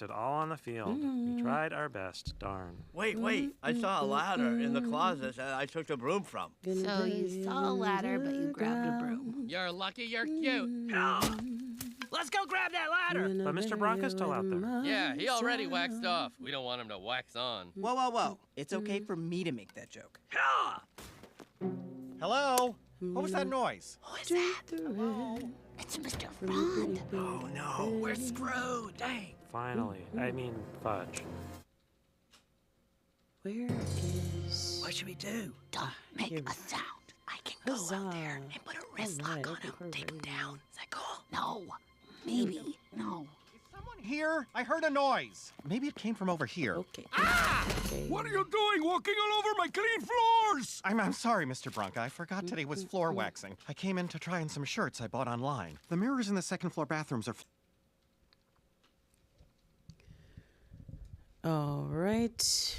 left it all on the field. We tried our best, darn. Wait. I saw a ladder in the closet that I took the broom from. So you saw a ladder, but you grabbed a broom. You're lucky you're cute. Let's go grab that ladder! But Mr. Bronco's still out there. Yeah, he already waxed off. We don't want him to wax on. Whoa. It's okay for me to make that joke. Hello? What was that noise? Who is that? Hello? It's Mr. Frond. Oh no, we're screwed. Dang. Finally. I mean, fudge. Where is... What should we do? Don't make a sound. I can go out there and put a wrist lock on him. Take him down. Is that cool? No. Maybe. No. Is someone here? I heard a noise. Maybe it came from over here. Okay. Okay. What are you doing walking all over my clean floors? I'm sorry, Mr. Bronca. I forgot today was floor waxing. I came in to try on some shirts I bought online. The mirrors in the second floor bathrooms are... All right.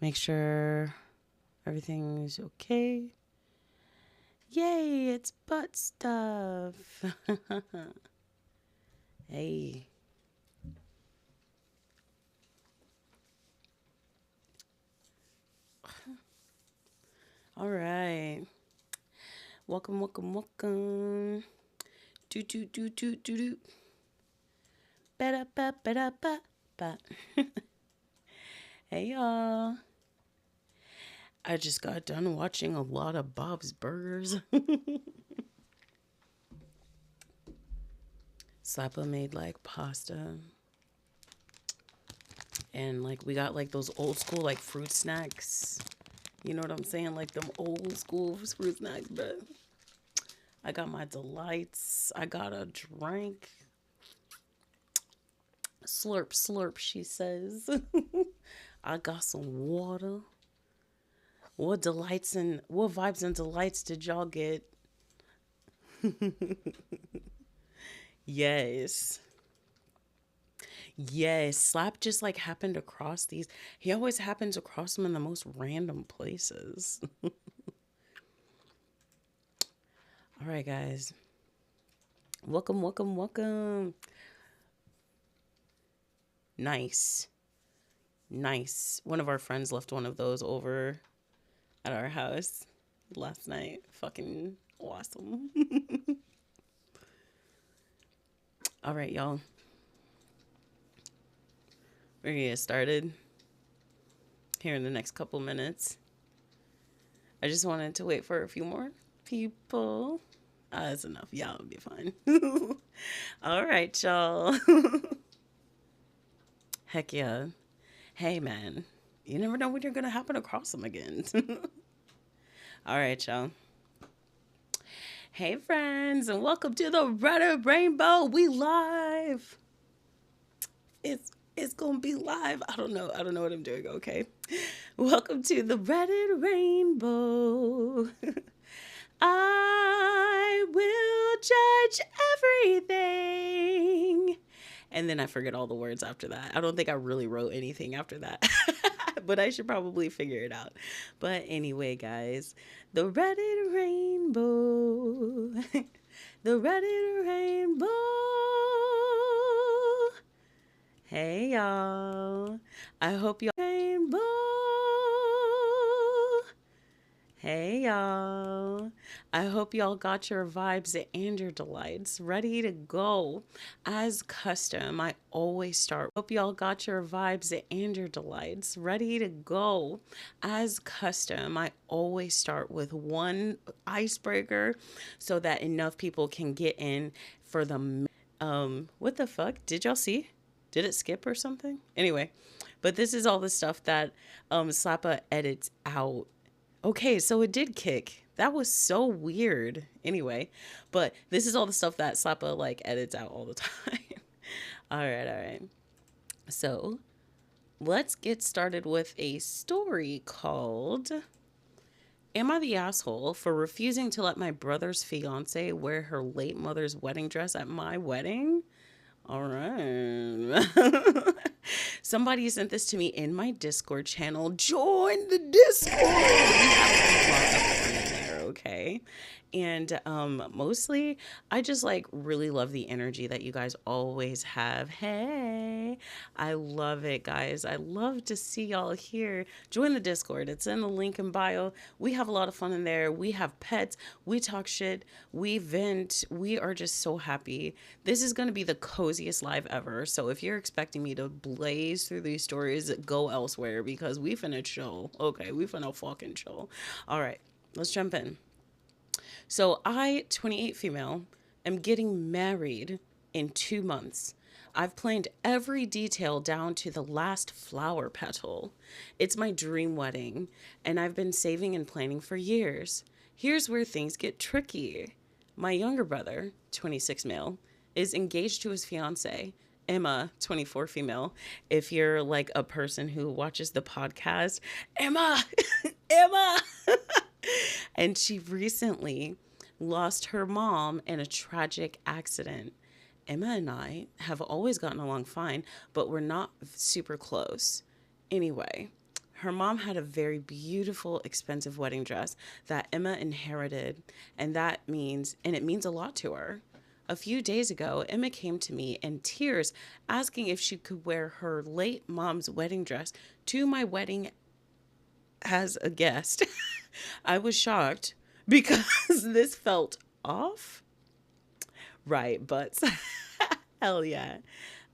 Make sure everything's okay. Yay, it's butt stuff. Hey. All right. Welcome. Do. Ba-da-ba. Hey, y'all. I just got done watching a lot of Bob's Burgers. Slappa made like pasta. And like we got like those old school like fruit snacks. You know what I'm saying? Like them old school fruit snacks, but I got my delights. I got a drink. Slurp, she says. I got some water. What vibes and delights did y'all get? Yes. Slap just like happened across these. He always happens across them in the most random places. All right, guys. Welcome. Nice. One of our friends left one of those over at our house last night. Fucking awesome. All right, y'all. We're gonna get started here in the next couple minutes. I just wanted to wait for a few more people. That's enough. Y'all will be fine. All right, y'all. Heck yeah. Hey, man. You never know when you're going to happen across them again. All right, y'all. Hey, friends, and welcome to the Red Rainbow. We live. It's going to be live. I don't know what I'm doing, okay? Welcome to the Red Rainbow. I will judge everything. And then I forget all the words after that. I don't think I really wrote anything after that. But I should probably figure it out. But anyway, guys, the Red Rainbow. The Red Rainbow. Hey, y'all. I hope y'all rainbow. Hey, y'all. I hope y'all got your vibes and your delights ready to go. As custom, I always start. Hope y'all got your vibes and your delights ready to go. As custom, I always start with one icebreaker so that enough people can get in for the... What the fuck? Did y'all see? Did it skip or something? Anyway, but this is all the stuff that Slappa edits out. Okay, so it did kick. That was so weird. Anyway, but this is all the stuff that Slappa like edits out all the time. All right. So let's get started with a story called Am I the Asshole for Refusing to Let My Brother's Fiancée Wear Her Late Mother's Wedding Dress at My Wedding? All right. Somebody sent this to me in my Discord channel. Join the Discord. okay? And mostly, I just like really love the energy that you guys always have. Hey, I love it, guys. I love to see y'all here. Join the Discord. It's in the link in bio. We have a lot of fun in there. We have pets. We talk shit. We vent. We are just so happy. This is going to be the coziest live ever. So if you're expecting me to blaze through these stories, go elsewhere because we finna chill. Okay, we finna fucking chill. All right, let's jump in. So I, 28 female, am getting married in 2 months. I've planned every detail down to the last flower petal. It's my dream wedding, and I've been saving and planning for years. Here's where things get tricky. My younger brother, 26 male, is engaged to his fiancée, Emma, 24 female. If you're like a person who watches the podcast, Emma, Emma. And she recently lost her mom in a tragic accident. Emma and I have always gotten along fine, but we're not super close. Anyway, her mom had a very beautiful, expensive wedding dress that Emma inherited, and it means a lot to her. A few days ago, Emma came to me in tears asking if she could wear her late mom's wedding dress to my wedding as a guest. I was shocked because this felt off. Right, but hell yeah.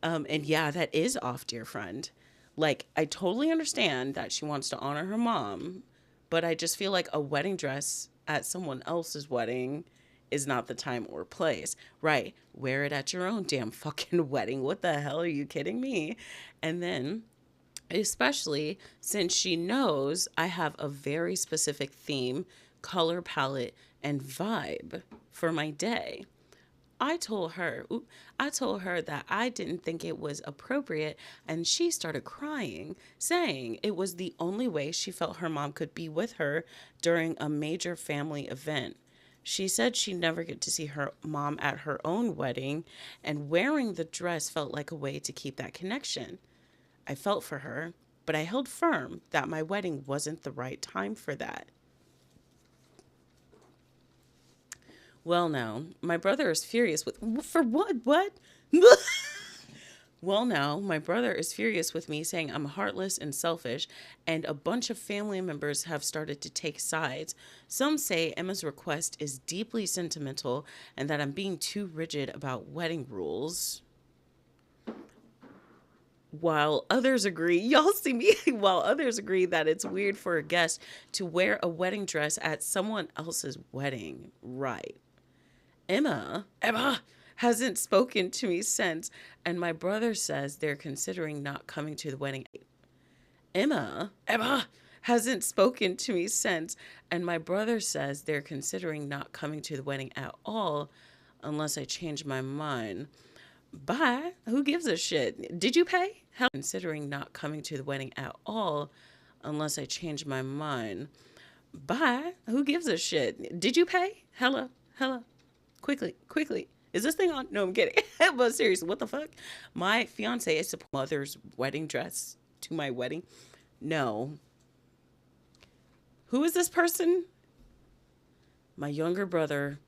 And yeah, that is off, dear friend. Like, I totally understand that she wants to honor her mom, but I just feel like a wedding dress at someone else's wedding is not the time or place. Right, wear it at your own damn fucking wedding. What the hell, are you kidding me? And then, especially since she knows I have a very specific theme, color palette, and vibe for my day. I told her that I didn't think it was appropriate, and she started crying, saying it was the only way she felt her mom could be with her during a major family event. She said she'd never get to see her mom at her own wedding, and wearing the dress felt like a way to keep that connection. I felt for her, but I held firm that my wedding wasn't the right time for that. Well, now, my brother is furious with... For what? What? Well, now, my brother is furious with me, saying I'm heartless and selfish, and a bunch of family members have started to take sides. Some say Emma's request is deeply sentimental and that I'm being too rigid about wedding rules. While others agree, y'all see me, while others agree that it's weird for a guest to wear a wedding dress at someone else's wedding. Right. Emma hasn't spoken to me since, and my brother says they're considering not coming to the wedding. Emma hasn't spoken to me since, and my brother says they're considering not coming to the wedding at all unless I change my mind. Bye. Who gives a shit? Did you pay? Hell, considering not coming to the wedding at all unless I change my mind. Bye. Who gives a shit? Did you pay? Hello. Quickly. Is this thing on? No, I'm kidding. But seriously, what the fuck? My fiance is a mother's wedding dress to my wedding. No. Who is this person? My younger brother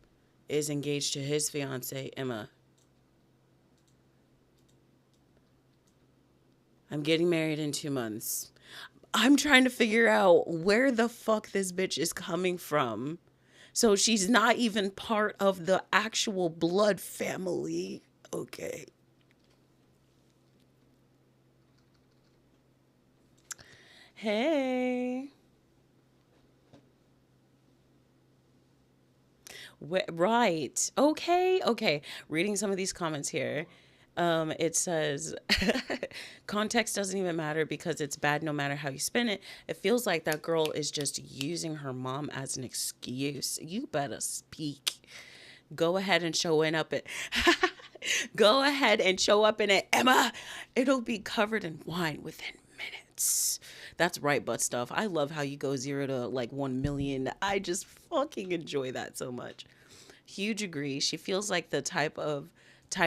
is engaged to his fiance, Emma. I'm getting married in 2 months. I'm trying to figure out where the fuck this bitch is coming from. So she's not even part of the actual blood family. Okay. Hey. Right. Okay. Reading some of these comments here. It says, context doesn't even matter because it's bad no matter how you spin it. It feels like that girl is just using her mom as an excuse. You better speak. Go ahead and show up in it, Emma. It'll be covered in wine within minutes. That's right, butt stuff. I love how you go 0 to like 1 million. I just fucking enjoy that so much. Huge agree. She feels like the type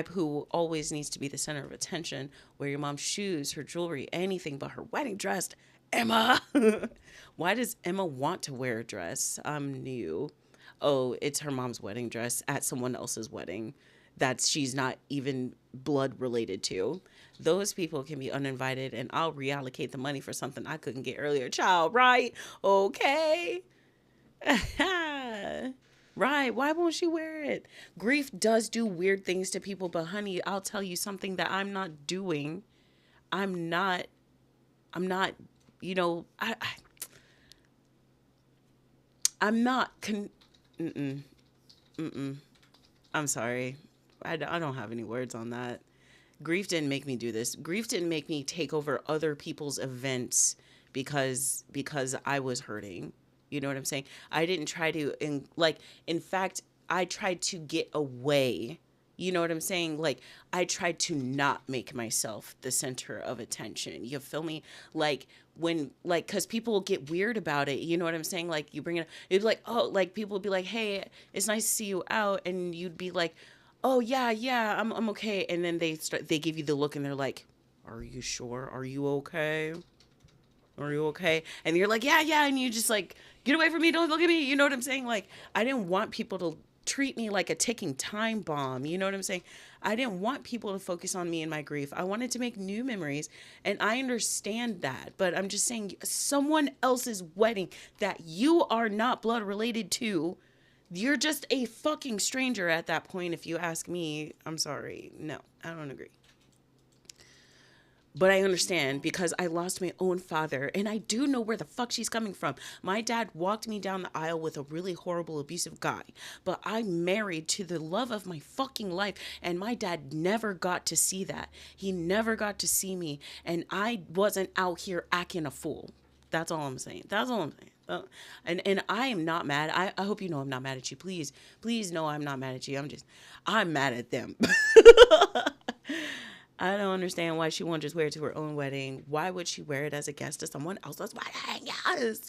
who always needs to be the center of attention, wear your mom's shoes, her jewelry, anything but her wedding dress. Emma! Why does Emma want to wear a dress? I'm new. oh, it's her mom's wedding dress at someone else's wedding that she's not even blood related to. Those people can be uninvited, and I'll reallocate the money for something I couldn't get earlier. Child, right? Okay. Right. Why won't she wear it? Grief does do weird things to people, but honey, I'll tell you something that I'm not doing. I'm not, you know, I'm not, I'm sorry. I don't have any words on that. Grief didn't make me do this. Grief didn't make me take over other people's events because I was hurting. You know what I'm saying? I didn't try to, in fact, I tried to get away. You know what I'm saying? Like, I tried to not make myself the center of attention. You feel me? Like, because people get weird about it. You know what I'm saying? Like, you bring it up, it'd be like, oh, like, people would be like, hey, it's nice to see you out. And you'd be like, oh, yeah, I'm okay. And then they give you the look and they're like, are you sure? Are you okay? Are you okay? And you're like, yeah. And you just like, get away from me. Don't look at me. You know what I'm saying? Like, I didn't want people to treat me like a ticking time bomb. You know what I'm saying? I didn't want people to focus on me and my grief. I wanted to make new memories. And I understand that. But I'm just saying, someone else's wedding that you are not blood related to, you're just a fucking stranger at that point. If you ask me, I'm sorry. No, I don't agree. But I understand because I lost my own father and I do know where the fuck she's coming from. My dad walked me down the aisle with a really horrible, abusive guy, but I'm married to the love of my fucking life. And my dad never got to see that. He never got to see me. And I wasn't out here acting a fool. That's all I'm saying. That's all I'm saying. And I am not mad. I hope you know I'm not mad at you. Please know I'm not mad at you. I'm mad at them. I don't understand why she won't just wear it to her own wedding. Why would she wear it as a guest to someone else's wedding? Yes.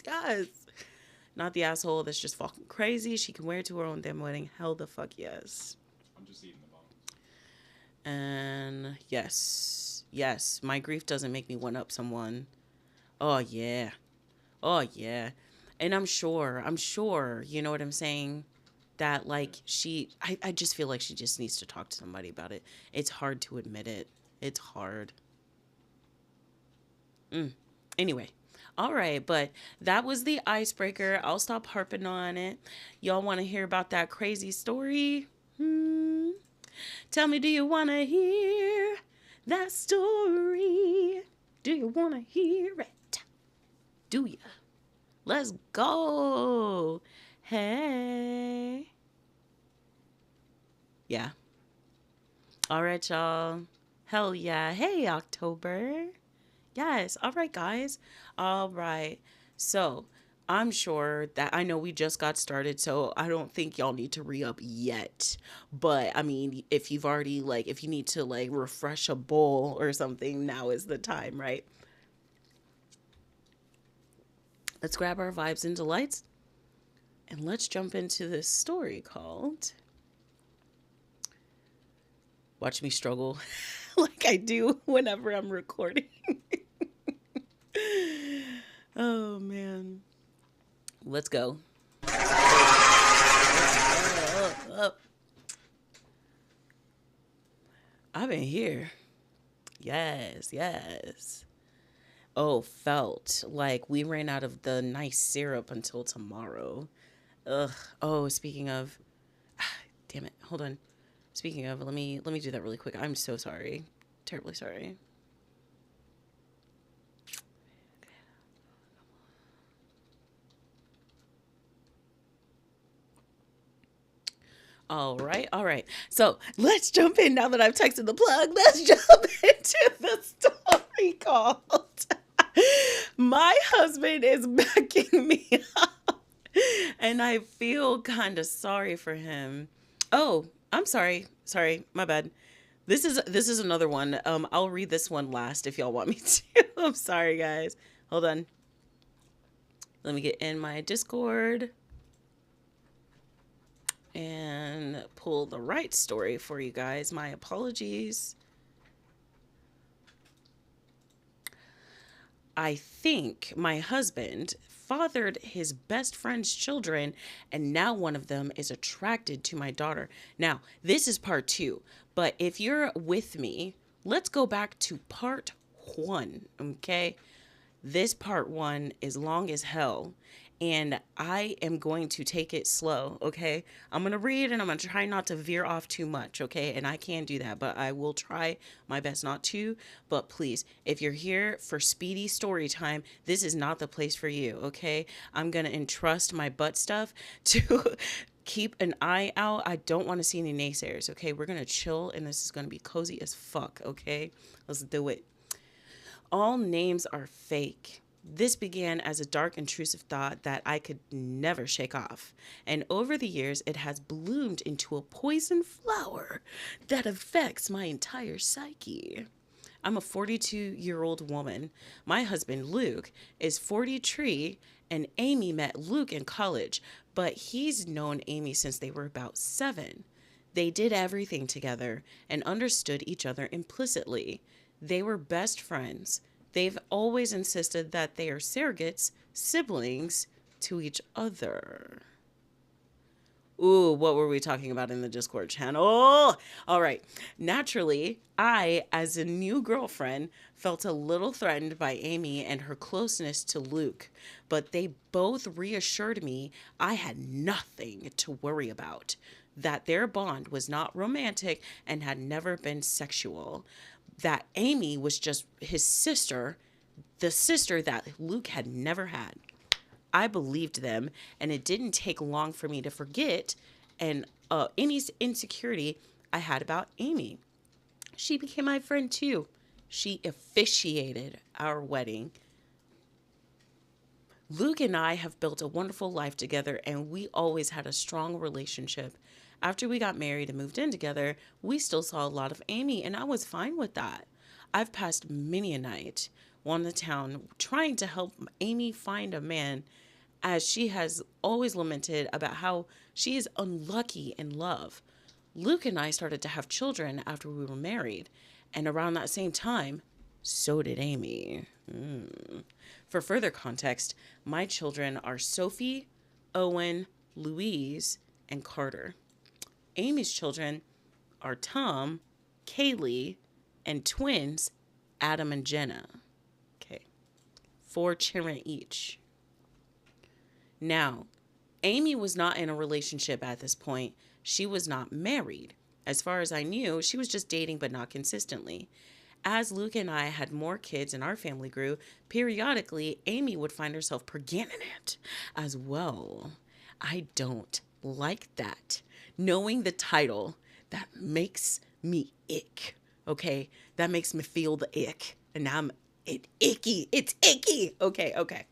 Not the asshole that's just fucking crazy. She can wear it to her own damn wedding. Hell the fuck yes. I'm just eating the bone. And yes, my grief doesn't make me one up someone. Oh yeah. And I'm sure, you know what I'm saying? That like I just feel like she just needs to talk to somebody about it. It's hard to admit it. It's hard. Anyway. All right. But that was the icebreaker. I'll stop harping on it. Y'all want to hear about that crazy story? Tell me, do you want to hear that story? Do you want to hear it? Do ya? Let's go. Hey. Yeah. All right, y'all. Hell yeah. Hey, October. Yes. All right, guys. All right. So I'm sure that I know we just got started, so I don't think y'all need to re-up yet. But I mean, if you've already if you need to refresh a bowl or something, now is the time, right? Let's grab our vibes and delights. And let's jump into this story called Watch Me Struggle like I do whenever I'm recording. Oh, man. Let's go. I've been here. Yes. Oh, felt like we ran out of the nice syrup until tomorrow. Ugh. Oh, speaking of, damn it. Hold on. Speaking of, let me do that really quick. I'm so sorry. Terribly sorry. All right. So let's jump in now that I've texted the plug. Let's jump into the story called My Husband is Backing Me Up. And I feel kind of sorry for him. Oh, I'm sorry. My bad. This is another one. I'll read this one last if y'all want me to. I'm sorry, guys. Hold on. Let me get in my Discord and pull the right story for you guys. My apologies. I think my husband fathered his best friend's children, and now one of them is attracted to my daughter. Now, this is part 2, but if you're with me, let's go back to part 1, okay? This part 1 is long as hell, and I am going to take it slow, okay? I'm going to read and I'm going to try not to veer off too much, okay? And I can do that, but I will try my best not to. But please, if you're here for speedy story time, this is not the place for you, okay? I'm going to entrust my butt stuff to keep an eye out. I don't want to see any naysayers, okay? We're going to chill, and this is going to be cozy as fuck, okay? Let's do it. All names are fake. This began as a dark, intrusive thought that I could never shake off. And over the years, it has bloomed into a poison flower that affects my entire psyche. I'm a 42-year-old woman. My husband, Luke, is 43, and Amy met Luke in college, but he's known Amy since they were about 7. They did everything together and understood each other implicitly. They were best friends. They've always insisted that they are surrogates, siblings to each other. Ooh, what were we talking about in the Discord channel? All right. Naturally, I, as a new girlfriend, felt a little threatened by Amy and her closeness to Luke, but they both reassured me I had nothing to worry about, that their bond was not romantic and had never been sexual, that Amy was just his sister, the sister that Luke had never had. I believed them, and it didn't take long for me to forget and any insecurity I had about Amy. She became my friend too. She officiated our wedding. Luke and I have built a wonderful life together, and we always had a strong relationship. After we got married and moved in together, we still saw a lot of Amy, and I was fine with that. I've passed many a night on the town trying to help Amy find a man, as she has always lamented about how she is unlucky in love. Luke and I started to have children after we were married, and around that same time, so did Amy. For further context, my children are Sophie, Owen, Louise, and Carter. Amy's children are Tom, Kaylee, and twins, Adam and Jenna. Okay, 4 children each. Now, Amy was not in a relationship at this point. She was not married. As far as I knew, she was just dating, but not consistently. As Luke and I had more kids and our family grew, periodically, Amy would find herself pregnant as well. I don't like that. Knowing the title, that makes me ick, okay? That makes me feel the ick. And now icky. It's icky. Okay. Okay.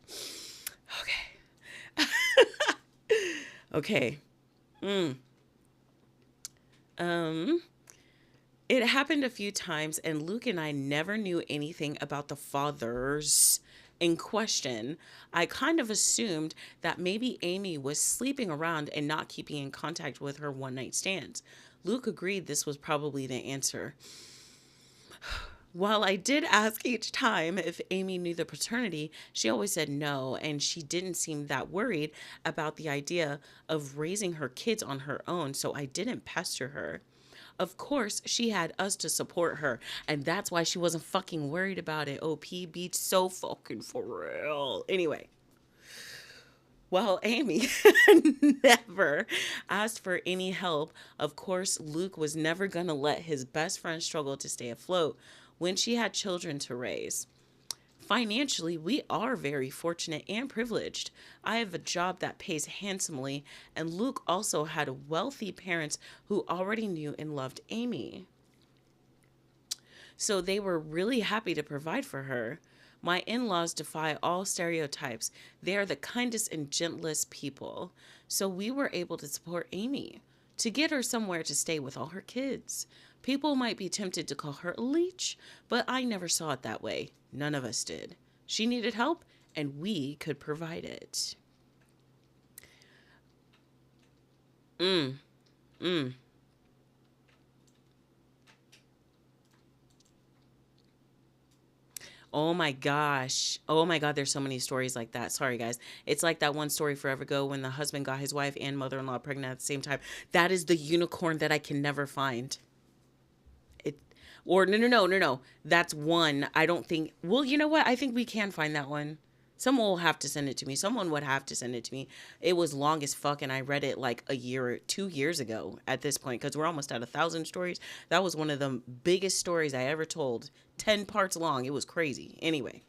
It happened a few times, and Luke and I never knew anything about the fathers in question. I kind of assumed that maybe Amy was sleeping around and not keeping in contact with her one-night stands. Luke agreed this was probably the answer. While I did ask each time if Amy knew the paternity, she always said no, and she didn't seem that worried about the idea of raising her kids on her own, so I didn't pester her. Of course, she had us to support her, and that's why she wasn't fucking worried about it. OP beats so fucking for real. Anyway, while Amy never asked for any help, of course, Luke was never going to let his best friend struggle to stay afloat when she had children to raise. Financially, we are very fortunate and privileged. I have a job that pays handsomely, and Luke also had wealthy parents who already knew and loved Amy. So they were really happy to provide for her. My in-laws defy all stereotypes. They are the kindest and gentlest people. So we were able to support Amy, to get her somewhere to stay with all her kids. People might be tempted to call her a leech, but I never saw it that way. None of us did. She needed help, and we could provide it. Oh my gosh. Oh my God, there's so many stories like that. Sorry, guys. It's like that one story forever ago when the husband got his wife and mother-in-law pregnant at the same time. That is the unicorn that I can never find. No. That's one. I don't think, well, you know what? I think we can find that one. Someone will have to send it to me. Someone would have to send it to me. It was long as fuck, and I read it like 2 years ago at this point, because we're almost at 1,000 stories. That was one of the biggest stories I ever told. 10 parts long. It was crazy. Anyway.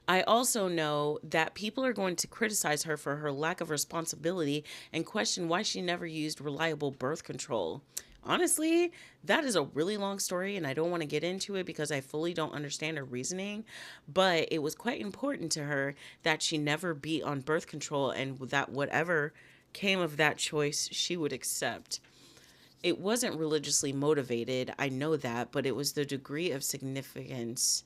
I also know that people are going to criticize her for her lack of responsibility and question why she never used reliable birth control. Honestly, that is a really long story, and I don't want to get into it because I fully don't understand her reasoning, but it was quite important to her that she never be on birth control, and that whatever came of that choice, she would accept. It wasn't religiously motivated, I know that, but it was the degree of significance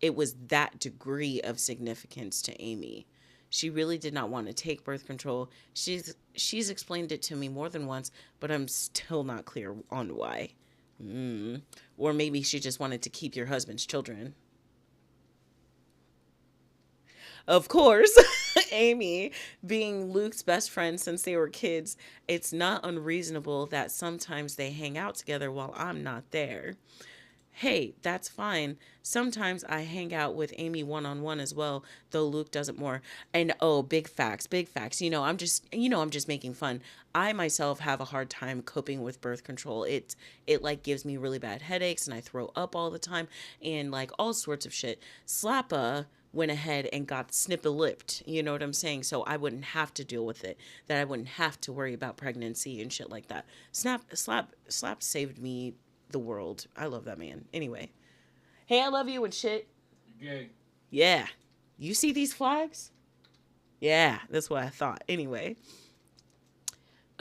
it was that degree of significance to Amy. She really did not want to take birth control. She's explained it to me more than once, but I'm still not clear on why. Or maybe she just wanted to keep your husband's children. Of course, Amy, being Luke's best friend since they were kids, it's not unreasonable that sometimes they hang out together while I'm not there. Hey, that's fine. Sometimes I hang out with Amy one-on-one as well, though Luke doesn't more. And oh, big facts. I'm just making fun. I myself have a hard time coping with birth control. It like gives me really bad headaches, and I throw up all the time and like all sorts of shit. Slappa went ahead and got snipper-lipped, you know what I'm saying? So I wouldn't have to deal with it, that I wouldn't have to worry about pregnancy and shit like that. Slap saved me the world. I love that man. Anyway. Hey, I love you and shit. Gay. Yeah. You see these flags? Yeah, that's what I thought. Anyway.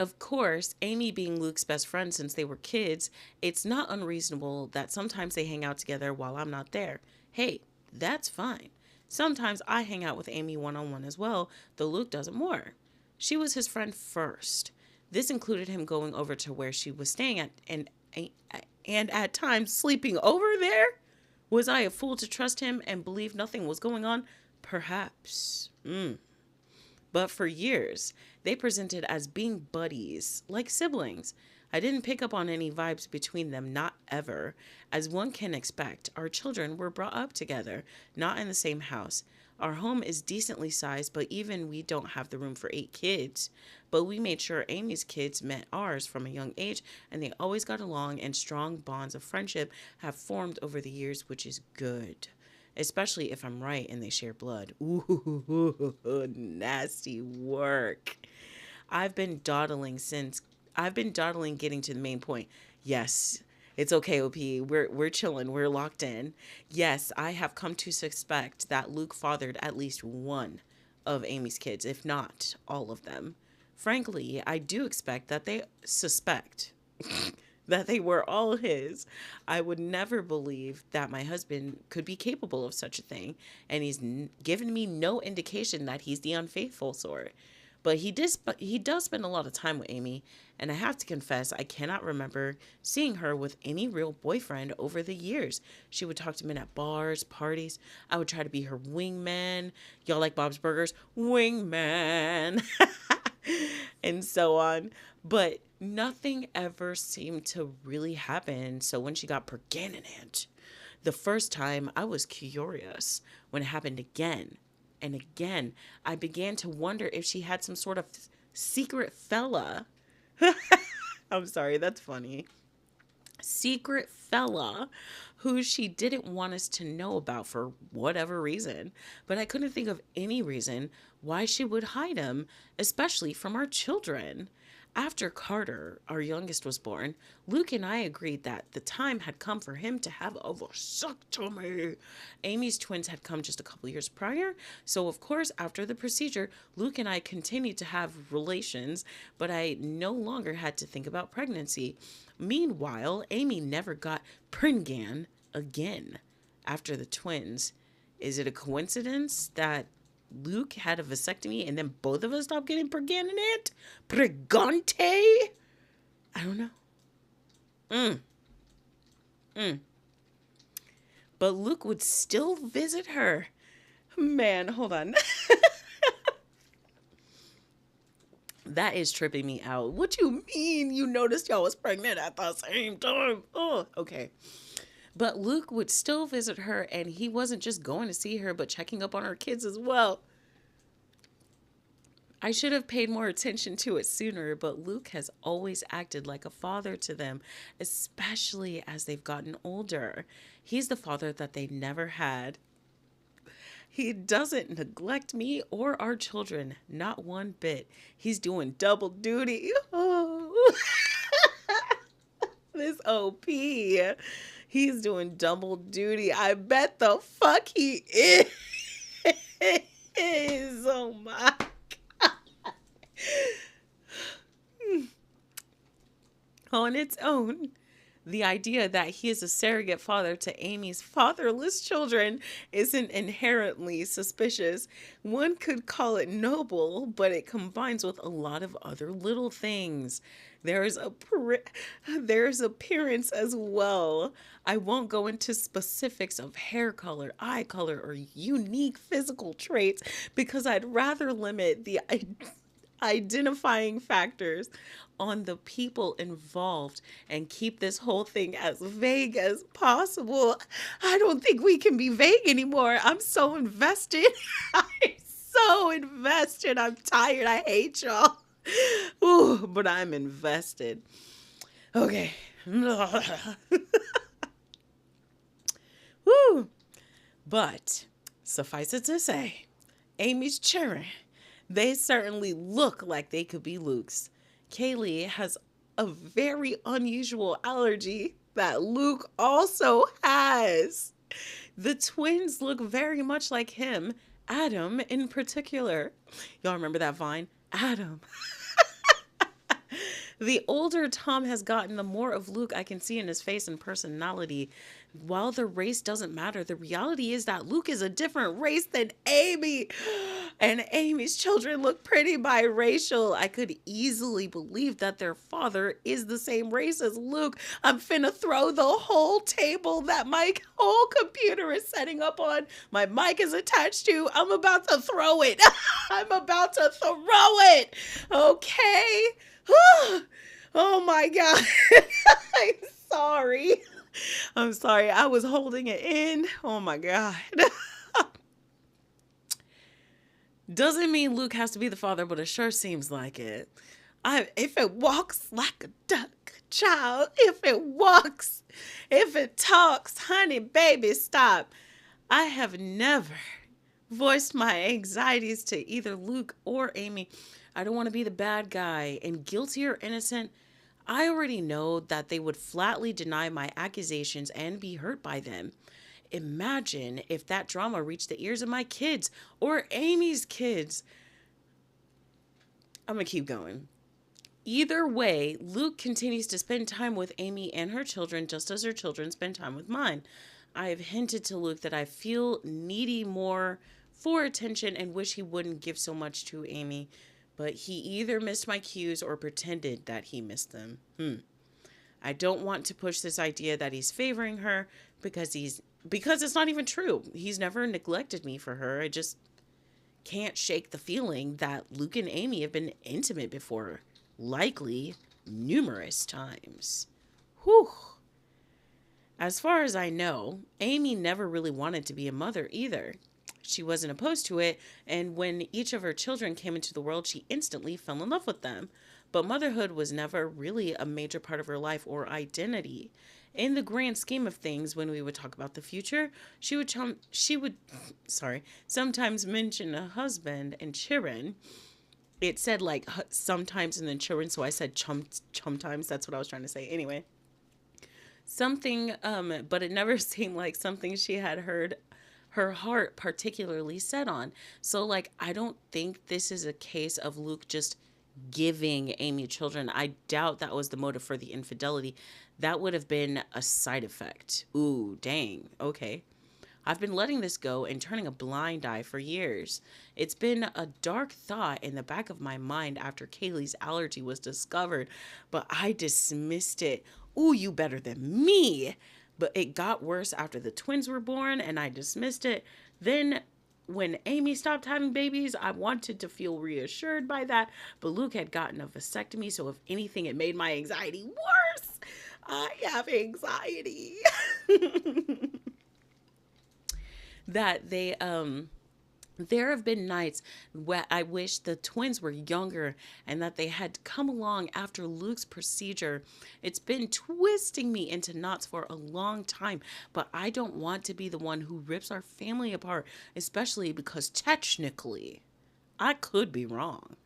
Of course, Amy being Luke's best friend since they were kids, it's not unreasonable that sometimes they hang out together while I'm not there. Hey, that's fine. Sometimes I hang out with Amy one-on-one as well, though Luke doesn't more. She was his friend first. This included him going over to where she was staying at and at times sleeping over there? Was I a fool to trust him and believe nothing was going on? Perhaps. But for years, they presented as being buddies, like siblings. I didn't pick up on any vibes between them, not ever. As one can expect, our children were brought up together, not in the same house. Our home is decently sized, but even we don't have the room for 8 kids. But we made sure Amy's kids met ours from a young age, and they always got along, and strong bonds of friendship have formed over the years, which is good. Especially if I'm right and they share blood. Ooh, nasty work. I've been dawdling getting to the main point. Yes. It's okay, OP. We're chilling. We're locked in. Yes, I have come to suspect that Luke fathered at least one of Amy's kids, if not all of them. Frankly, I do expect that they suspect that they were all his. I would never believe that my husband could be capable of such a thing, and he's given me no indication that he's the unfaithful sort. But he does spend a lot of time with Amy, and I have to confess, I cannot remember seeing her with any real boyfriend over the years. She would talk to men at bars, parties. I would try to be her wingman. Y'all like Bob's Burgers? Wingman. And so on. But nothing ever seemed to really happen. So when she got pregnant, the first time I was curious. When it happened again and again, I began to wonder if she had some sort of secret fella. I'm sorry, that's funny. Secret fella who she didn't want us to know about for whatever reason. But I couldn't think of any reason why she would hide him, especially from our children. After Carter, our youngest, was born, Luke and I agreed that the time had come for him to have a vasectomy. Amy's twins had come just a couple years prior, so of course, after the procedure, Luke and I continued to have relations, but I no longer had to think about pregnancy. Meanwhile, Amy never got pregnant again after the twins. Is it a coincidence that Luke had a vasectomy and then both of us stopped getting pregnant? Pregante? I don't know. but Luke would still visit her. Man, hold on. That is tripping me out. What you mean you noticed y'all was pregnant at the same time? Oh, okay. But Luke would still visit her, and he wasn't just going to see her, but checking up on her kids as well. I should have paid more attention to it sooner, but Luke has always acted like a father to them, especially as they've gotten older. He's the father that they never had. He doesn't neglect me or our children, not one bit. He's doing double duty. Oh. This OP. He's doing double duty. I bet the fuck he is. Oh my God. On its own, the idea that he is a surrogate father to Amy's fatherless children isn't inherently suspicious. One could call it noble, but it combines with a lot of other little things. There's appearance as well. I won't go into specifics of hair color, eye color, or unique physical traits because I'd rather limit the identifying factors on the people involved and keep this whole thing as vague as possible. I don't think we can be vague anymore. I'm so invested. I'm so invested. I'm tired. I hate y'all. Ooh, but I'm invested. Okay. Woo. But suffice it to say, Amy's children, they certainly look like they could be Luke's. Kaylee has a very unusual allergy that Luke also has. The twins look very much like him, Adam in particular. Y'all remember that Vine? Adam. The older Tom has gotten, the more of Luke I can see in his face and personality. While the race doesn't matter, the reality is that Luke is a different race than Amy. And Amy's children look pretty biracial. I could easily believe that their father is the same race as Luke. I'm finna throw the whole table that my whole computer is setting up on. My mic is attached to. I'm about to throw it. I'm about to throw it. Okay. Oh my God. I'm sorry. I was holding it in. Oh my God. Doesn't mean Luke has to be the father, but it sure seems like it. If it walks like a duck, child, if it talks, honey, baby, stop. I have never voiced my anxieties to either Luke or Amy. I don't want to be the bad guy, and guilty or innocent, I already know that they would flatly deny my accusations and be hurt by them. Imagine if that drama reached the ears of my kids or Amy's kids. I'm going to keep going. Either way, Luke continues to spend time with Amy and her children just as her children spend time with mine. I have hinted to Luke that I feel needy more for attention and wish he wouldn't give so much to Amy. But he either missed my cues or pretended that he missed them. I don't want to push this idea that he's favoring her because it's not even true. He's never neglected me for her. I just can't shake the feeling that Luke and Amy have been intimate before, likely numerous times. Whew. As far as I know, Amy never really wanted to be a mother either. She wasn't opposed to it, and when each of her children came into the world, she instantly fell in love with them. But motherhood was never really a major part of her life or identity. In the grand scheme of things, when we would talk about the future, she would sometimes mention a husband and children. It said like sometimes and then children, so I said chumtimes. That's what I was trying to say. Anyway, something, but it never seemed like something she had heard her heart particularly set on. So like, I don't think this is a case of Luke just giving Amy children. I doubt that was the motive for the infidelity. That would have been a side effect. Ooh, dang. Okay. I've been letting this go and turning a blind eye for years. It's been a dark thought in the back of my mind after Kaylee's allergy was discovered, but I dismissed it. Ooh, you better than me. But it got worse after the twins were born, and I dismissed it. Then when Amy stopped having babies, I wanted to feel reassured by that, but Luke had gotten a vasectomy, so if anything, it made my anxiety worse. I have anxiety. That there have been nights where I wish the twins were younger and that they had come along after Luke's procedure. It's been twisting me into knots for a long time, but I don't want to be the one who rips our family apart, especially because technically I could be wrong.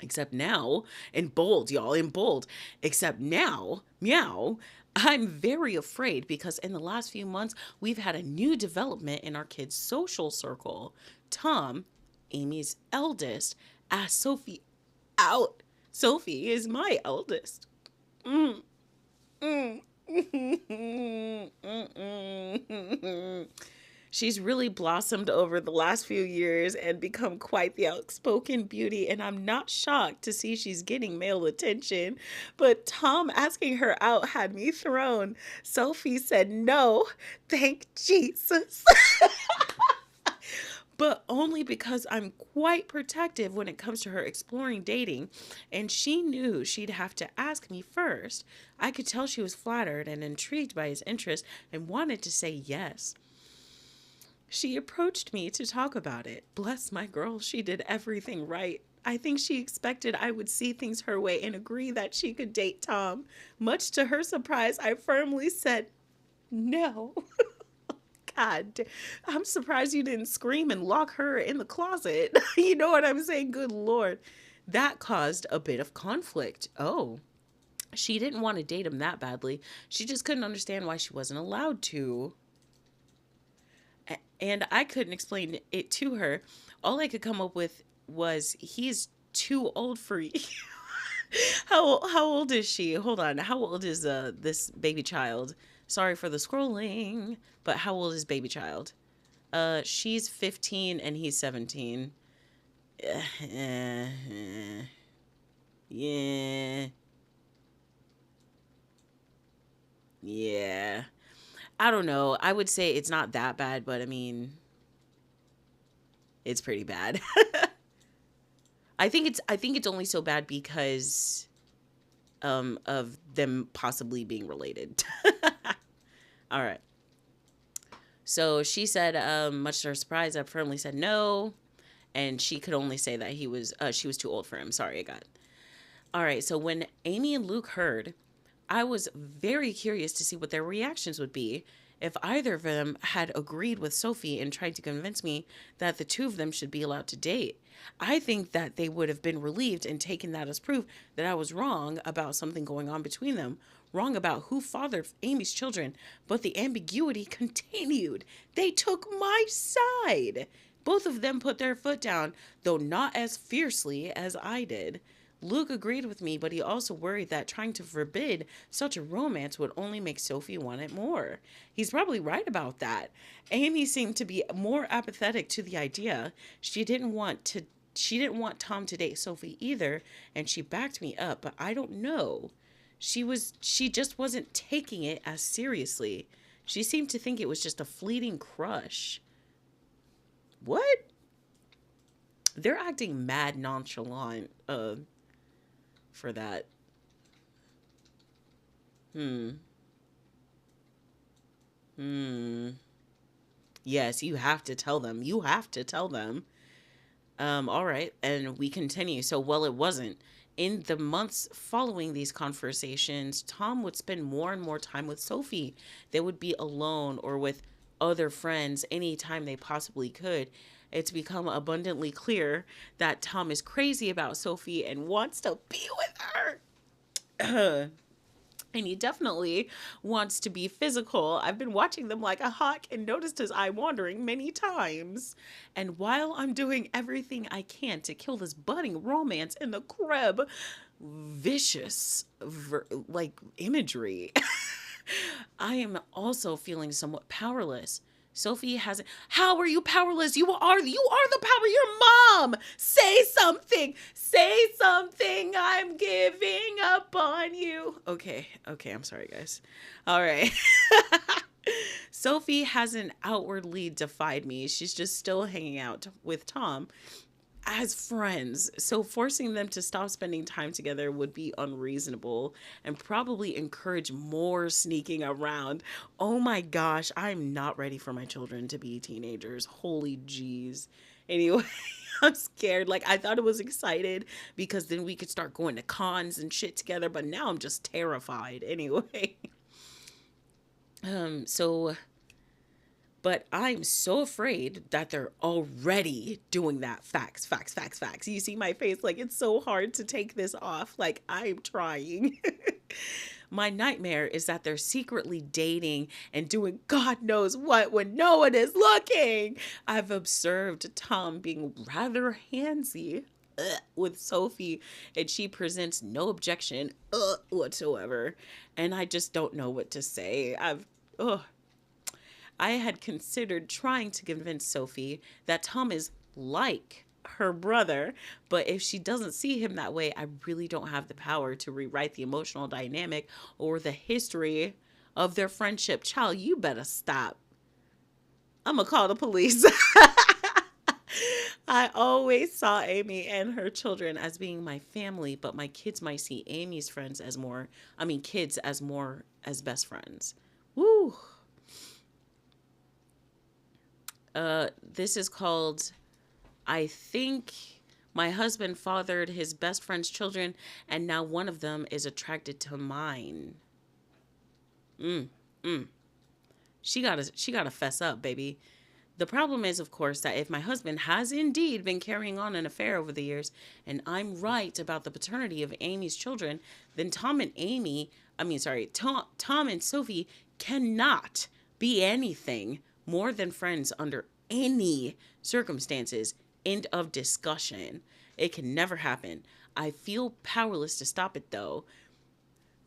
Except now, in bold, y'all, in bold, except now, meow, I'm very afraid because in the last few months, we've had a new development in our kids' social circle. Tom, Amy's eldest, asked Sophie out. Sophie is my eldest. She's really blossomed over the last few years and become quite the outspoken beauty, and I'm not shocked to see she's getting male attention. But Tom asking her out had me thrown. Sophie said no, thank Jesus. But only because I'm quite protective when it comes to her exploring dating, and she knew she'd have to ask me first. I could tell she was flattered and intrigued by his interest and wanted to say yes. She approached me to talk about it. Bless my girl, she did everything right. I think she expected I would see things her way and agree that she could date Tom. Much to her surprise, I firmly said no. God, I'm surprised you didn't scream and lock her in the closet. You know what I'm saying? Good Lord. That caused a bit of conflict. Oh, she didn't want to date him that badly. She just couldn't understand why she wasn't allowed to. And I couldn't explain it to her. All I could come up with was, he's too old for you. How old is she? Hold on. How old is this baby child? Sorry for the scrolling, but how old is baby child? She's 15 and he's 17. Yeah. Yeah. I don't know. I would say it's not that bad, but I mean, it's pretty bad. I think it's only so bad because of them possibly being related. All right. So she said, much to her surprise, I firmly said no, and she could only say that she was too old for him. Sorry, I got. All right. So when Amy and Luke heard, I was very curious to see what their reactions would be if either of them had agreed with Sophie and tried to convince me that the two of them should be allowed to date. I think that they would have been relieved and taken that as proof that I was wrong about something going on between them, wrong about who fathered Amy's children, but the ambiguity continued. They took my side. Both of them put their foot down, though not as fiercely as I did. Luke agreed with me, but he also worried that trying to forbid such a romance would only make Sophie want it more. He's probably right about that. Amy seemed to be more apathetic to the idea. She didn't want Tom to date Sophie either, and she backed me up, but I don't know. She just wasn't taking it as seriously. She seemed to think it was just a fleeting crush. What? They're acting mad nonchalant, for that. Yes, you have to tell them. You have to tell them. All right. And we continue. So, well, it wasn't. In the months following these conversations, Tom would spend more and more time with Sophie. They would be alone or with other friends anytime they possibly could. It's become abundantly clear that Tom is crazy about Sophie and wants to be with her. And he definitely wants to be physical. I've been watching them like a hawk and noticed his eye wandering many times. And while I'm doing everything I can to kill this budding romance in the crib, vicious, imagery, I am also feeling somewhat powerless. Sophie hasn't. How are you powerless? You are the power. Your mom. Say something. Say something. I'm giving up on you. Okay. I'm sorry, guys. All right. Sophie hasn't outwardly defied me. She's just still hanging out with Tom as friends. So forcing them to stop spending time together would be unreasonable and probably encourage more sneaking around. Oh my gosh, I'm not ready for my children to be teenagers. Holy jeez. Anyway, I'm scared. Like, I thought it was excited because then we could start going to cons and shit together, but now I'm just terrified. Anyway. But I'm so afraid that they're already doing that. Facts. You see my face? Like, it's so hard to take this off. Like, I'm trying. My nightmare is that they're secretly dating and doing God knows what when no one is looking. I've observed Tom being rather handsy with Sophie, and she presents no objection whatsoever. And I just don't know what to say. I had considered trying to convince Sophie that Tom is like her brother, but if she doesn't see him that way, I really don't have the power to rewrite the emotional dynamic or the history of their friendship. Child, you better stop. I'm gonna call the police. I always saw Amy and her children as being my family, but my kids might see Amy's friends as kids as more as best friends. Woo. This is called, I think my husband fathered his best friend's children, and now one of them is attracted to mine. She gotta fess up, baby. The problem is, of course, that if my husband has indeed been carrying on an affair over the years, and I'm right about the paternity of Amy's children, then Tom and Sophie cannot be anything more than friends under any circumstances. End of discussion. It can never happen. I feel powerless to stop it, though.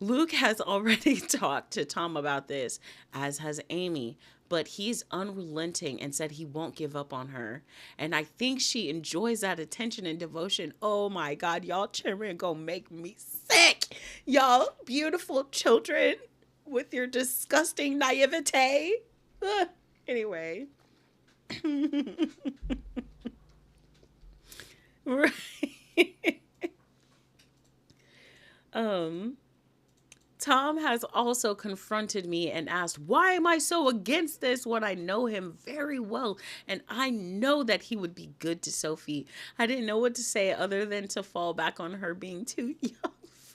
Luke has already talked to Tom about this, as has Amy, but he's unrelenting and said he won't give up on her. And I think she enjoys that attention and devotion. Oh my God, y'all children gonna make me sick. Y'all beautiful children with your disgusting naivete. Anyway. Right. Tom has also confronted me and asked, why am I so against this when I know him very well and I know that he would be good to Sophie? I didn't know what to say other than to fall back on her being too young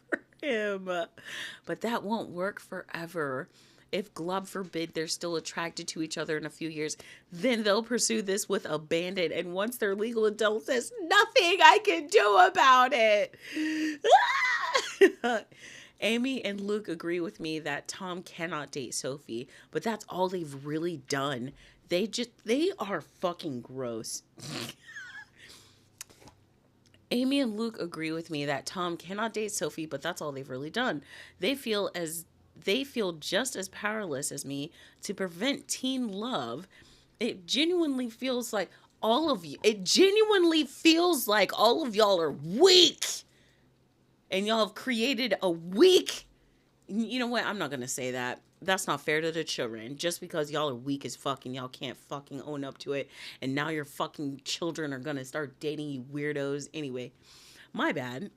for him. But that won't work forever. If, God forbid, they're still attracted to each other in a few years, then they'll pursue this with abandon. And once they're legal adults, there's nothing I can do about it. Amy and Luke agree with me that Tom cannot date Sophie, but that's all they've really done. They are fucking gross. Amy and Luke agree with me that Tom cannot date Sophie, but that's all they've really done. They feel just as powerless as me to prevent teen love. It genuinely feels like all of y'all are weak. And y'all have created a weak... You know what? I'm not going to say that. That's not fair to the children. Just because y'all are weak as fuck and y'all can't fucking own up to it. And now your fucking children are going to start dating you weirdos. Anyway, my bad.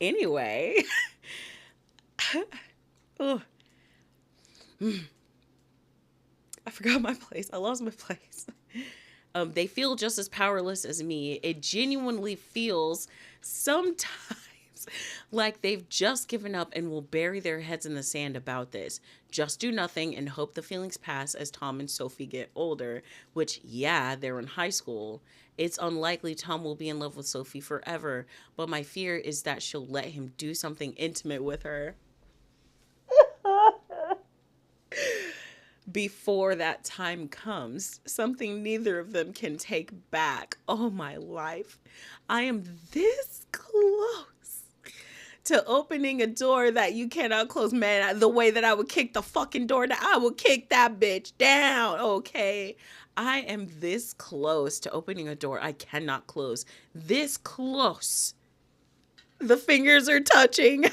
Anyway. Oh. I forgot my place. I lost my place. They feel just as powerless as me. It genuinely feels sometimes like they've just given up and will bury their heads in the sand about this. Just do nothing and hope the feelings pass as Tom and Sophie get older, which, yeah, they're in high school. It's unlikely Tom will be in love with Sophie forever, but my fear is that she'll let him do something intimate with her before that time comes. Something neither of them can take back. Oh, my life. I am this close to opening a door that you cannot close. Man, the way that I would kick the fucking door down, I would kick that bitch down, okay? I am this close to opening a door I cannot close. This close. The fingers are touching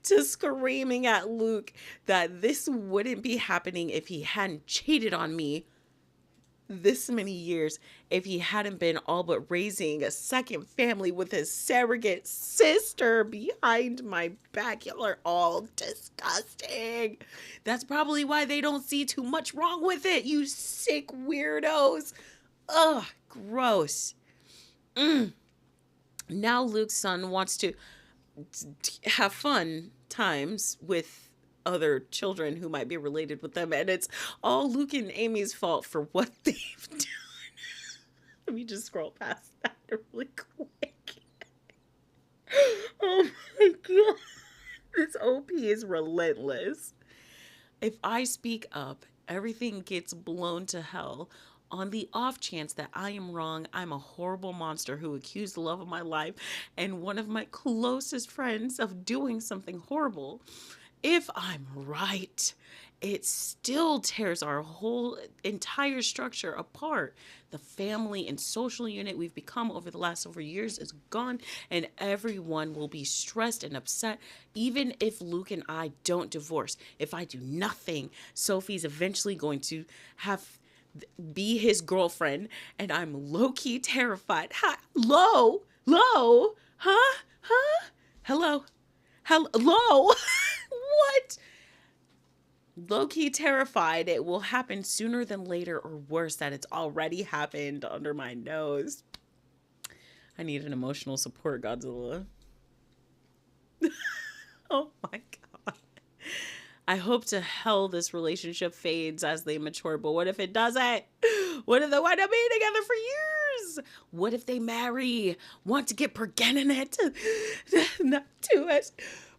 to screaming at Luke that this wouldn't be happening if he hadn't cheated on me this many years, if he hadn't been all but raising a second family with his surrogate sister behind my back. Y'all are all disgusting. That's probably why they don't see too much wrong with it, you sick weirdos. Ugh, gross. Now Luke's son wants to have fun times with other children who might be related with them, and it's all Luke and Amy's fault for what they've done. Let me just scroll past that really quick. Oh my god, this OP is relentless. If I speak up, everything gets blown to hell. On the off chance that I am wrong, I'm a horrible monster who accused the love of my life and one of my closest friends of doing something horrible. If I'm right, it still tears our whole entire structure apart. The family and social unit we've become over the last several years is gone, and everyone will be stressed and upset, even if Luke and I don't divorce. If I do nothing, Sophie's eventually going to be his girlfriend, and I'm low-key terrified. Hello? What? Low-key terrified it will happen sooner than later, or worse, that it's already happened under my nose. I need an emotional support, Godzilla. Oh my god. I hope to hell this relationship fades as they mature, but what if it doesn't? What if they wind up being together for years? What if they marry, want to get pregnant? Not to us.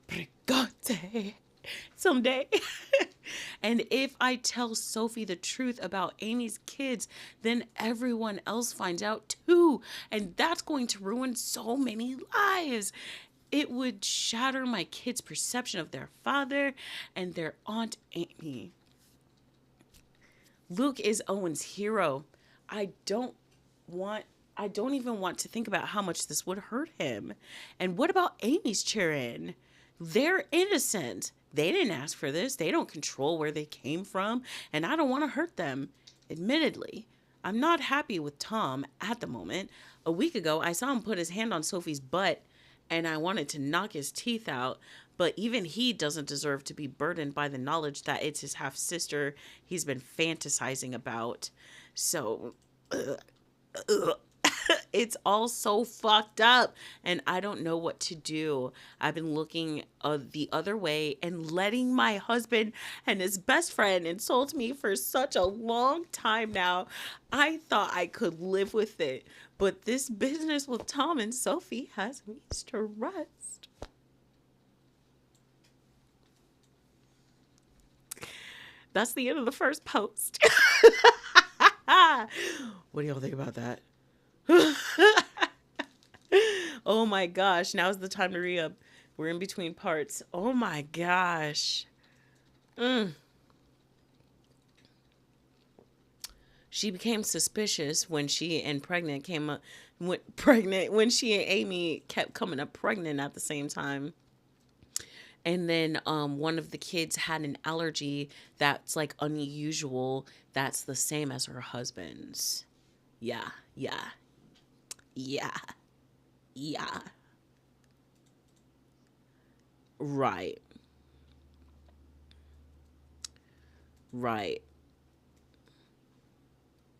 Pregante. Someday. And if I tell Sophie the truth about Amy's kids, then everyone else finds out too. And that's going to ruin so many lives. It would shatter my kids' perception of their father and their Aunt Amy. Luke is Owen's hero. I don't even want to think about how much this would hurt him. And what about Amy's children? They're innocent. They didn't ask for this. They don't control where they came from. And I don't want to hurt them. Admittedly, I'm not happy with Tom at the moment. A week ago, I saw him put his hand on Sophie's butt, and I wanted to knock his teeth out. But even he doesn't deserve to be burdened by the knowledge that it's his half-sister he's been fantasizing about. So, it's all so fucked up, and I don't know what to do. I've been looking the other way and letting my husband and his best friend insult me for such a long time now. I thought I could live with it, but this business with Tom and Sophie has me stressed. That's the end of the first post. What do y'all think about that? Oh my gosh, now's the time to re-up. We're in between parts. Oh my gosh. She became suspicious when she and Amy kept coming up pregnant at the same time. And then one of the kids had an allergy that's like unusual, that's the same as her husband's. Yeah. Right.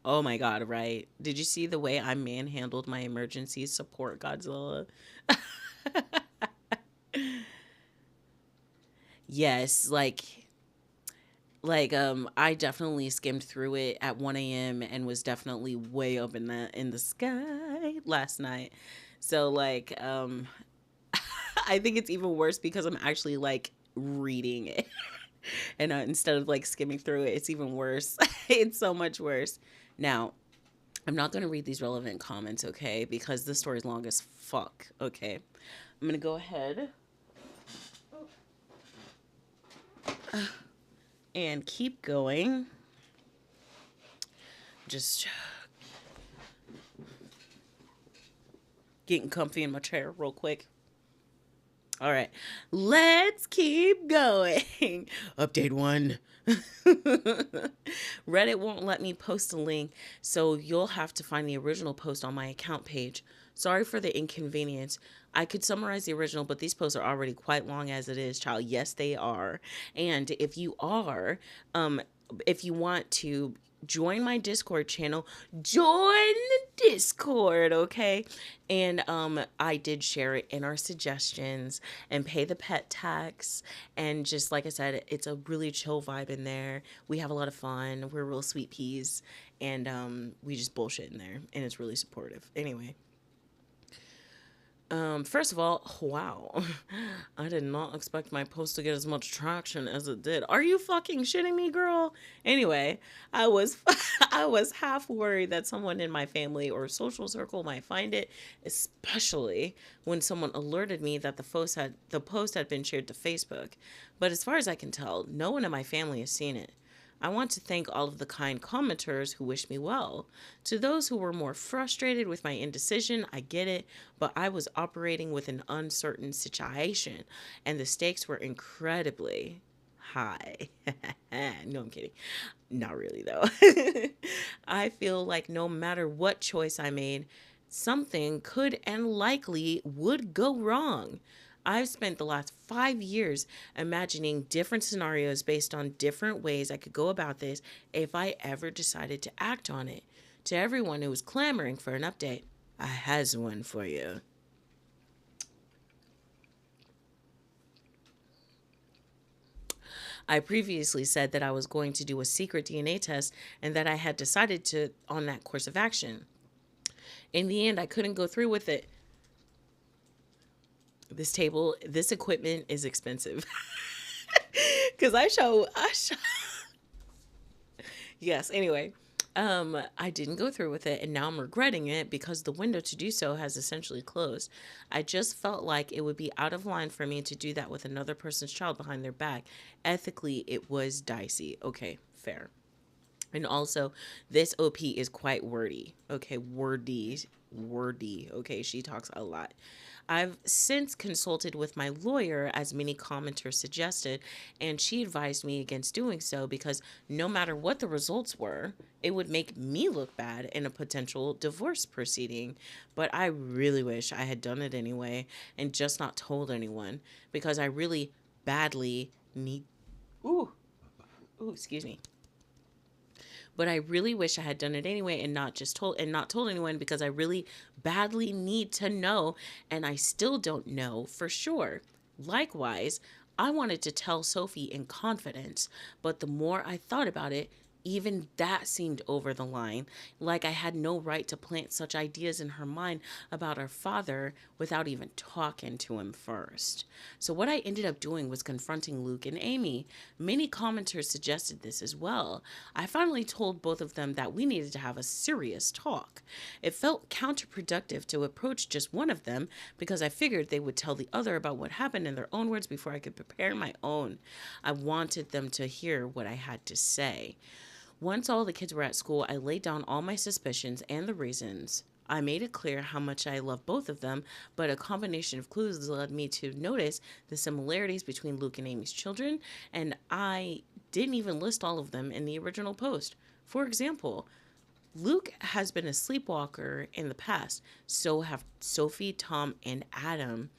Oh my god, right. Did you see the way I manhandled my emergency support, Godzilla? Yes, I definitely skimmed through it at 1 a.m. and was definitely way up in the sky last night. So I think it's even worse because I'm actually reading it. And instead of skimming through it, it's even worse. It's so much worse. Now, I'm not going to read these relevant comments, okay? Because this story is long as fuck, okay? I'm going to go ahead and keep going. Just getting comfy in my chair real quick. All right, let's keep going. Update 1. Reddit won't let me post a link, so you'll have to find the original post on my account page. Sorry for the inconvenience. I could summarize the original, but these posts are already quite long as it is, child. Yes, they are. And if you want to join my Discord channel, join the Discord, okay? And I did share it in our suggestions and pay the pet tax. And just like I said, it's a really chill vibe in there. We have a lot of fun. We're real sweet peas. And we just bullshit in there. And it's really supportive. Anyway. First of all, wow, I did not expect my post to get as much traction as it did. Are you fucking shitting me, girl? Anyway, I was half worried that someone in my family or social circle might find it, especially when someone alerted me that the post had been shared to Facebook. But as far as I can tell, no one in my family has seen it. I want to thank all of the kind commenters who wished me well. To those who were more frustrated with my indecision, I get it, but I was operating with an uncertain situation, and the stakes were incredibly high. No, I'm kidding. Not really, though. I feel like no matter what choice I made, something could and likely would go wrong. I've spent the last 5 years imagining different scenarios based on different ways I could go about this if I ever decided to act on it. To everyone who was clamoring for an update, I has one for you. I previously said that I was going to do a secret DNA test and that I had decided on that course of action. In the end, I couldn't go through with it. This equipment is expensive. Because I show. Yes, anyway. I didn't go through with it, and now I'm regretting it because the window to do so has essentially closed. I just felt like it would be out of line for me to do that with another person's child behind their back. Ethically, it was dicey. Okay, fair. And also, this OP is quite wordy. Okay, wordy. Okay, she talks a lot. I've since consulted with my lawyer, as many commenters suggested, and she advised me against doing so because no matter what the results were, it would make me look bad in a potential divorce proceeding. But I really wish I had done it anyway and just not told anyone because I really badly need... Ooh, excuse me. But I really wish I had done it anyway and not told anyone because I really badly need to know, and I still don't know for sure. Likewise, I wanted to tell Sophie in confidence, but the more I thought about it, even that seemed over the line, like I had no right to plant such ideas in her mind about our father without even talking to him first. So what I ended up doing was confronting Luke and Amy. Many commenters suggested this as well. I finally told both of them that we needed to have a serious talk. It felt counterproductive to approach just one of them because I figured they would tell the other about what happened in their own words before I could prepare my own. I wanted them to hear what I had to say. Once all the kids were at school, I laid down all my suspicions and the reasons. I made it clear how much I love both of them, but a combination of clues led me to notice the similarities between Luke and Amy's children, and I didn't even list all of them in the original post. For example, Luke has been a sleepwalker in the past, so have Sophie, Tom, and Adam.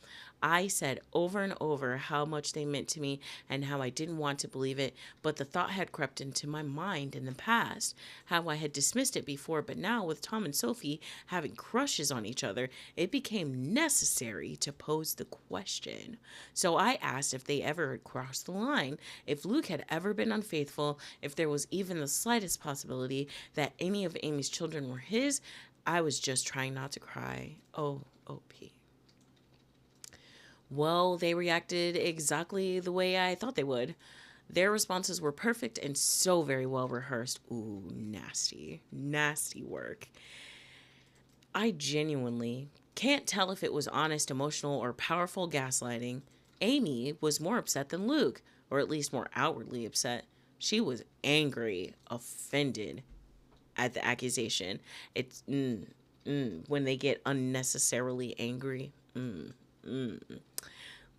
I said over and over how much they meant to me and how I didn't want to believe it, but the thought had crept into my mind in the past, how I had dismissed it before, but now with Tom and Sophie having crushes on each other, it became necessary to pose the question. So I asked if they ever had crossed the line, if Luke had ever been unfaithful, if there was even the slightest possibility that any of Amy's children were his. I was just trying not to cry. O.P. Well, they reacted exactly the way I thought they would. Their responses were perfect and so very well rehearsed. Ooh, nasty work. I genuinely can't tell if it was honest, emotional, or powerful gaslighting. Amy was more upset than Luke. or at least more outwardly upset. She was angry, offended at the accusation. It's when they get unnecessarily angry.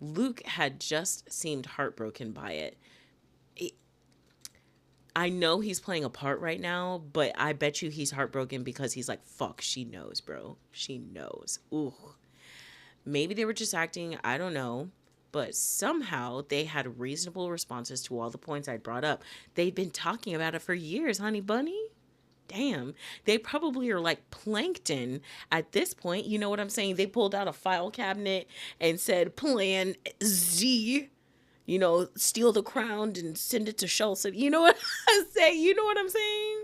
Luke had just seemed heartbroken by it. I know he's playing a part right now, but I bet you he's heartbroken because he's like, fuck, she knows, bro. She knows. Ooh. Maybe they were just acting, I don't know. But somehow they had reasonable responses to all the points I brought up. They've been talking about it for years, honey bunny. Damn. They probably are like plankton at this point. You know what I'm saying? They pulled out a file cabinet and said, Plan Z. You know, steal the crown and send it to Schultz. You know what I'm saying? You know what I'm saying?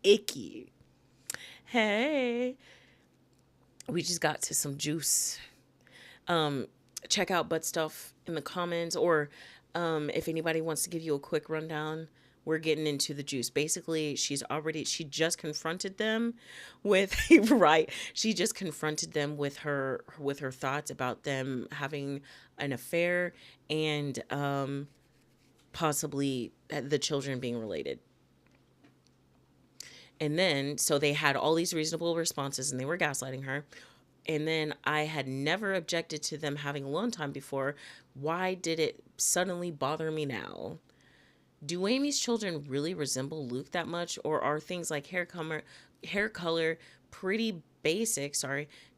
Icky. Hey. We just got to some juice. Check out butt stuff in the comments, or if anybody wants to give you a quick rundown, we're getting into the juice. Basically, she just confronted them with right. She just confronted them with her thoughts about them having an affair and possibly the children being related. And then, so they had all these reasonable responses and they were gaslighting her. And then I had never objected to them having alone time before. Why did it suddenly bother me now? Do Amy's children really resemble Luke that much? Or are things like hair color, pretty basic,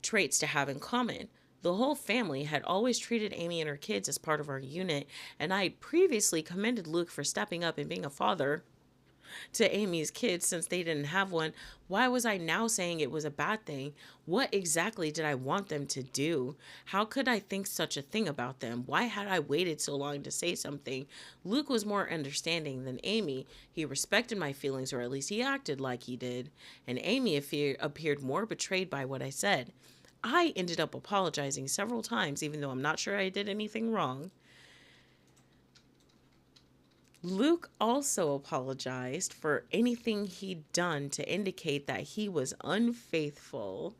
traits to have in common? The whole family had always treated Amy and her kids as part of our unit. And I had previously commended Luke for stepping up and being a father to Amy's kids since they didn't have one. Why was I now saying it was a bad thing? What exactly did I want them to do? How could I think such a thing about them? Why had I waited so long to say something? Luke was more understanding than Amy. He respected my feelings, or at least he acted like he did. And Amy appeared more betrayed by what I said. I ended up apologizing several times, even though I'm not sure I did anything wrong. Luke also apologized for anything he'd done to indicate that he was unfaithful.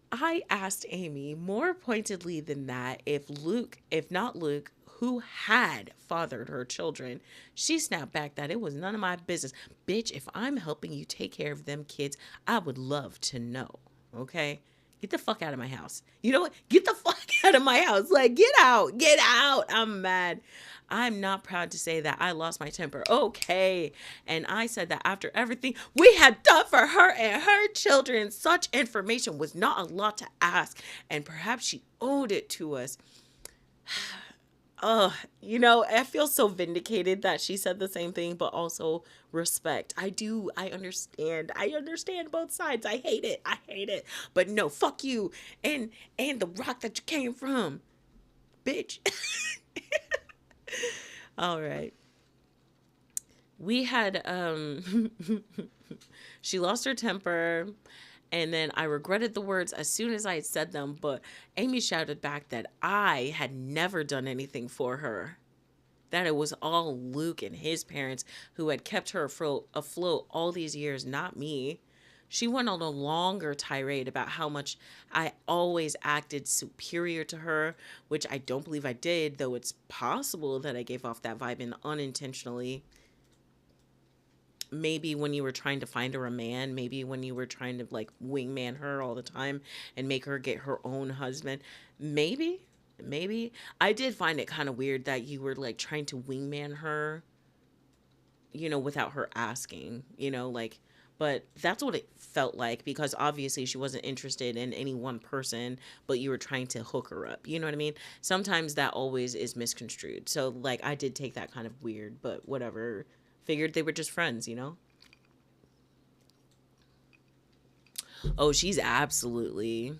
I asked Amy more pointedly than that if not Luke, who had fathered her children. She snapped back that it was none of my business. Bitch, if I'm helping you take care of them kids, I would love to know. Okay? Get the fuck out of my house. You know what? Get the fuck out of my house. Like, get out. Get out. I'm mad. I'm not proud to say that I lost my temper. Okay. And I said that after everything we had done for her and her children, such information was not a lot to ask. And perhaps she owed it to us. I feel so vindicated that she said the same thing, but also respect. I understand. I understand both sides. I hate it. But no, fuck you. And the rock that you came from. Bitch. All right. We had, she lost her temper. And then I regretted the words as soon as I had said them, but Amy shouted back that I had never done anything for her. That it was all Luke and his parents who had kept her afloat all these years, not me. She went on a longer tirade about how much I always acted superior to her, which I don't believe I did, though it's possible that I gave off that vibe unintentionally. Maybe when you were trying to find her a man, maybe when you were trying to like wingman her all the time and make her get her own husband. Maybe I did find it kind of weird that you were like trying to wingman her, without her asking, but that's what it felt like, because obviously she wasn't interested in any one person, but you were trying to hook her up. You know what I mean? Sometimes that always is misconstrued. So like I did take that kind of weird, but whatever. Figured they were just friends, Oh, she's absolutely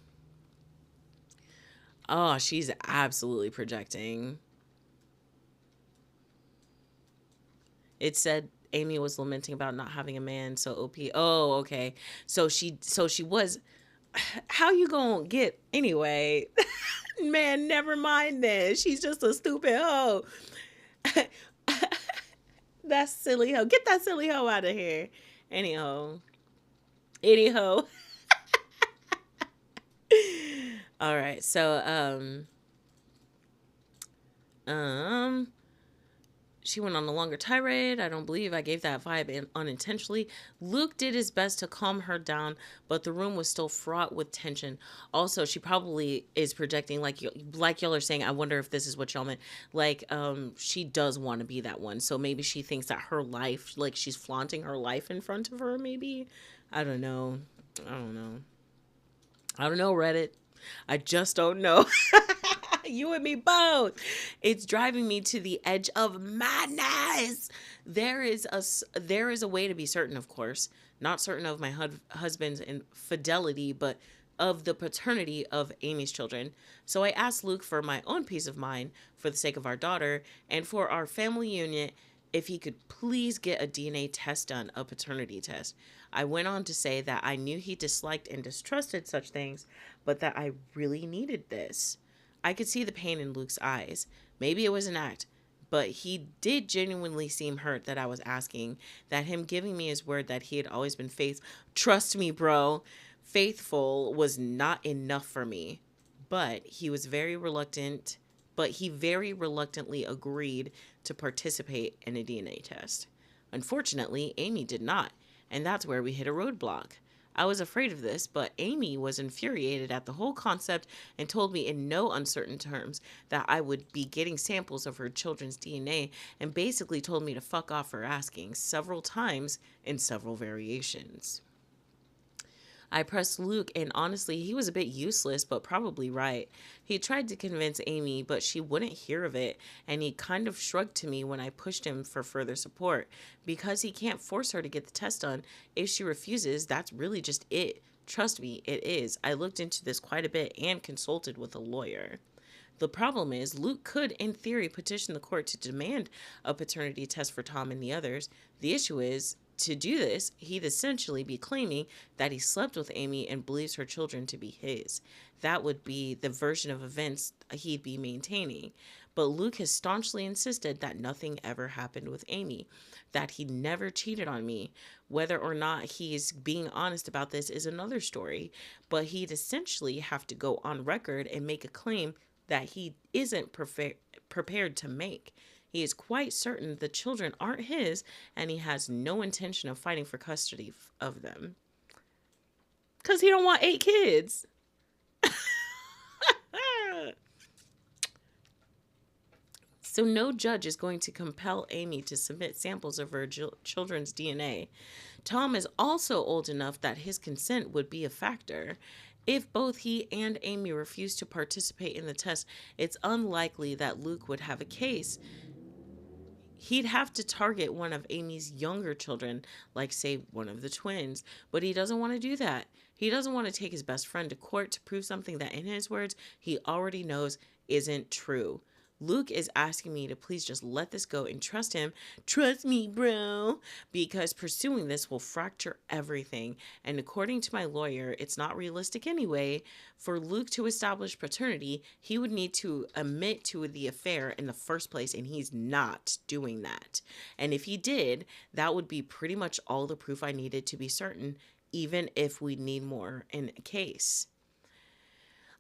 projecting. It said Amy was lamenting about not having a man, so OP. Oh, okay. So she was. How you gonna get anyway? Man, never mind this. She's just a stupid hoe. That silly hoe. Get that silly hoe out of here. Anyhow. All right. So, She went on a longer tirade. I don't believe I gave that vibe unintentionally. Luke did his best to calm her down, but the room was still fraught with tension. Also, she probably is projecting, like y'all are saying, I wonder if this is what y'all meant. Like, she does want to be that one. So maybe she thinks that her life, like she's flaunting her life in front of her, maybe. I don't know, Reddit. I just don't know. You and me both. It's driving me to the edge of madness. There is a way to be certain, of course, not certain of my husband's infidelity, but of the paternity of Amy's children. So I asked Luke for my own peace of mind, for the sake of our daughter, and for our family union, if he could please get a DNA test done, a paternity test. I went on to say that I knew he disliked and distrusted such things, but that I really needed this. I could see the pain in Luke's eyes. Maybe it was an act, but he did genuinely seem hurt that I was asking, that him giving me his word that he had always been trust me, bro, faithful was not enough for me. But he very reluctantly agreed to participate in a DNA test. Unfortunately, Amy did not, and that's where we hit a roadblock. I was afraid of this, but Amy was infuriated at the whole concept and told me in no uncertain terms that I would be getting samples of her children's DNA, and basically told me to fuck off for asking several times in several variations. I pressed Luke, and honestly, he was a bit useless, but probably right. He tried to convince Amy, but she wouldn't hear of it, and he kind of shrugged to me when I pushed him for further support. Because he can't force her to get the test done. If she refuses, that's really just it. Trust me, it is. I looked into this quite a bit and consulted with a lawyer. The problem is, Luke could, in theory, petition the court to demand a paternity test for Tom and the others. The issue is, to do this, he'd essentially be claiming that he slept with Amy and believes her children to be his. That would be the version of events he'd be maintaining. But Luke has staunchly insisted that nothing ever happened with Amy, that he never cheated on me. Whether or not he's being honest about this is another story, but he'd essentially have to go on record and make a claim that he isn't prepared to make. He is quite certain the children aren't his, and he has no intention of fighting for custody of them. Because he don't want 8 kids. So no judge is going to compel Amy to submit samples of her children's DNA. Tom is also old enough that his consent would be a factor. If both he and Amy refuse to participate in the test, it's unlikely that Luke would have a case. He'd have to target one of Amy's younger children, like, say, one of the twins, but he doesn't want to do that. He doesn't want to take his best friend to court to prove something that, in his words, he already knows isn't true. Luke is asking me to please just let this go and trust him. Trust me, bro. Because pursuing this will fracture everything. And according to my lawyer, it's not realistic anyway. For Luke to establish paternity, he would need to admit to the affair in the first place, and he's not doing that. And if he did, that would be pretty much all the proof I needed to be certain, even if we need more in a case.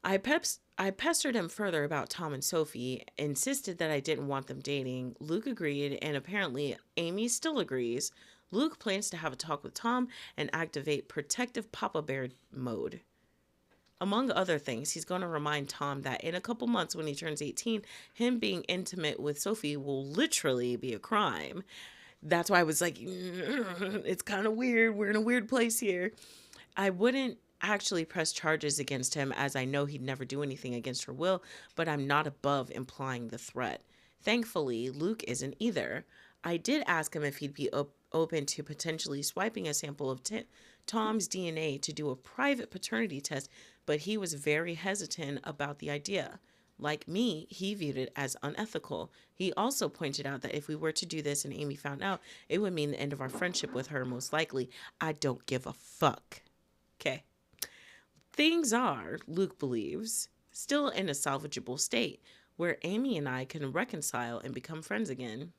I pestered him further about Tom and Sophie, insisted that I didn't want them dating. Luke agreed, and apparently Amy still agrees. Luke plans to have a talk with Tom and activate protective Papa Bear mode. Among other things, he's going to remind Tom that in a couple months when he turns 18, him being intimate with Sophie will literally be a crime. That's why I was like, it's kind of weird. We're in a weird place here. I wouldn't actually press charges against him, as I know he'd never do anything against her will, but I'm not above implying the threat. Thankfully, Luke isn't either. I did ask him if he'd be open to potentially swiping a sample of Tom's DNA to do a private paternity test, but he was very hesitant about the idea. Like me, he viewed it as unethical. He also pointed out that if we were to do this and Amy found out, it would mean the end of our friendship with her, most likely. I don't give a fuck. Okay. Things are, Luke believes, still in a salvageable state, where Amy and I can reconcile and become friends again.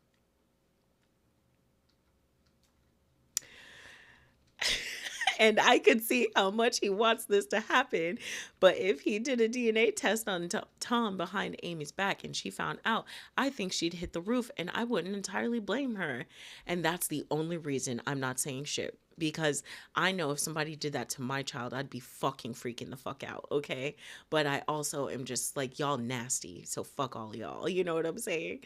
And I could see how much he wants this to happen. But if he did a DNA test on Tom behind Amy's back and she found out, I think she'd hit the roof, and I wouldn't entirely blame her. And that's the only reason I'm not saying shit. Because I know if somebody did that to my child, I'd be fucking freaking the fuck out, okay? But I also am just like, y'all nasty, so fuck all y'all. You know what I'm saying?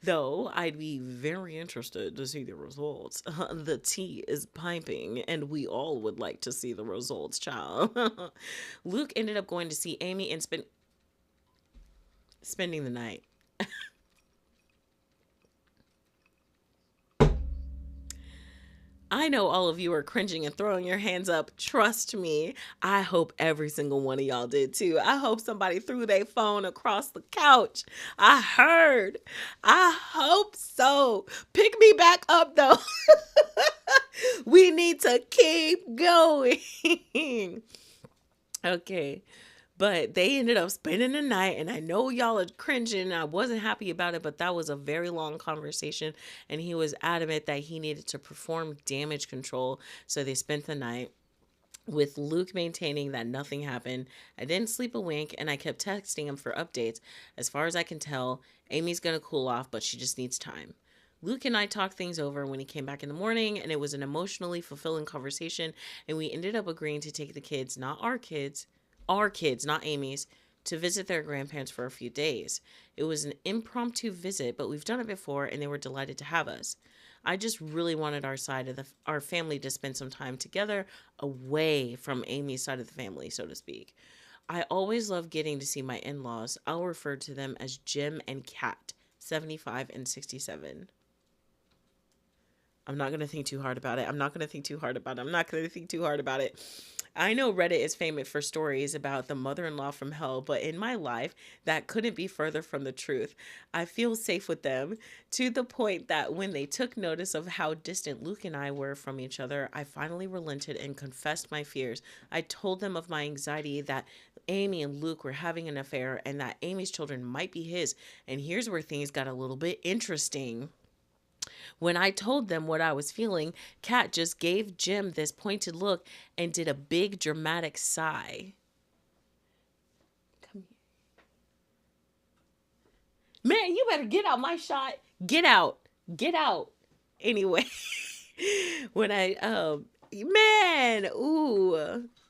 Though I'd be very interested to see the results. The tea is piping, and we all would like to see the results, child. Luke ended up going to see Amy and spending the night. I know all of you are cringing and throwing your hands up. Trust me. I hope every single one of y'all did too. I hope somebody threw their phone across the couch. I heard. I hope so. Pick me back up though. We need to keep going. Okay. But they ended up spending the night, and I know y'all are cringing. I wasn't happy about it, but that was a very long conversation, and he was adamant that he needed to perform damage control, so they spent the night with Luke maintaining that nothing happened. I didn't sleep a wink, and I kept texting him for updates. As far as I can tell, Amy's going to cool off, but she just needs time. Luke and I talked things over when he came back in the morning, and it was an emotionally fulfilling conversation, and we ended up agreeing to take the kids, not our kids, not Amy's, to visit their grandparents for a few days. It was an impromptu visit, but we've done it before, and they were delighted to have us. I just really wanted our side of our family to spend some time together away from Amy's side of the family, so to speak. I always love getting to see my in-laws. I'll refer to them as Jim and Kat, 75 and 67. I'm not going to think too hard about it. I know Reddit is famous for stories about the mother-in-law from hell, but in my life, that couldn't be further from the truth. I feel safe with them, to the point that when they took notice of how distant Luke and I were from each other, I finally relented and confessed my fears. I told them of my anxiety that Amy and Luke were having an affair and that Amy's children might be his. And here's where things got a little bit interesting. When I told them what I was feeling, Kat just gave Jim this pointed look and did a big dramatic sigh. Come here. Man, you better get out my shot. Get out. Anyway, when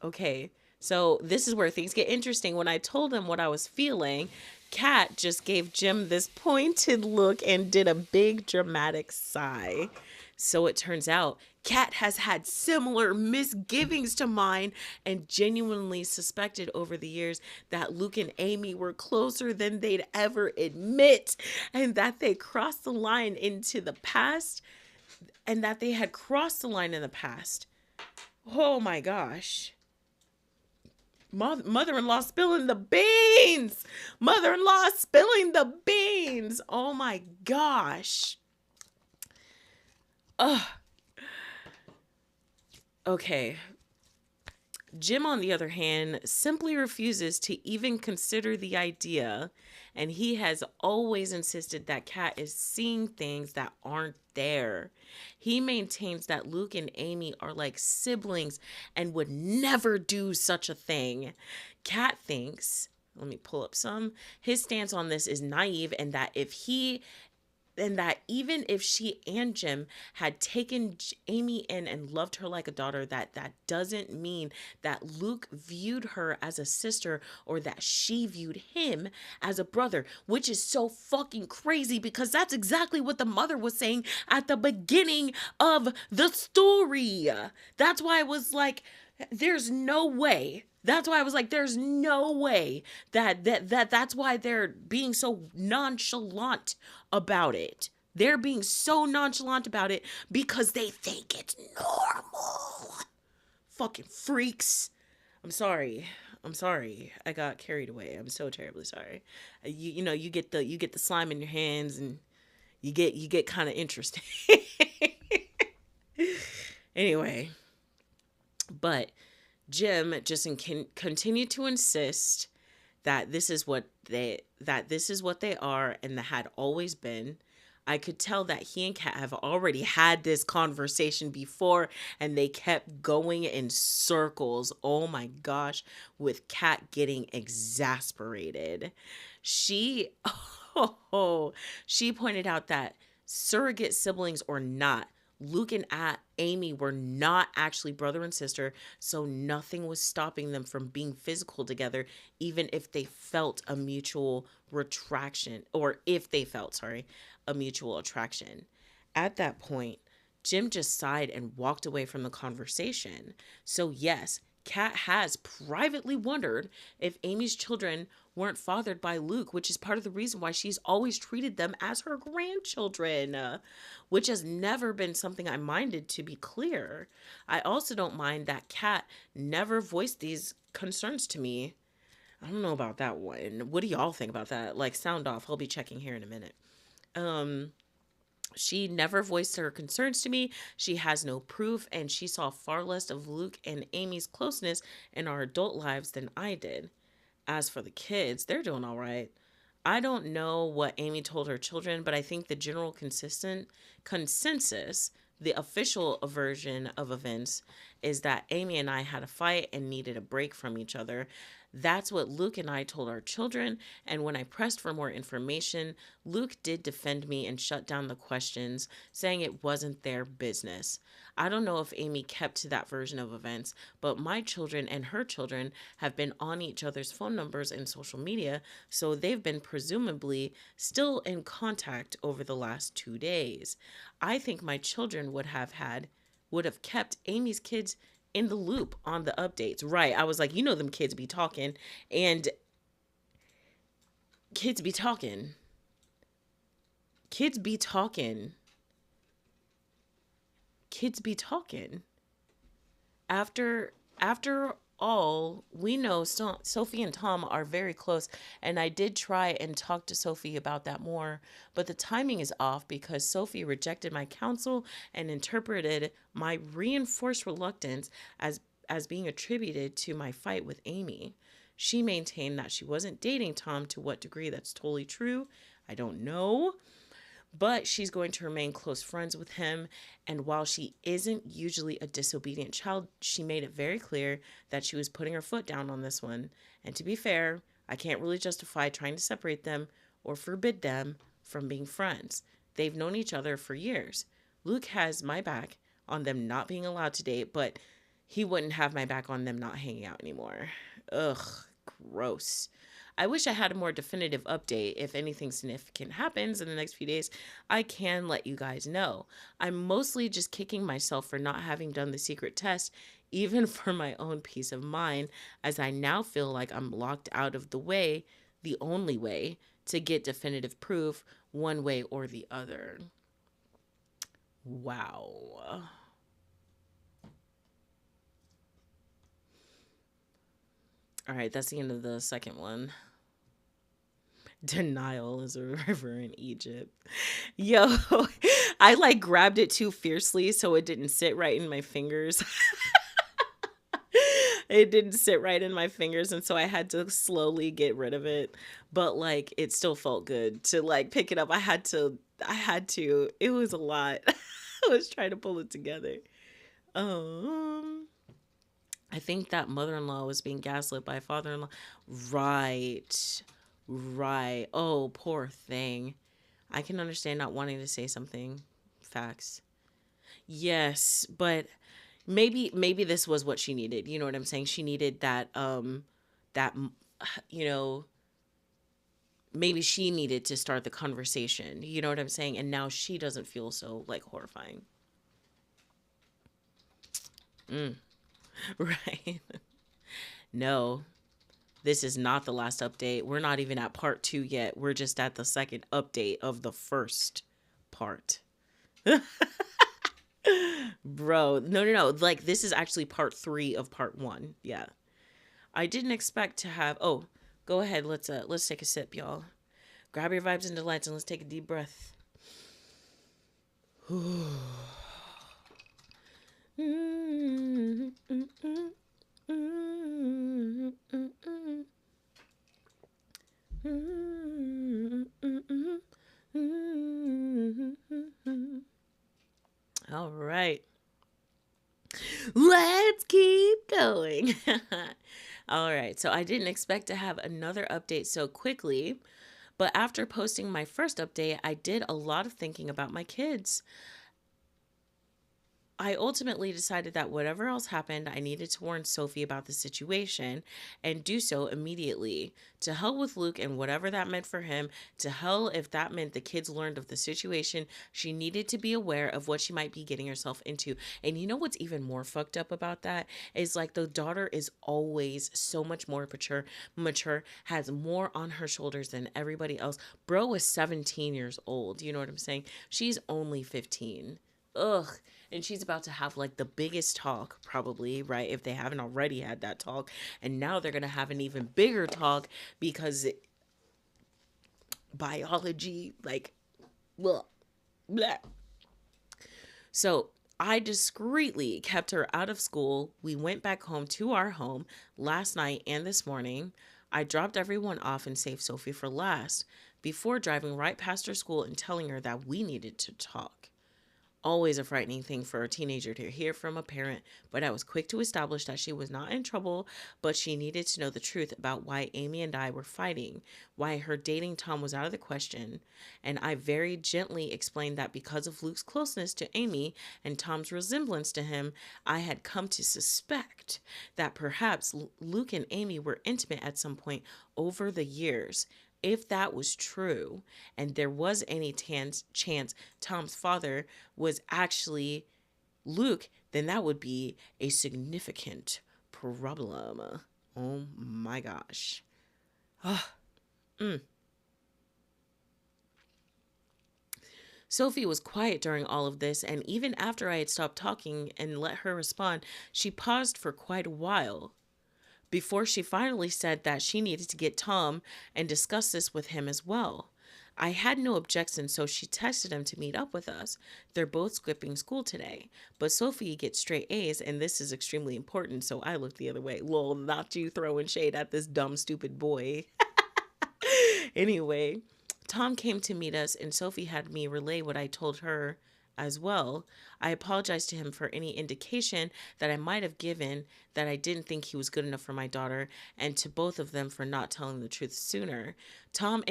okay. So this is where things get interesting. When I told them what I was feeling, Kat just gave Jim this pointed look and did a big dramatic sigh. So it turns out Kat has had similar misgivings to mine and genuinely suspected over the years that Luke and Amy were closer than they'd ever admit, and that they crossed the line into the past, and that they had crossed the line in the past. Oh my gosh. Mother-in-law spilling the beans. Oh my gosh. Ugh. Okay. Jim, on the other hand, simply refuses to even consider the idea, and he has always insisted that Kat is seeing things that aren't there. He maintains that Luke and Amy are like siblings and would never do such a thing. Kat thinks, let me pull up some, his stance on this is naive, and that even if she and Jim had taken Amy in and loved her like a daughter, that doesn't mean that Luke viewed her as a sister or that she viewed him as a brother, which is so fucking crazy because that's exactly what the mother was saying at the beginning of the story. That's why I was like, there's no way. That's why they're being so nonchalant about it. They're being so nonchalant about it because they think it's normal. Fucking freaks. I'm sorry. I got carried away. I'm so terribly sorry. You get the slime in your hands and you get kind of interested. Anyway, but Jim just continued to insist that this is what they are and that had always been. I could tell that he and Kat have already had this conversation before, and they kept going in circles. Oh my gosh, with Kat getting exasperated. She, she pointed out that surrogate siblings or not, Luke and Amy were not actually brother and sister, so nothing was stopping them from being physical together, even if they felt a mutual retraction, or if they felt, sorry, a mutual attraction. At that point, Jim just sighed and walked away from the conversation. So yes, Kat has privately wondered if Amy's children weren't fathered by Luke, which is part of the reason why she's always treated them as her grandchildren, which has never been something I minded, to be clear. I also don't mind that Kat never voiced these concerns to me. I don't know about that one. What do y'all think about that? Like, sound off. I'll be checking here in a minute. She never voiced her concerns to me. She has no proof, and she saw far less of Luke and Amy's closeness in our adult lives than I did. As for the kids, they're doing all right. I don't know what Amy told her children, but I think the general consensus, the official version of events, is that Amy and I had a fight and needed a break from each other. That's what Luke and I told our children, and when I pressed for more information, Luke did defend me and shut down the questions, saying it wasn't their business. I don't know if Amy kept to that version of events, but my children and her children have been on each other's phone numbers and social media, so they've been presumably still in contact over the last 2 days. I think my children would have kept Amy's kids in the loop on the updates. Right. I was like, you know, them kids be talking, and kids be talking. Kids be talking. Kids be talking. After all, we know Sophie and Tom are very close, and I did try and talk to Sophie about that more, but the timing is off because Sophie rejected my counsel and interpreted my reinforced reluctance as being attributed to my fight with Amy. She maintained that she wasn't dating Tom. To what degree that's totally true, I don't know. But she's going to remain close friends with him. And while she isn't usually a disobedient child, she made it very clear that she was putting her foot down on this one. And to be fair, I can't really justify trying to separate them or forbid them from being friends. They've known each other for years. Luke has my back on them not being allowed to date, but he wouldn't have my back on them not hanging out anymore. Ugh, gross. I wish I had a more definitive update. If anything significant happens in the next few days, I can let you guys know. I'm mostly just kicking myself for not having done the secret test, even for my own peace of mind, as I now feel like I'm locked out of the only way to get definitive proof one way or the other. Wow. All right, that's the end of the second one. Denial is a river in Egypt. Yo, I grabbed it too fiercely so it didn't sit right in my fingers. It didn't sit right in my fingers, and so I had to slowly get rid of it. But it still felt good to pick it up. I had to. It was a lot. I was trying to pull it together. I think that mother-in-law was being gaslit by father-in-law. Right. Oh, poor thing. I can understand not wanting to say something. Facts. Yes, but maybe this was what she needed. You know what I'm saying? She needed that, maybe she needed to start the conversation. You know what I'm saying? And now she doesn't feel so, horrifying. Right. No. This is not the last update. We're not even at part 2 yet. We're just at the second update of the first part. Bro, no. This is actually part 3 of part 1. Yeah. I didn't expect to have... Oh, go ahead. Let's take a sip, y'all. Grab your vibes and delights and let's take a deep breath. Let's keep going. All right, so I didn't expect to have another update so quickly, but after posting my first update, I did a lot of thinking about my kids. I ultimately decided that whatever else happened, I needed to warn Sophie about the situation and do so immediately. To hell with Luke and whatever that meant for him. To hell if that meant the kids learned of the situation. She needed to be aware of what she might be getting herself into. And you know what's even more fucked up about that is like the daughter is always so much more mature, has more on her shoulders than everybody else. Bro is 17 years old. You know what I'm saying? She's only 15. Ugh. And she's about to have like the biggest talk probably, right? If they haven't already had that talk. And now they're going to have an even bigger talk because biology, like, blah, blah. So I discreetly kept her out of school. We went back home to our home last night and this morning. I dropped everyone off and saved Sophie for last before driving right past her school and telling her that we needed to talk. Always a frightening thing for a teenager to hear from a parent, but I was quick to establish that she was not in trouble, but she needed to know the truth about why Amy and I were fighting, why her dating Tom was out of the question, and I very gently explained that because of Luke's closeness to Amy and Tom's resemblance to him, I had come to suspect that perhaps Luke and Amy were intimate at some point over the years. If that was true, and there was any chance Tom's father was actually Luke, then that would be a significant problem. Oh my gosh. Sophie was quiet during all of this, and even after I had stopped talking and let her respond, she paused for quite a while before she finally said that she needed to get Tom and discuss this with him as well. I had no objection, so she texted him to meet up with us. They're both skipping school today, but Sophie gets straight A's, and this is extremely important, so I looked the other way. Lol, not you throwing shade at this dumb, stupid boy. Anyway, Tom came to meet us, and Sophie had me relay what I told her as well. I apologized to him for any indication that I might have given that I didn't think he was good enough for my daughter, and to both of them for not telling the truth sooner. Tom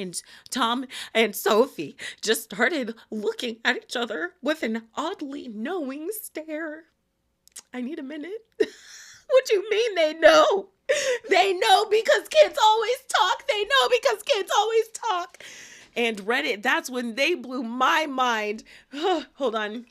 and Sophie just started looking at each other with an oddly knowing stare. I need a minute. What do you mean they know? They know because kids always talk. They know because kids always talk. And Reddit, that's when they blew my mind. Hold on.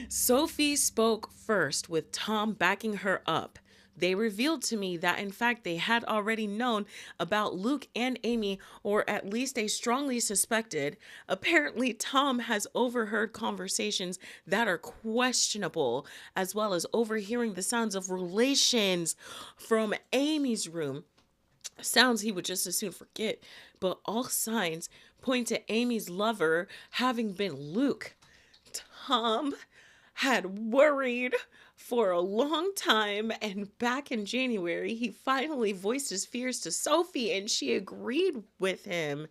Sophie spoke first with Tom backing her up. They revealed to me that in fact they had already known about Luke and Amy, or at least they strongly suspected. Apparently Tom has overheard conversations that are questionable, as well as overhearing the sounds of relations from Amy's room. Sounds he would just as soon forget, but all signs point to Amy's lover having been Luke. Tom had worried for a long time, and back in January, he finally voiced his fears to Sophie, and she agreed with him.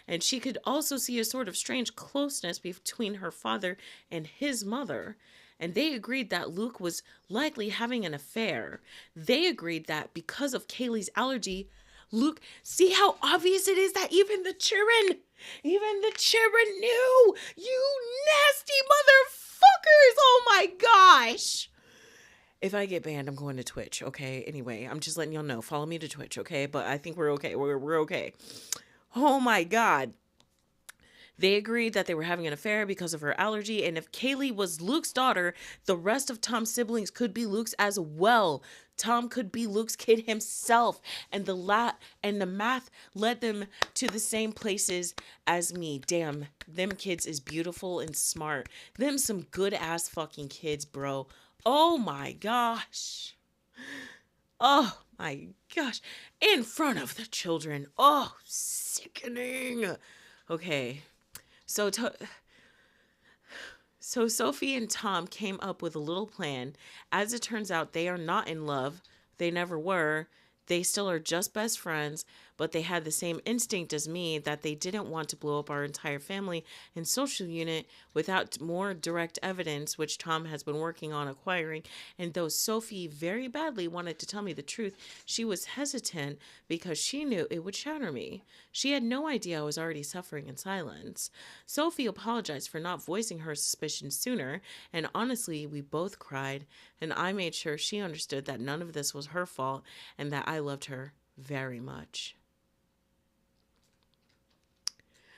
And she could also see a sort of strange closeness between her father and his mother. And they agreed that Luke was likely having an affair. They agreed that because of Kaylee's allergy, Luke, see how obvious it is that even the children knew. You nasty motherfuckers. Oh my gosh. If I get banned, I'm going to Twitch, okay? Anyway, I'm just letting y'all know. Follow me to Twitch, okay? But I think we're okay. We're okay. Oh my God. They agreed that they were having an affair because of her allergy, and if Kaylee was Luke's daughter, the rest of Tom's siblings could be Luke's as well. Tom could be Luke's kid himself, and the math led them to the same places as me. Damn, them kids is beautiful and smart. Them some good ass fucking kids, bro. Oh my gosh. Oh my gosh. In front of the children. Oh, sickening. Okay. So Sophie and Tom came up with a little plan. As it turns out, they are not in love. They never were. They still are just best friends, but they had the same instinct as me that they didn't want to blow up our entire family and social unit without more direct evidence, which Tom has been working on acquiring. And though Sophie very badly wanted to tell me the truth, she was hesitant because she knew it would shatter me. She had no idea I was already suffering in silence. Sophie apologized for not voicing her suspicions sooner, and honestly, we both cried, and I made sure she understood that none of this was her fault and that I loved her very much.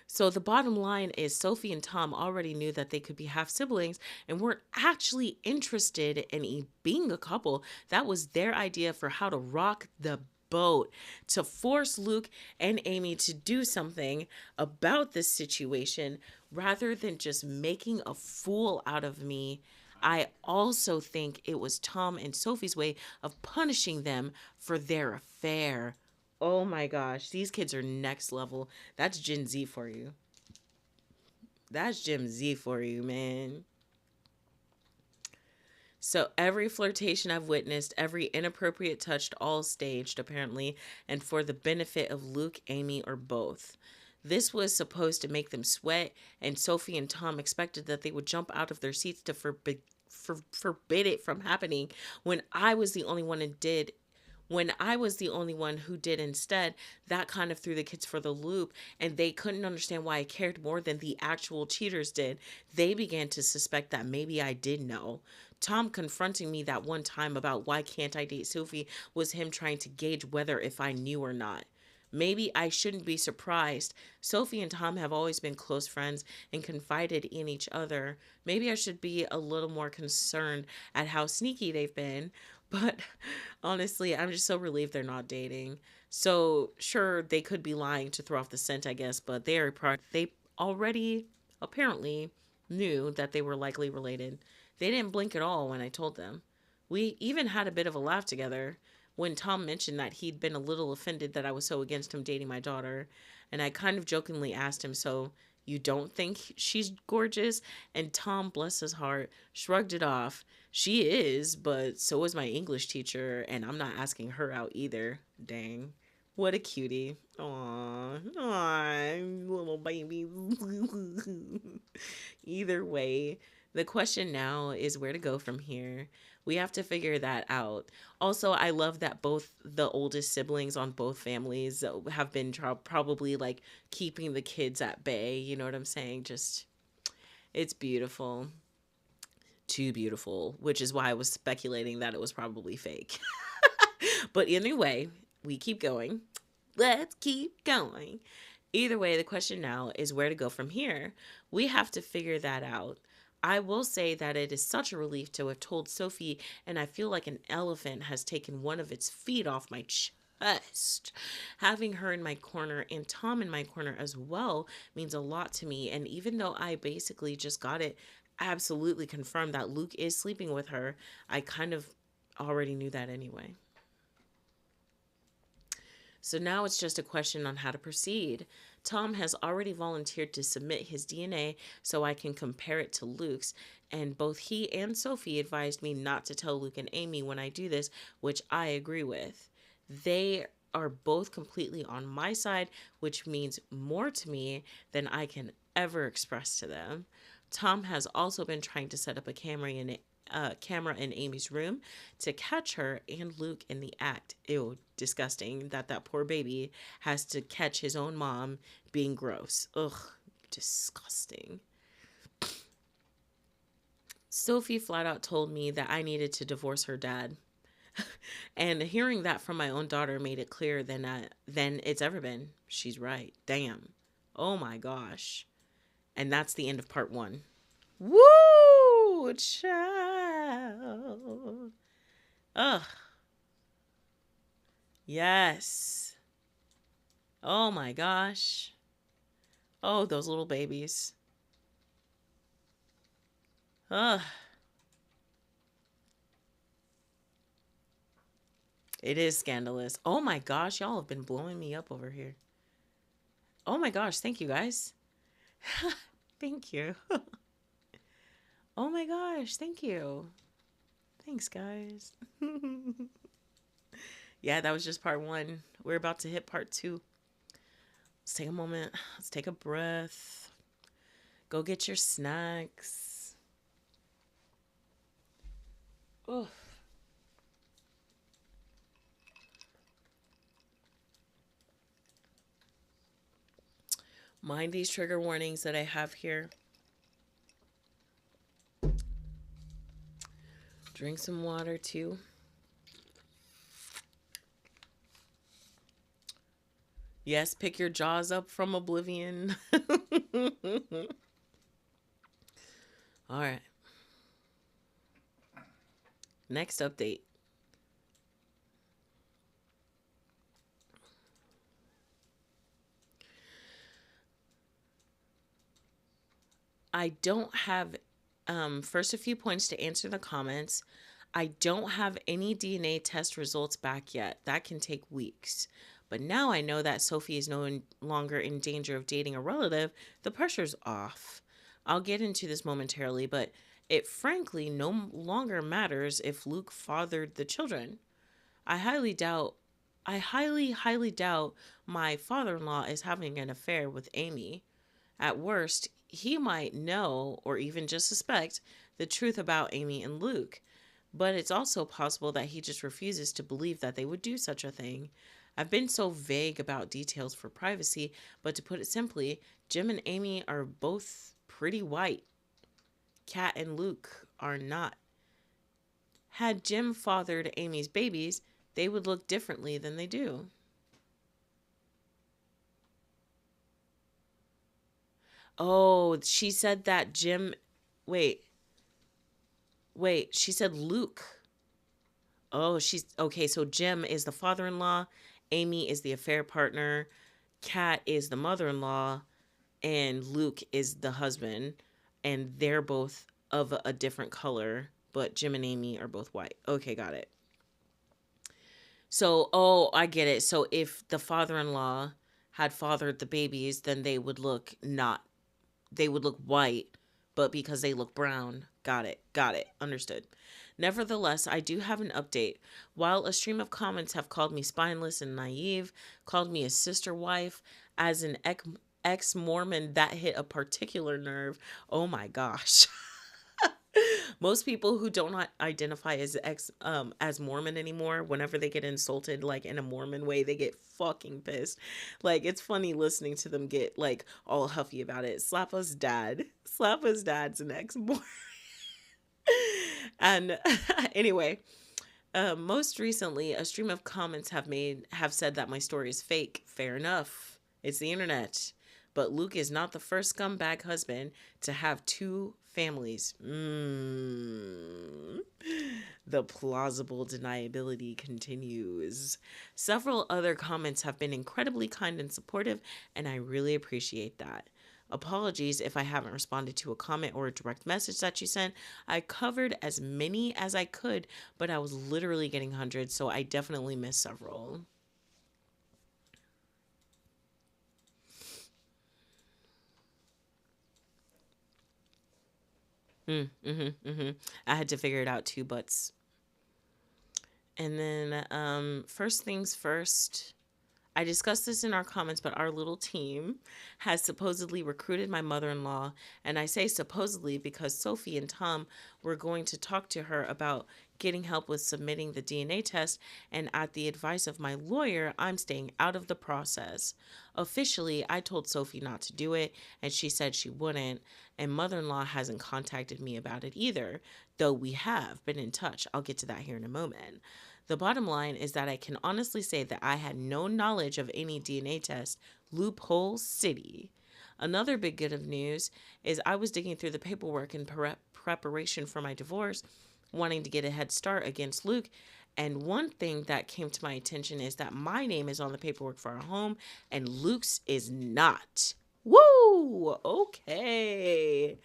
So the bottom line is Sophie and Tom already knew that they could be half siblings and weren't actually interested in being a couple. That was their idea for how to rock the boat, to force Luke and Amy to do something about this situation rather than just making a fool out of me. I also think it was Tom and Sophie's way of punishing them for their affair. Oh my gosh, these kids are next level. That's Gen Z for you. That's Gen Z for you, man. So every flirtation I've witnessed, every inappropriate touch, all staged apparently, and for the benefit of Luke, Amy, or both. This was supposed to make them sweat, and Sophie and Tom expected that they would jump out of their seats to forbid it from happening when I was the only one who did instead. That kind of threw the kids for the loop, and they couldn't understand why I cared more than the actual cheaters did. They began to suspect that maybe I did know. Tom confronting me that one time about why can't I date Sophie was him trying to gauge whether if I knew or not. Maybe I shouldn't be surprised. Sophie and Tom have always been close friends and confided in each other. Maybe I should be a little more concerned at how sneaky they've been. But honestly, I'm just so relieved they're not dating. So sure, they could be lying to throw off the scent, I guess, but they already apparently knew that they were likely related. They didn't blink at all when I told them. We even had a bit of a laugh together when Tom mentioned that he'd been a little offended that I was so against him dating my daughter. And I kind of jokingly asked him, so you don't think she's gorgeous? And Tom, bless his heart, shrugged it off. She is, but so is my English teacher, and I'm not asking her out either. Dang. What a cutie. Aww, little baby. Either way, the question now is where to go from here. We have to figure that out. Also, I love that both the oldest siblings on both families have been probably like keeping the kids at bay. You know what I'm saying? Just, it's beautiful. Too beautiful, which is why I was speculating that it was probably fake. But anyway, we keep going. Let's keep going. Either way, the question now is where to go from here. We have to figure that out. I will say that it is such a relief to have told Sophie, and I feel like an elephant has taken one of its feet off my chest. Having her in my corner and Tom in my corner as well means a lot to me. And even though I basically just got it absolutely confirmed that Luke is sleeping with her, I kind of already knew that anyway. So now it's just a question on how to proceed. Tom has already volunteered to submit his DNA so I can compare it to Luke's, and both he and Sophie advised me not to tell Luke and Amy when I do this, which I agree with. They are both completely on my side, which means more to me than I can ever express to them. Tom has also been trying to set up a camera in Amy's room to catch her and Luke in the act. Ew, disgusting that poor baby has to catch his own mom being gross. Ugh, disgusting. Sophie flat out told me that I needed to divorce her dad. And hearing that from my own daughter made it clearer than it's ever been. She's right. Damn. Oh my gosh. And that's the end of part 1. Woo! Child. Ugh. Yes. Oh my gosh. Oh, those little babies. Ugh. It is scandalous. Oh my gosh, y'all have been blowing me up over here. Oh my gosh, thank you guys. Thank you. Oh my gosh, thank you. Thanks, guys. Yeah, that was just part one. We're about to hit part two. Let's take a moment. Let's take a breath. Go get your snacks. Oh. Mind these trigger warnings that I have here. Drink some water too. Yes, pick your jaws up from oblivion. All right. Next update. I don't have, first a few points to answer the comments. I don't have any DNA test results back yet. That can take weeks. But now I know that Sophie is no longer in danger of dating a relative. The pressure's off. I'll get into this momentarily, but it frankly no longer matters if Luke fathered the children. I highly doubt my father-in-law is having an affair with Amy. At worst, he might know or even just suspect the truth about Amy and Luke. But it's also possible that he just refuses to believe that they would do such a thing. I've been so vague about details for privacy, but to put it simply, Jim and Amy are both pretty white. Kat and Luke are not. Had Jim fathered Amy's babies, they would look differently than they do. Oh, she said that Jim... Wait, she said Luke. Oh, she's... Okay, so Jim is the father-in-law, Amy is the affair partner, Kat is the mother-in-law, and Luke is the husband, and they're both of a different color, but Jim and Amy are both white. Okay, got it. So, oh, I get it. So if the father-in-law had fathered the babies, then they would look white, but because they look brown. Got it. Understood. Nevertheless, I do have an update. While a stream of comments have called me spineless and naive, called me a sister wife, as an ex-Mormon, that hit a particular nerve. Oh my gosh. Most people who don't identify as Mormon anymore, whenever they get insulted like in a Mormon way, they get fucking pissed. Like, it's funny listening to them get like all huffy about it. Slap us dad's an ex-Mormon. And anyway, most recently, a stream of comments have said that my story is fake. Fair enough. It's the internet. But Luke is not the first scumbag husband to have two families. The plausible deniability continues. Several other comments have been incredibly kind and supportive, and I really appreciate that. Apologies if I haven't responded to a comment or a direct message that you sent. I covered as many as I could, but I was literally getting hundreds, so I definitely missed several. I had to figure it out too, butts. And then, first things first, I discussed this in our comments, but our little team has supposedly recruited my mother-in-law. And I say supposedly because Sophie and Tom were going to talk to her about getting help with submitting the DNA test. And at the advice of my lawyer, I'm staying out of the process. Officially, I told Sophie not to do it, and she said she wouldn't. And mother-in-law hasn't contacted me about it either, though we have been in touch. I'll get to that here in a moment. The bottom line is that I can honestly say that I had no knowledge of any DNA test. Loophole City. Another big bit of news is I was digging through the paperwork in preparation for my divorce, wanting to get a head start against Luke. And one thing that came to my attention is that my name is on the paperwork for our home and Luke's is not. Woo! Okay.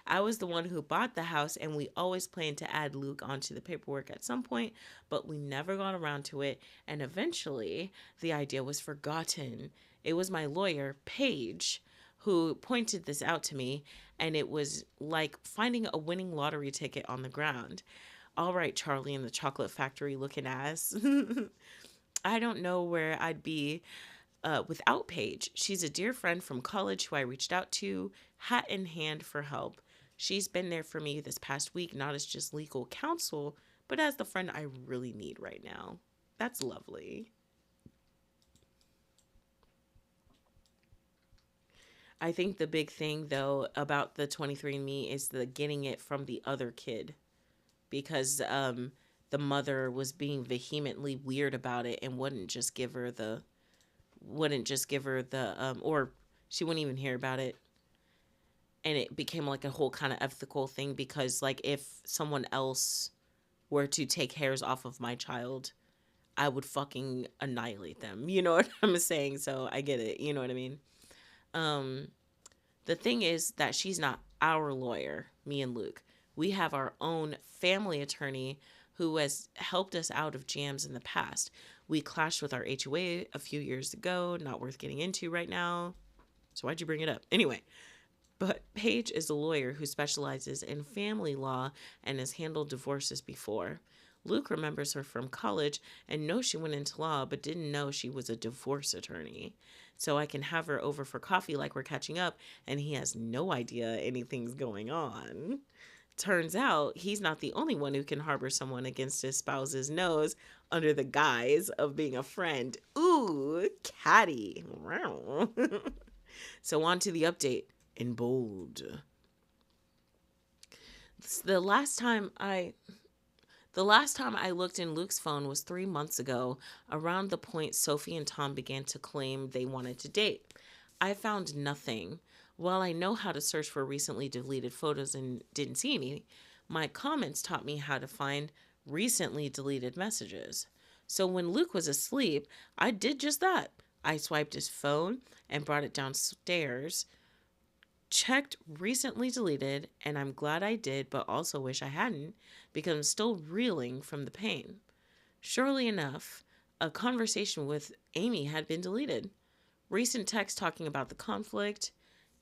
I was the one who bought the house, and we always planned to add Luke onto the paperwork at some point, but we never got around to it, and eventually the idea was forgotten. It was my lawyer, Paige, who pointed this out to me, and it was like finding a winning lottery ticket on the ground. All right, Charlie and the Chocolate Factory looking ass. I don't know where I'd be without Paige. She's a dear friend from college who I reached out to, hat in hand, for help. She's been there for me this past week, not as just legal counsel, but as the friend I really need right now. That's lovely. I think the big thing, though, about the 23andMe is the getting it from the other kid. Because the mother was being vehemently weird about it and wouldn't just give her the, or she wouldn't even hear about it. And it became like a whole kind of ethical thing because, like, if someone else were to take hairs off of my child, I would fucking annihilate them. You know what I'm saying? So I get it. You know what I mean? The thing is that she's not our lawyer, me and Luke. We have our own family attorney who has helped us out of jams in the past. We clashed with our HOA a few years ago, not worth getting into right now. So why'd you bring it up? Anyway, but Paige is a lawyer who specializes in family law and has handled divorces before. Luke remembers her from college and knows she went into law, but didn't know she was a divorce attorney. So I can have her over for coffee like we're catching up, and he has no idea anything's going on. Turns out he's not the only one who can harbor someone against his spouse's nose under the guise of being a friend. Ooh, catty. So on to the update in bold. The last time I looked in Luke's phone was 3 months ago, around the point Sophie and Tom began to claim they wanted to date. I found nothing. While I know how to search for recently deleted photos and didn't see any, my comments taught me how to find recently deleted messages. So when Luke was asleep, I did just that. I swiped his phone and brought it downstairs, checked recently deleted, and I'm glad I did, but also wish I hadn't, because I'm still reeling from the pain. Surely enough, a conversation with Amy had been deleted. Recent text talking about the conflict,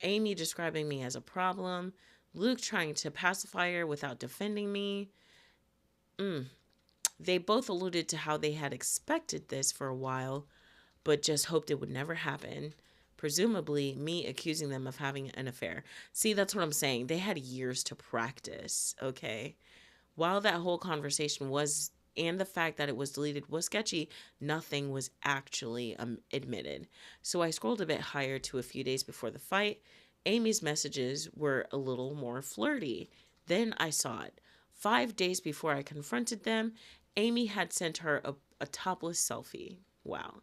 Amy describing me as a problem, Luke trying to pacify her without defending me. They both alluded to how they had expected this for a while, but just hoped it would never happen. Presumably, me accusing them of having an affair. See, that's what I'm saying. They had years to practice, okay? While that whole conversation was, and the fact that it was deleted was sketchy, nothing was actually admitted. So I scrolled a bit higher to a few days before the fight. Amy's messages were a little more flirty. Then I saw it. 5 days before I confronted them, Amy had sent her a topless selfie. Wow.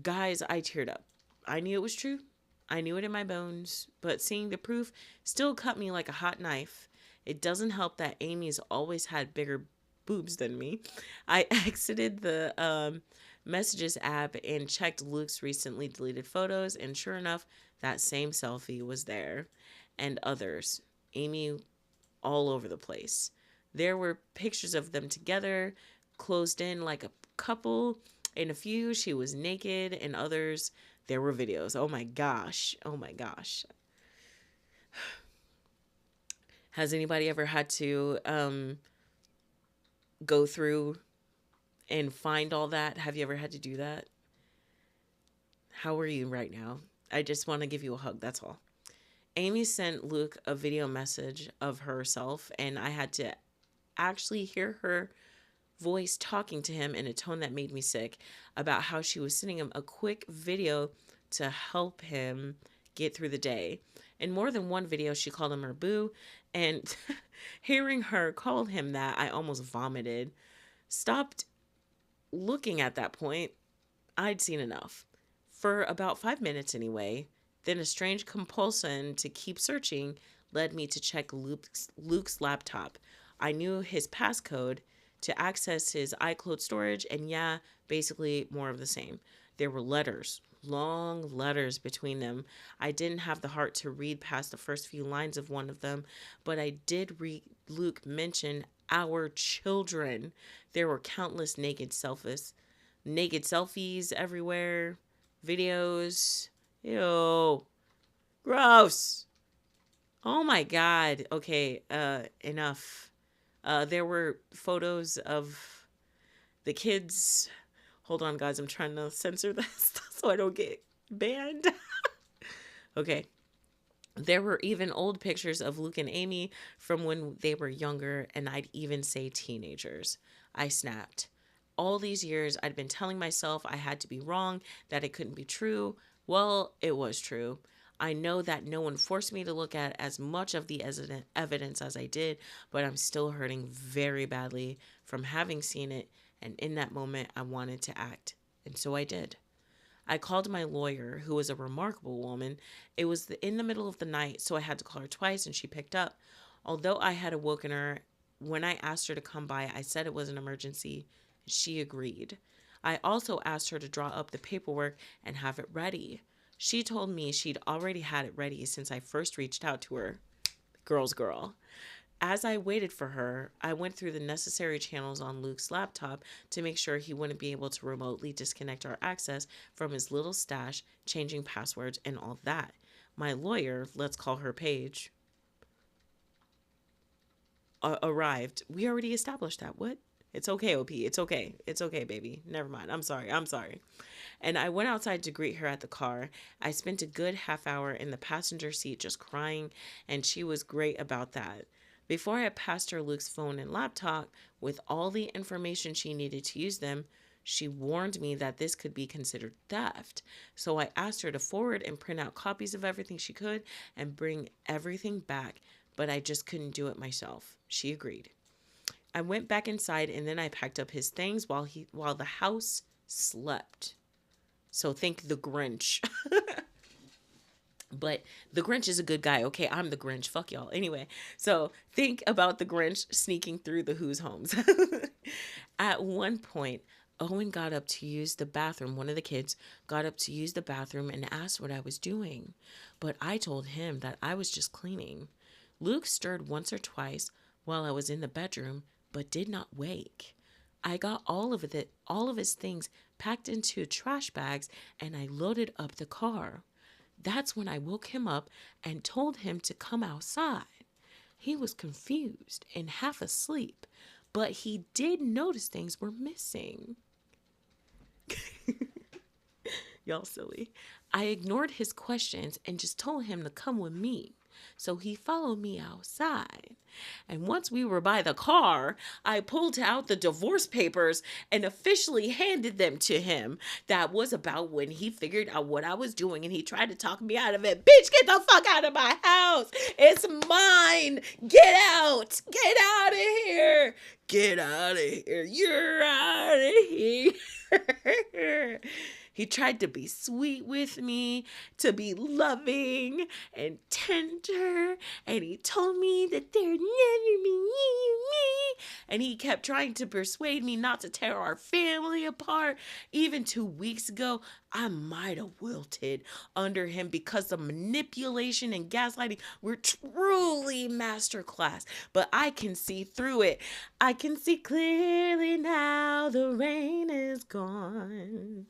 Guys, I teared up. I knew it was true. I knew it in my bones. But seeing the proof still cut me like a hot knife. It doesn't help that Amy's always had bigger boobs than me. I exited the messages app and checked Luke's recently deleted photos, and sure enough, that same selfie was there. And others. Amy all over the place. There were pictures of them together, closed in like a couple. In a few, she was naked. In others, there were videos. Oh my gosh. Oh my gosh. Has anybody ever had to go through and find all that? Have you ever had to do that? How are you right now? I just want to give you a hug. That's all. Amy sent Luke a video message of herself, and I had to actually hear her voice talking to him in a tone that made me sick about how she was sending him a quick video to help him get through the day. In more than one video, she called him her boo, and hearing her call him that, I almost vomited. Stopped looking at that point. I'd seen enough. For about 5 minutes anyway. Then a strange compulsion to keep searching led me to check Luke's laptop. I knew his passcode to access his iCloud storage, and yeah, basically more of the same. There were letters, long letters between them. I didn't have the heart to read past the first few lines of one of them, but I did read Luke mention our children. There were countless naked selfies everywhere, videos. Ew, gross. Oh my God. Okay, enough. There were photos of the kids. Hold on, guys. I'm trying to censor this so I don't get banned. Okay. There were even old pictures of Luke and Amy from when they were younger, and I'd even say teenagers. I snapped. All these years, I'd been telling myself I had to be wrong, that it couldn't be true. Well, it was true. I know that no one forced me to look at as much of the evidence as I did, but I'm still hurting very badly from having seen it, and in that moment, I wanted to act, and so I did. I called my lawyer, who was a remarkable woman. It was in the middle of the night, so I had to call her twice, and she picked up. Although I had awoken her, when I asked her to come by, I said it was an emergency. She agreed. I also asked her to draw up the paperwork and have it ready. She told me she'd already had it ready since I first reached out to her. Girl's girl. As I waited for her, I went through the necessary channels on Luke's laptop to make sure he wouldn't be able to remotely disconnect our access from his little stash, changing passwords and all that. My lawyer, let's call her Paige, arrived. We already established that. What? It's okay, OP. It's okay. It's okay, baby. Never mind. I'm sorry. And I went outside to greet her at the car. I spent a good half hour in the passenger seat just crying, and she was great about that. Before I passed her Luke's phone and laptop with all the information she needed to use them, she warned me that this could be considered theft. So I asked her to forward and print out copies of everything she could and bring everything back, but I just couldn't do it myself. She agreed. I went back inside, and then I packed up his things while the house slept. So think the Grinch. But the Grinch is a good guy. Okay, I'm the Grinch. Fuck y'all. Anyway, so think about the Grinch sneaking through the Who's homes. At one point, Owen got up to use the bathroom. One of the kids got up to use the bathroom and asked what I was doing. But I told him that I was just cleaning. Luke stirred once or twice while I was in the bedroom, but did not wake. I got all of his things packed into trash bags, and I loaded up the car. That's when I woke him up and told him to come outside. He was confused and half asleep, but he did notice things were missing. Y'all silly. I ignored his questions and just told him to come with me. So he followed me outside. And once we were by the car, I pulled out the divorce papers and officially handed them to him. That was about when he figured out what I was doing and he tried to talk me out of it. Bitch, get the fuck out of my house. It's mine. Get out. Get out of here. Get out of here. You're out of here. He tried to be sweet with me, to be loving and tender, and he told me that there'd never be me. And he kept trying to persuade me not to tear our family apart. Even 2 weeks ago, I might have wilted under him because the manipulation and gaslighting were truly masterclass. But I can see through it. I can see clearly now the rain is gone.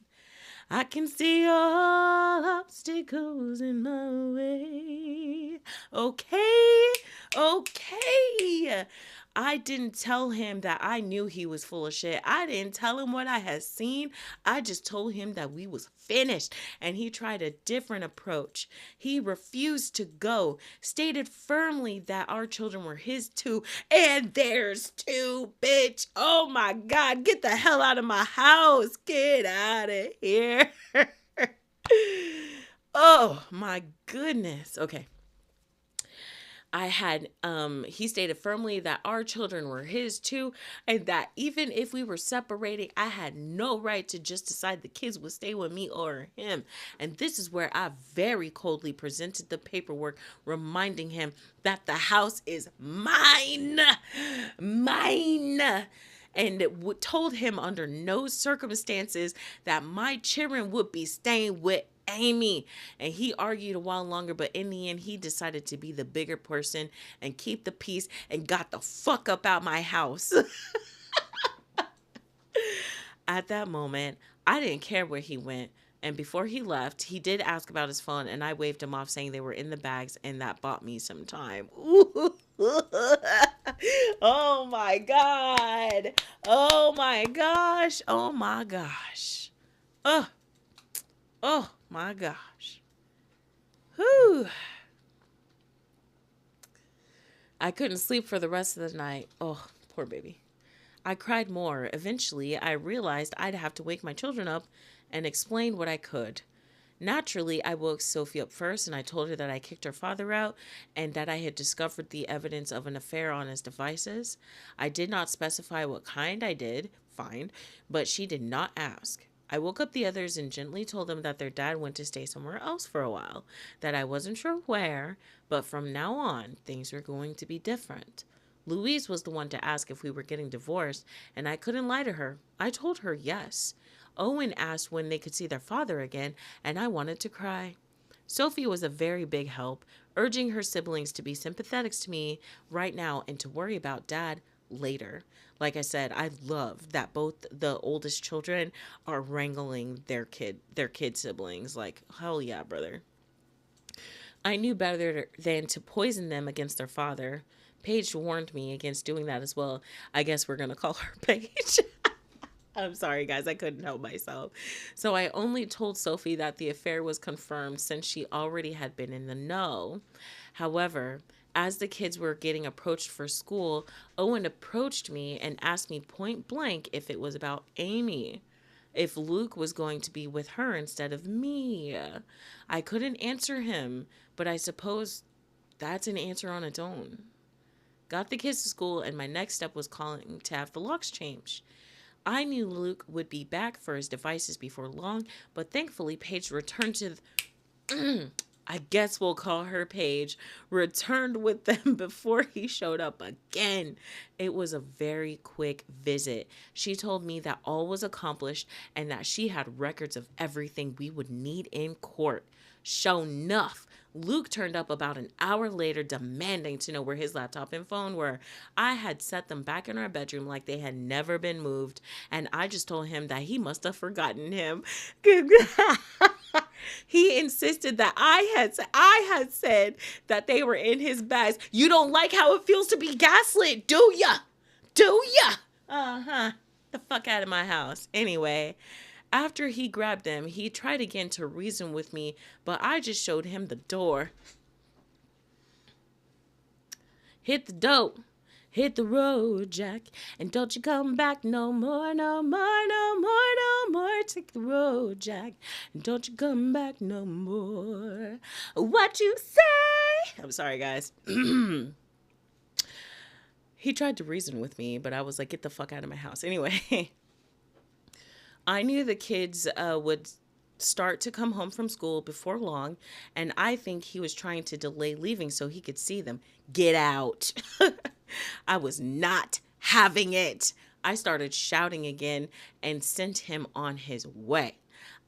I can see all obstacles in my way. Okay. I didn't tell him that I knew he was full of shit. I didn't tell him what I had seen. I just told him that we was finished, and he tried a different approach. He refused to go, stated firmly that our children were his too, and theirs too, bitch. Oh my God, get the hell out of my house. Get out of here. Oh my goodness. Okay. He stated firmly that our children were his too, and that even if we were separating, I had no right to just decide the kids would stay with me or him. And this is where I very coldly presented the paperwork, reminding him that the house is mine. And told him under no circumstances that my children would be staying with Amy. And he argued a while longer, but in the end, he decided to be the bigger person and keep the peace and got the fuck up out my house. At that moment, I didn't care where he went. And before he left, he did ask about his phone, and I waved him off saying they were in the bags, and that bought me some time. Oh my God. Oh my gosh. Oh my gosh. Oh. Oh my gosh. Whew. I couldn't sleep for the rest of the night. Oh, poor baby. I cried more. Eventually, I realized I'd have to wake my children up and explain what I could. Naturally, I woke Sophie up first and I told her that I kicked her father out and that I had discovered the evidence of an affair on his devices. I did not specify what kind I did find, but she did not ask. I woke up the others and gently told them that their dad went to stay somewhere else for a while, that I wasn't sure where, but from now on, things were going to be different. Louise was the one to ask if we were getting divorced, and I couldn't lie to her. I told her yes. Owen asked when they could see their father again, and I wanted to cry. Sophie was a very big help, urging her siblings to be sympathetic to me right now and to worry about Dad later. Like I said, I love that both the oldest children are wrangling their kid siblings. Like, hell yeah, brother. I knew better than to poison them against their father. Paige warned me against doing that as well. I guess we're going to call her Paige. I'm sorry, guys. I couldn't help myself. So I only told Sophie that the affair was confirmed since she already had been in the know. However, as the kids were getting approached for school, Owen approached me and asked me point blank if it was about Amy, if Luke was going to be with her instead of me. I couldn't answer him, but I suppose that's an answer on its own. Got the kids to school, and my next step was calling to have the locks changed. I knew Luke would be back for his devices before long, but thankfully Paige returned to I guess we'll call her Paige, returned with them before he showed up again. It was a very quick visit. She told me that all was accomplished and that she had records of everything we would need in court. Sure enough, Luke turned up about an hour later demanding to know where his laptop and phone were. I had set them back in our bedroom like they had never been moved, and I just told him that he must have forgotten him. He insisted that I had said that they were in his bags. You don't like how it feels to be gaslit, do ya? Do ya? Uh-huh. The fuck out of my house. Anyway, after he grabbed them, he tried again to reason with me, but I just showed him the door. Hit the dope. Hit the road, Jack, and don't you come back no more, no more, no more, no more. Take the road, Jack, and don't you come back no more. What you say? I'm sorry, guys. He tried to reason with me, but I was like, get the fuck out of my house. Anyway, I knew the kids would start to come home from school before long, and I think he was trying to delay leaving so he could see them. Get out. I was not having it. I started shouting again and sent him on his way.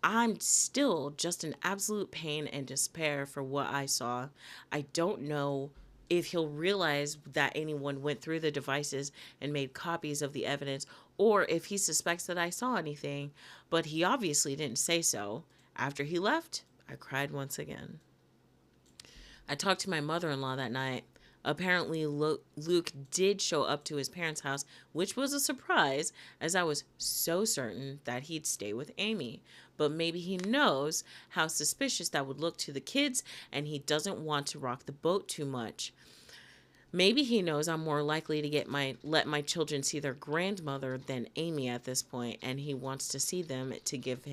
I'm still just in absolute pain and despair for what I saw. I don't know if he'll realize that anyone went through the devices and made copies of the evidence, or if he suspects that I saw anything, but he obviously didn't say so. After he left, I cried once again. I talked to my mother-in-law that night. Apparently, Luke did show up to his parents' house, which was a surprise, as I was so certain that he'd stay with Amy. But maybe he knows how suspicious that would look to the kids, and he doesn't want to rock the boat too much. Maybe he knows I'm more likely to let my children see their grandmother than Amy at this point, and he wants to see them to give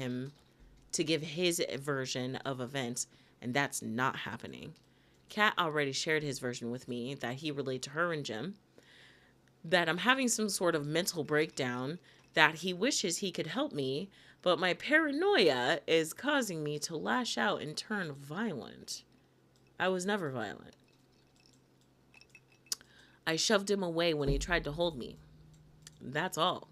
his version of events, and that's not happening. Kat already shared his version with me, that he relayed to her and Jim, that I'm having some sort of mental breakdown, that he wishes he could help me, but my paranoia is causing me to lash out and turn violent. I was never violent. I shoved him away when he tried to hold me. That's all.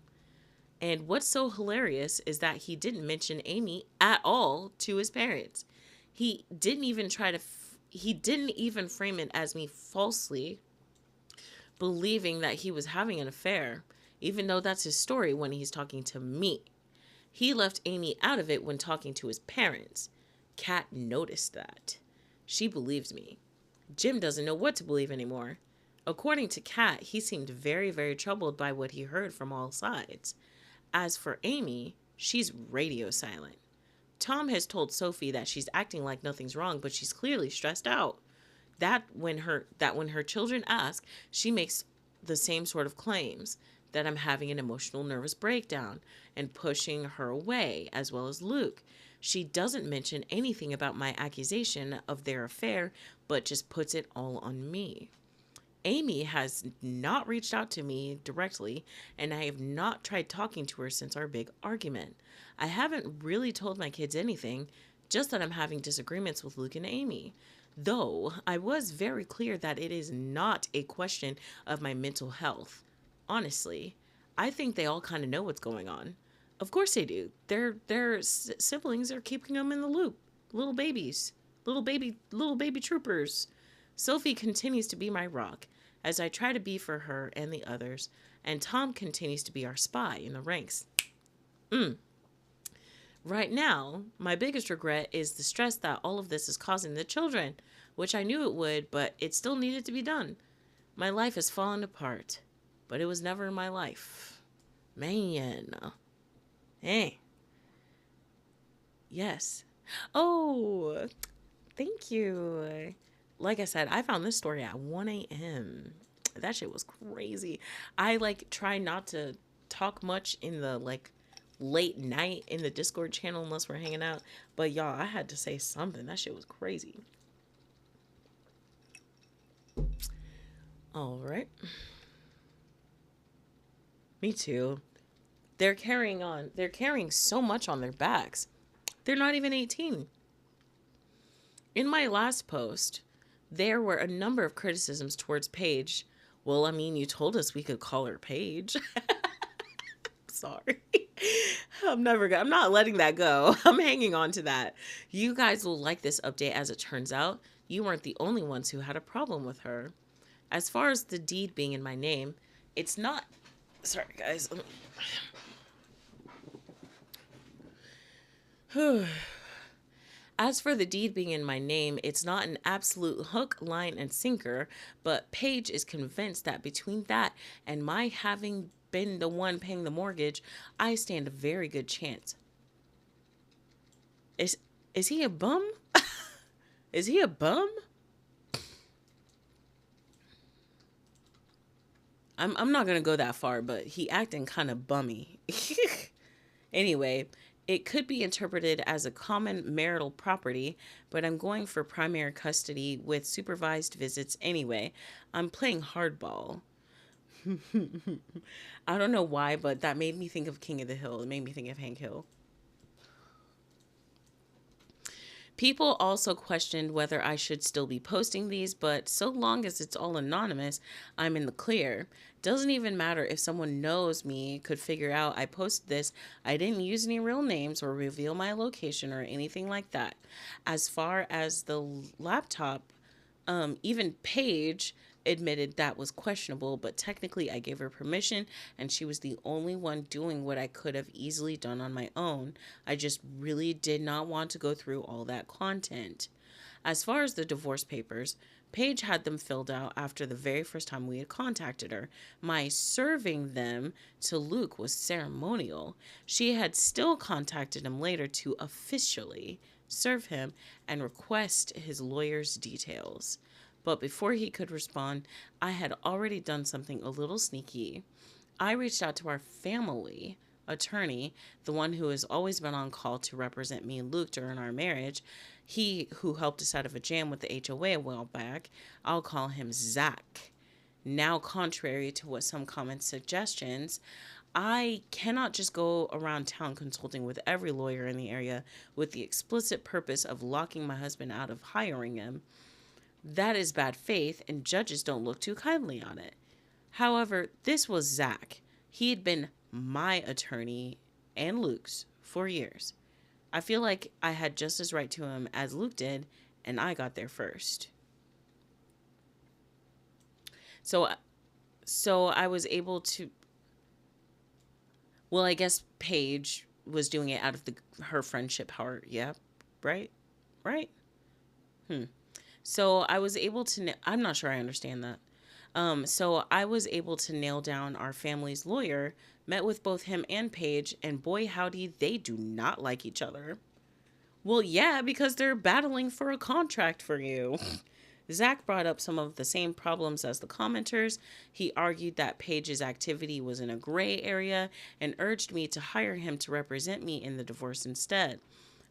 And what's so hilarious is that he didn't mention Amy at all to his parents. He didn't even frame it as me falsely believing that he was having an affair, even though that's his story when he's talking to me. He left Amy out of it when talking to his parents. Kat noticed that. She believes me. Jim doesn't know what to believe anymore. According to Kat, he seemed very, very troubled by what he heard from all sides. As for Amy, she's radio silent. Tom has told Sophie that she's acting like nothing's wrong, but she's clearly stressed out. That when her children ask, she makes the same sort of claims, that I'm having an emotional nervous breakdown and pushing her away, as well as Luke. She doesn't mention anything about my accusation of their affair, but just puts it all on me. Amy has not reached out to me directly, and I have not tried talking to her since our big argument. I haven't really told my kids anything, just that I'm having disagreements with Luke and Amy. Though I was very clear that it is not a question of my mental health. Honestly, I think they all kind of know what's going on. Of course they do. Their siblings are keeping them in the loop. Little babies. Little baby troopers. Sophie continues to be my rock, as I try to be for her and the others, and Tom continues to be our spy in the ranks. Right now, my biggest regret is the stress that all of this is causing the children, which I knew it would, but it still needed to be done. My life has fallen apart, but it was never my life. Man. Hey. Yes. Oh, thank you. Like I said, I found this story at 1 a.m. That shit was crazy. I try not to talk much in the late night in the Discord channel unless we're hanging out. But y'all, I had to say something. That shit was crazy. All right. Me too. They're carrying so much on their backs. They're not even 18. In my last post, there were a number of criticisms towards Paige. Well, I mean, you told us we could call her Paige. Sorry. I'm not letting that go. I'm hanging on to that. You guys will like this update. As it turns out, you weren't the only ones who had a problem with her. As far as the deed being in my name, it's not... Sorry, guys. As for the deed being in my name, it's not an absolute hook, line, and sinker, but Paige is convinced that between that and my having been the one paying the mortgage, I stand a very good chance. Is he a bum? Is he a bum? I'm not gonna go that far, but he acting kind of bummy. Anyway, it could be interpreted as a common marital property, but I'm going for primary custody with supervised visits anyway. I'm playing hardball. I don't know why, but that made me think of King of the Hill. It made me think of Hank Hill. People also questioned whether I should still be posting these, but so long as it's all anonymous, I'm in the clear. Doesn't even matter if someone knows me, could figure out I posted this. I didn't use any real names or reveal my location or anything like that. As far as the laptop, even Paige admitted that was questionable, but technically I gave her permission and she was the only one doing what I could have easily done on my own. I just really did not want to go through all that content. As far as the divorce papers, Paige had them filled out after the very first time we had contacted her. My serving them to Luke was ceremonial. She had still contacted him later to officially serve him and request his lawyer's details. But before he could respond, I had already done something a little sneaky. I reached out to our family attorney, the one who has always been on call to represent me and Luke during our marriage. He who helped us out of a jam with the HOA a while back. I'll call him Zach. Now, contrary to what some comments suggestions, I cannot just go around town consulting with every lawyer in the area with the explicit purpose of locking my husband out of hiring him. That is bad faith, and judges don't look too kindly on it. However, this was Zach. He had been my attorney and Luke's for years. I feel like I had just as right to him as Luke did, and I got there first. So I was able to... Well, I guess Paige was doing it out of her friendship heart. Yeah, right? So I was able to... I'm not sure I understand that. So I was able to nail down our family's lawyer, met with both him and Paige, and boy howdy, they do not like each other. Well, yeah, because they're battling for a contract for you. Zach brought up some of the same problems as the commenters. He argued that Paige's activity was in a gray area and urged me to hire him to represent me in the divorce instead.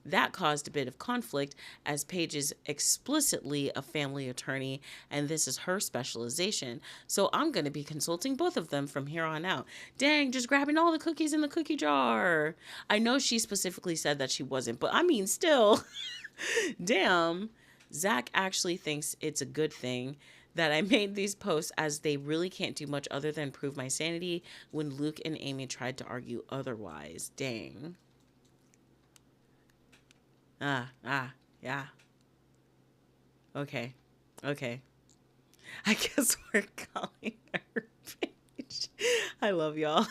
That caused a bit of conflict as Paige is explicitly a family attorney and this is her specialization. So I'm going to be consulting both of them from here on out. Dang, just grabbing all the cookies in the cookie jar. I know she specifically said that she wasn't, but I mean, still. Damn. Zach actually thinks it's a good thing that I made these posts as they really can't do much other than prove my sanity when Luke and Amy tried to argue otherwise. Dang. Yeah. Okay. I guess we're calling her Paige. I love y'all.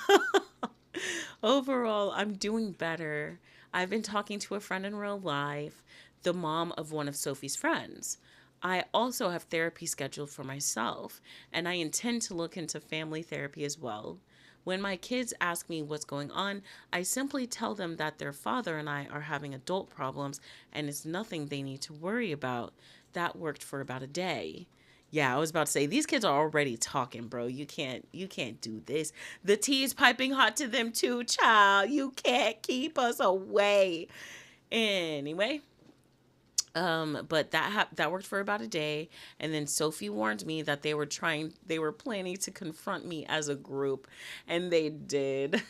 Overall, I'm doing better. I've been talking to a friend in real life, the mom of one of Sophie's friends. I also have therapy scheduled for myself, and I intend to look into family therapy as well. When my kids ask me what's going on, I simply tell them that their father and I are having adult problems and it's nothing they need to worry about. That worked for about a day. Yeah, I was about to say, these kids are already talking, bro. You can't do this. The tea is piping hot to them too, child. You can't keep us away. Anyway. But that worked for about a day, and then Sophie warned me that they were planning to confront me as a group, and they did,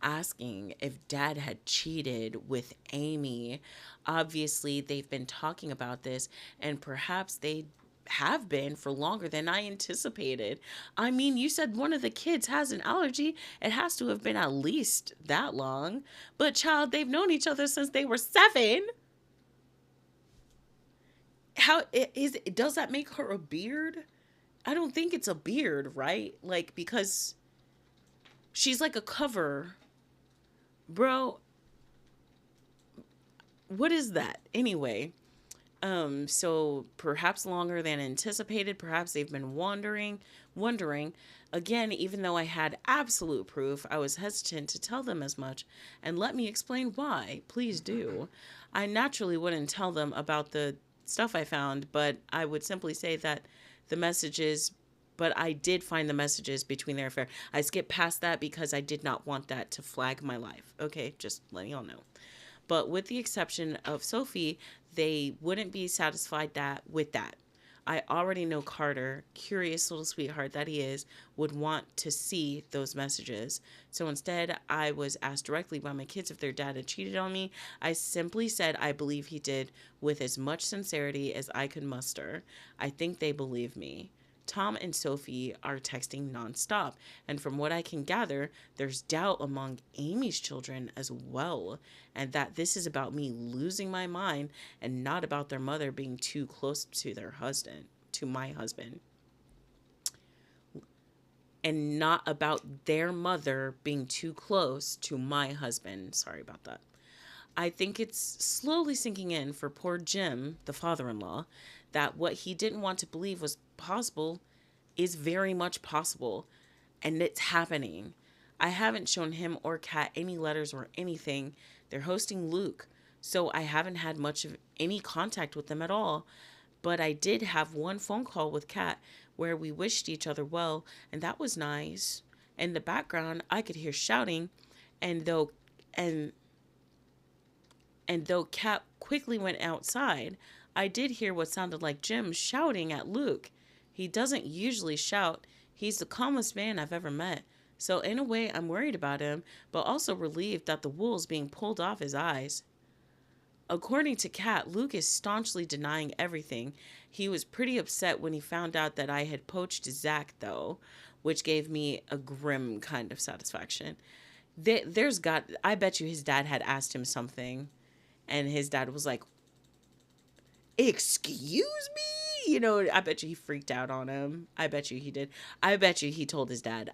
asking if Dad had cheated with Amy. Obviously, they've been talking about this, and perhaps they have been for longer than I anticipated. I mean, you said one of the kids has an allergy. It has to have been at least that long. But child, they've known each other since they were 7. Does that make her a beard? I don't think it's a beard, right? Like, because she's like a cover. Bro, what is that? Anyway, so perhaps longer than anticipated. Perhaps they've been wondering. Again, even though I had absolute proof, I was hesitant to tell them as much. And let me explain why. Please do. I naturally wouldn't tell them about the stuff I found, but I would simply say that I did find the messages between their affair. I skipped past that because I did not want that to flag my life. Okay, just letting y'all know. But with the exception of Sophie, they wouldn't be satisfied with that. I already know Carter, curious little sweetheart that he is, would want to see those messages. So instead, I was asked directly by my kids if their dad had cheated on me. I simply said I believe he did with as much sincerity as I could muster. I think they believe me. Tom and Sophie are texting nonstop, and from what I can gather, there's doubt among Amy's children as well, and that this is about me losing my mind and not about their mother being too close to my husband. And not about their mother being too close to my husband. Sorry about that. I think it's slowly sinking in for poor Jim, the father-in-law, that what he didn't want to believe was possible is very much possible, and it's happening. I haven't shown him or Kat any letters or anything. They're hosting Luke, so I haven't had much of any contact with them at all. But I did have one phone call with Kat where we wished each other well, and that was nice. In the background, I could hear shouting, and though Kat quickly went outside, I did hear what sounded like Jim shouting at Luke. He doesn't usually shout. He's the calmest man I've ever met. So in a way, I'm worried about him, but also relieved that the wool's being pulled off his eyes. According to Kat, Luke is staunchly denying everything. He was pretty upset when he found out that I had poached Zach, though, which gave me a grim kind of satisfaction. I bet you his dad had asked him something, and his dad was like, "Excuse me?" You know, I bet you he freaked out on him. I bet you he did. I bet you he told his dad.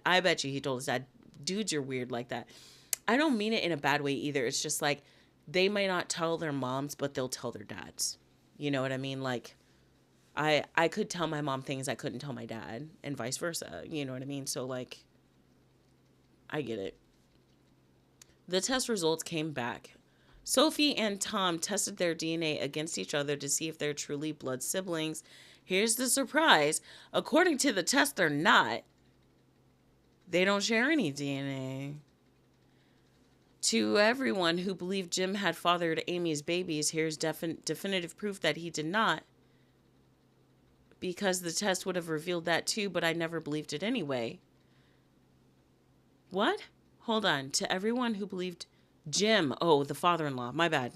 Dudes, you're weird like that. I don't mean it in a bad way either. It's just like, they may not tell their moms, but they'll tell their dads. You know what I mean? Like, I could tell my mom things I couldn't tell my dad, and vice versa. You know what I mean? So, like, I get it. The test results came back. Sophie and Tom tested their DNA against each other to see if they're truly blood siblings. Here's the surprise. According to the test, they're not. They don't share any DNA. To everyone who believed Jim had fathered Amy's babies, here's definitive proof that he did not. Because the test would have revealed that too, but I never believed it anyway. What? Hold on. To everyone who believed Jim. Oh, the father-in-law. My bad.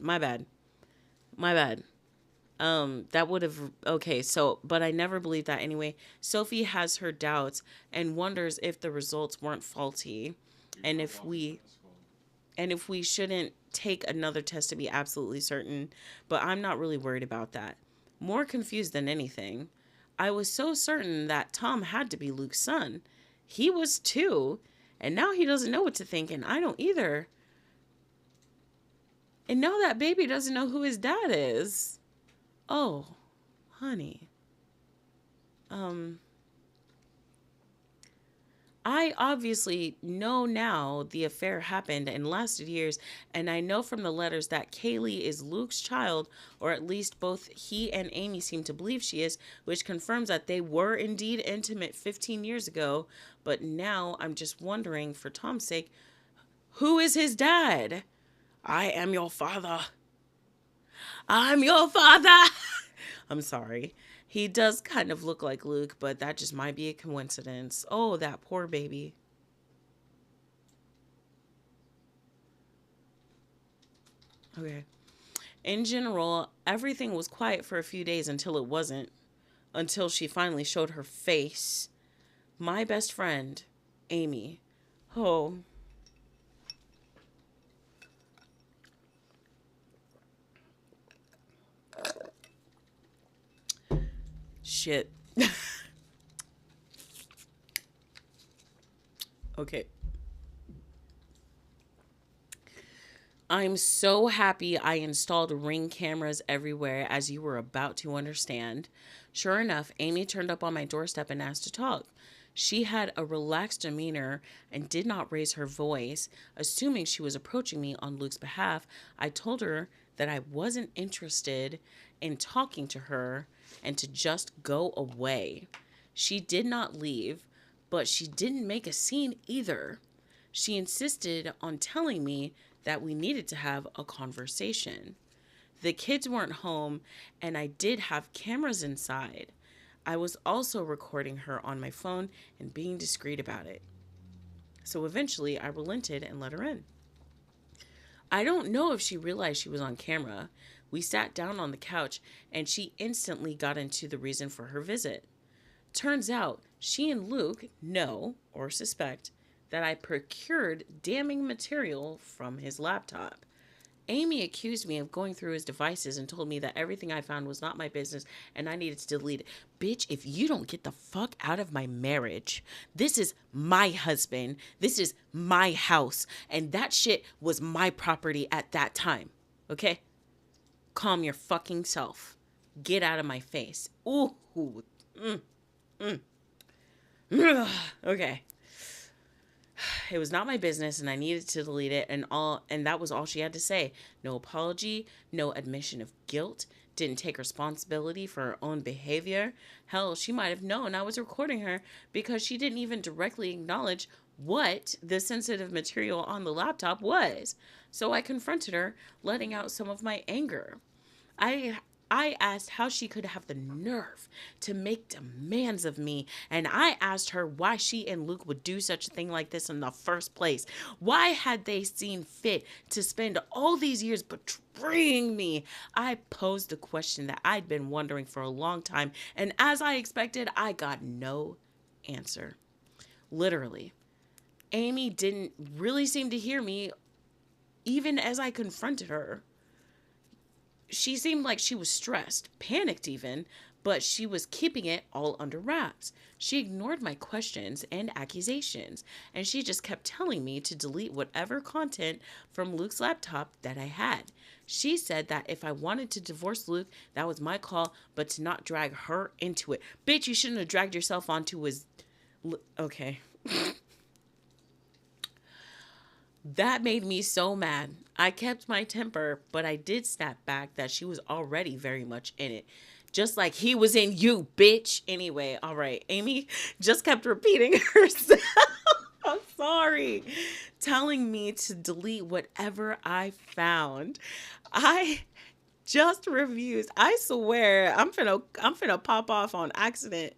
That would have... Okay, so... But I never believed that anyway. Sophie has her doubts and wonders if the results weren't faulty. And if we shouldn't take another test to be absolutely certain. But I'm not really worried about that. More confused than anything. I was so certain that Tom had to be Luke's son. He was too. And now he doesn't know what to think, and I don't either. And now that baby doesn't know who his dad is. Oh, honey. I obviously know now the affair happened and lasted years, and I know from the letters that Kaylee is Luke's child, or at least both he and Amy seem to believe she is, which confirms that they were indeed intimate 15 years ago. But now I'm just wondering, for Tom's sake, who is his dad? I am your father. I'm your father. I'm sorry. He does kind of look like Luke, but that just might be a coincidence. Oh, that poor baby. Okay. In general, everything was quiet for a few days until it wasn't. Until she finally showed her face. My best friend, Amy. Oh. Shit. Okay. I'm so happy I installed Ring cameras everywhere, as you were about to understand. Sure enough, Amy turned up on my doorstep and asked to talk. She had a relaxed demeanor and did not raise her voice. Assuming she was approaching me on Luke's behalf, I told her that I wasn't interested in talking to her and to just go away. She did not leave, but she didn't make a scene either. She insisted on telling me that we needed to have a conversation. The kids weren't home, and I did have cameras inside. I was also recording her on my phone and being discreet about it. So eventually, I relented and let her in. I don't know if she realized she was on camera. We sat down on the couch, and she instantly got into the reason for her visit. Turns out, she and Luke know, or suspect, that I procured damning material from his laptop. Amy accused me of going through his devices and told me that everything I found was not my business and I needed to delete it. Bitch, if you don't get the fuck out of my marriage, this is my husband, this is my house, and that shit was my property at that time. Okay? Calm your fucking self. Get out of my face. Ooh. Okay. It was not my business and I needed to delete it, and that was all she had to say. No apology, no admission of guilt, didn't take responsibility for her own behavior. Hell, she might have known I was recording her because she didn't even directly acknowledge what the sensitive material on the laptop was. So I confronted her, letting out some of my anger. I asked how she could have the nerve to make demands of me, and I asked her why she and Luke would do such a thing like this in the first place. Why had they seen fit to spend all these years betraying me? I posed a question that I'd been wondering for a long time, and as I expected, I got no answer. Literally. Amy didn't really seem to hear me, even as I confronted her. She seemed like she was stressed, panicked even, but she was keeping it all under wraps. She ignored my questions and accusations, and she just kept telling me to delete whatever content from Luke's laptop that I had. She said that if I wanted to divorce Luke, that was my call, but to not drag her into it. Bitch, you shouldn't have dragged yourself onto his... Okay. That made me so mad. I kept my temper, but I did snap back that she was already very much in it. Just like he was in you, bitch. Anyway, all right. Amy just kept repeating herself. I'm sorry. Telling me to delete whatever I found. I just refused. I swear, I'm finna pop off on accident.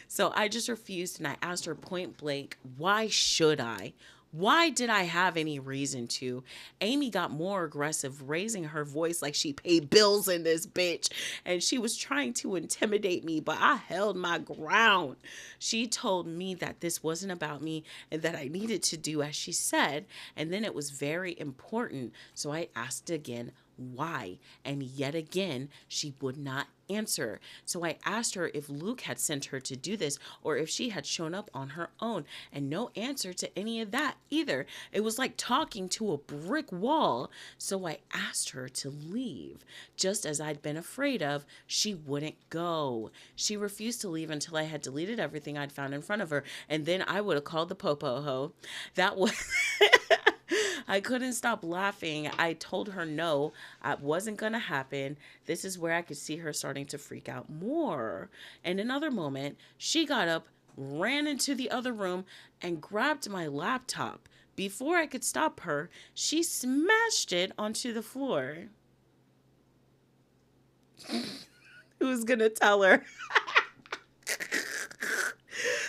So I just refused, and I asked her point blank, why should I? Why did I have any reason to? Amy got more aggressive, raising her voice like she paid bills in this bitch. And she was trying to intimidate me, but I held my ground. She told me that this wasn't about me and that I needed to do as she said. And then it was very important. So I asked again, why? And yet again, she would not answer. So I asked her if Luke had sent her to do this or if she had shown up on her own, and no answer to any of that either. It was like talking to a brick wall. So I asked her to leave. Just as I'd been afraid of, she wouldn't go. She refused to leave until I had deleted everything I'd found in front of her, and then I would have called the popo ho. That was... I couldn't stop laughing. I told her no, it wasn't going to happen. This is where I could see her starting to freak out more. In another moment, she got up, ran into the other room, and grabbed my laptop. Before I could stop her, she smashed it onto the floor. Who's going to tell her?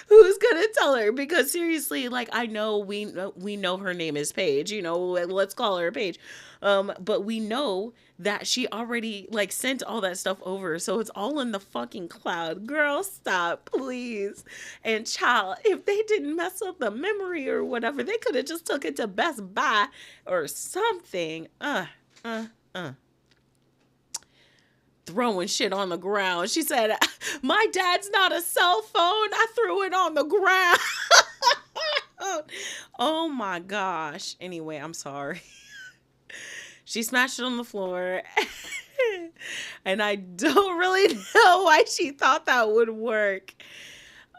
Who's gonna tell her? Because seriously, like, I know we know her name is Paige, you know, let's call her Paige. But we know that she already like sent all that stuff over, so it's all in the fucking cloud. Girl, stop, please. And child, if they didn't mess up the memory or whatever, they could have just took it to Best Buy or something. Throwing shit on the ground. She said, my dad's not a cell phone. I threw it on the ground. Oh my gosh. Anyway, I'm sorry. She smashed it on the floor. And I don't really know why she thought that would work.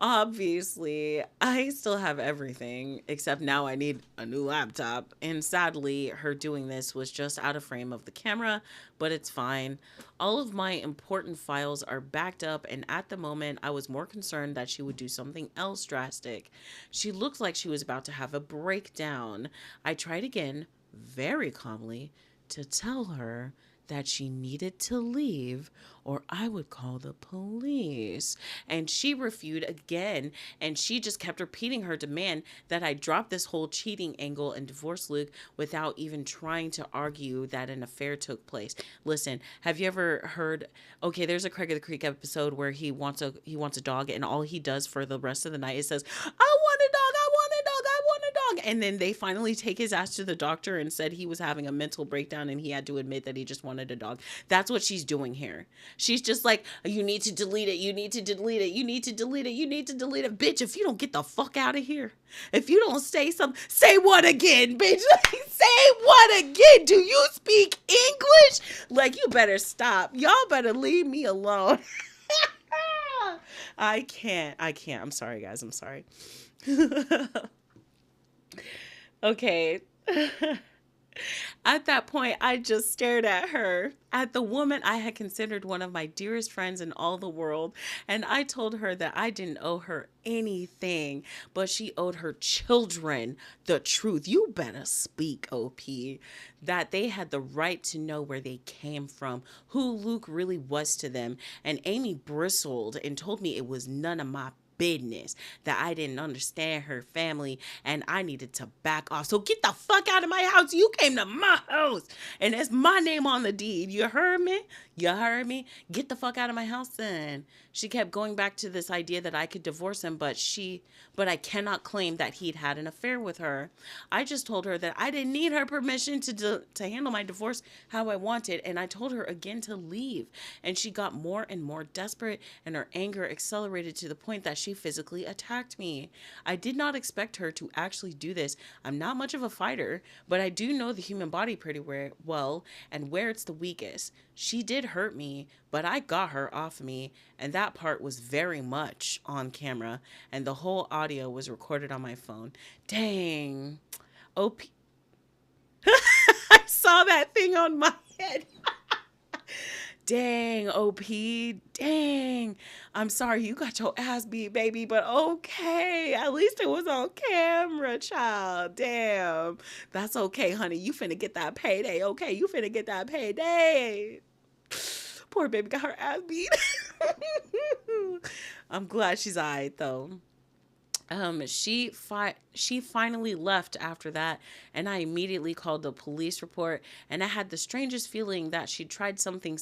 Obviously, I still have everything, except now I need a new laptop. And sadly, her doing this was just out of frame of the camera, but it's fine. All of my important files are backed up, and at the moment, I was more concerned that she would do something else drastic. She looked like she was about to have a breakdown. I tried again, very calmly, to tell her that she needed to leave or I would call the police. And she refused again, and she just kept repeating her demand that I drop this whole cheating angle and divorce Luke without even trying to argue that an affair took place. Listen, have you ever heard, okay, there's a Craig of the Creek episode where he wants a dog, and all he does for the rest of the night is says, I want a dog, I want a dog, I want a dog. And then they finally take his ass to the doctor and said he was having a mental breakdown and he had to admit that he just wanted a dog. That's what she's doing here. She's just like, you need to delete it. You need to delete it. You need to delete it. You need to delete it. Bitch, if you don't get the fuck out of here, if you don't say something, say what again, bitch? Say what again? Do you speak English? Like, you better stop. Y'all better leave me alone. I can't. I'm sorry, guys. I'm sorry. Okay. At that point, I just stared at her, at the woman I had considered one of my dearest friends in all the world, and I told her that I didn't owe her anything, but she owed her children the truth. You better speak, OP. That they had the right to know where they came from, who Luke really was to them, and Amy bristled and told me it was none of my business, that I didn't understand her family and I needed to back off. So get the fuck out of my house. You came to my house and it's my name on the deed. You heard me? You heard me? Get the fuck out of my house then. She kept going back to this idea that I could divorce him, but I cannot claim that he'd had an affair with her. I just told her that I didn't need her permission to handle my divorce how I wanted, and I told her again to leave. And she got more and more desperate, and her anger accelerated to the point that she physically attacked me. I did not expect her to actually do this. I'm not much of a fighter, but I do know the human body pretty well and where it's the weakest. She did hurt me, but I got her off me, and that part was very much on camera, and the whole audio was recorded on my phone. Dang. OP. I saw that thing on my head. Dang, OP. Dang. I'm sorry you got your ass beat, baby, but okay. At least it was on camera, child. Damn. That's okay, honey. You finna get that payday, okay? You finna get that payday. Poor baby got her ass beat. I'm glad she's all right, though. She finally left after that, and I immediately called the police report, and I had the strangest feeling that she'd tried something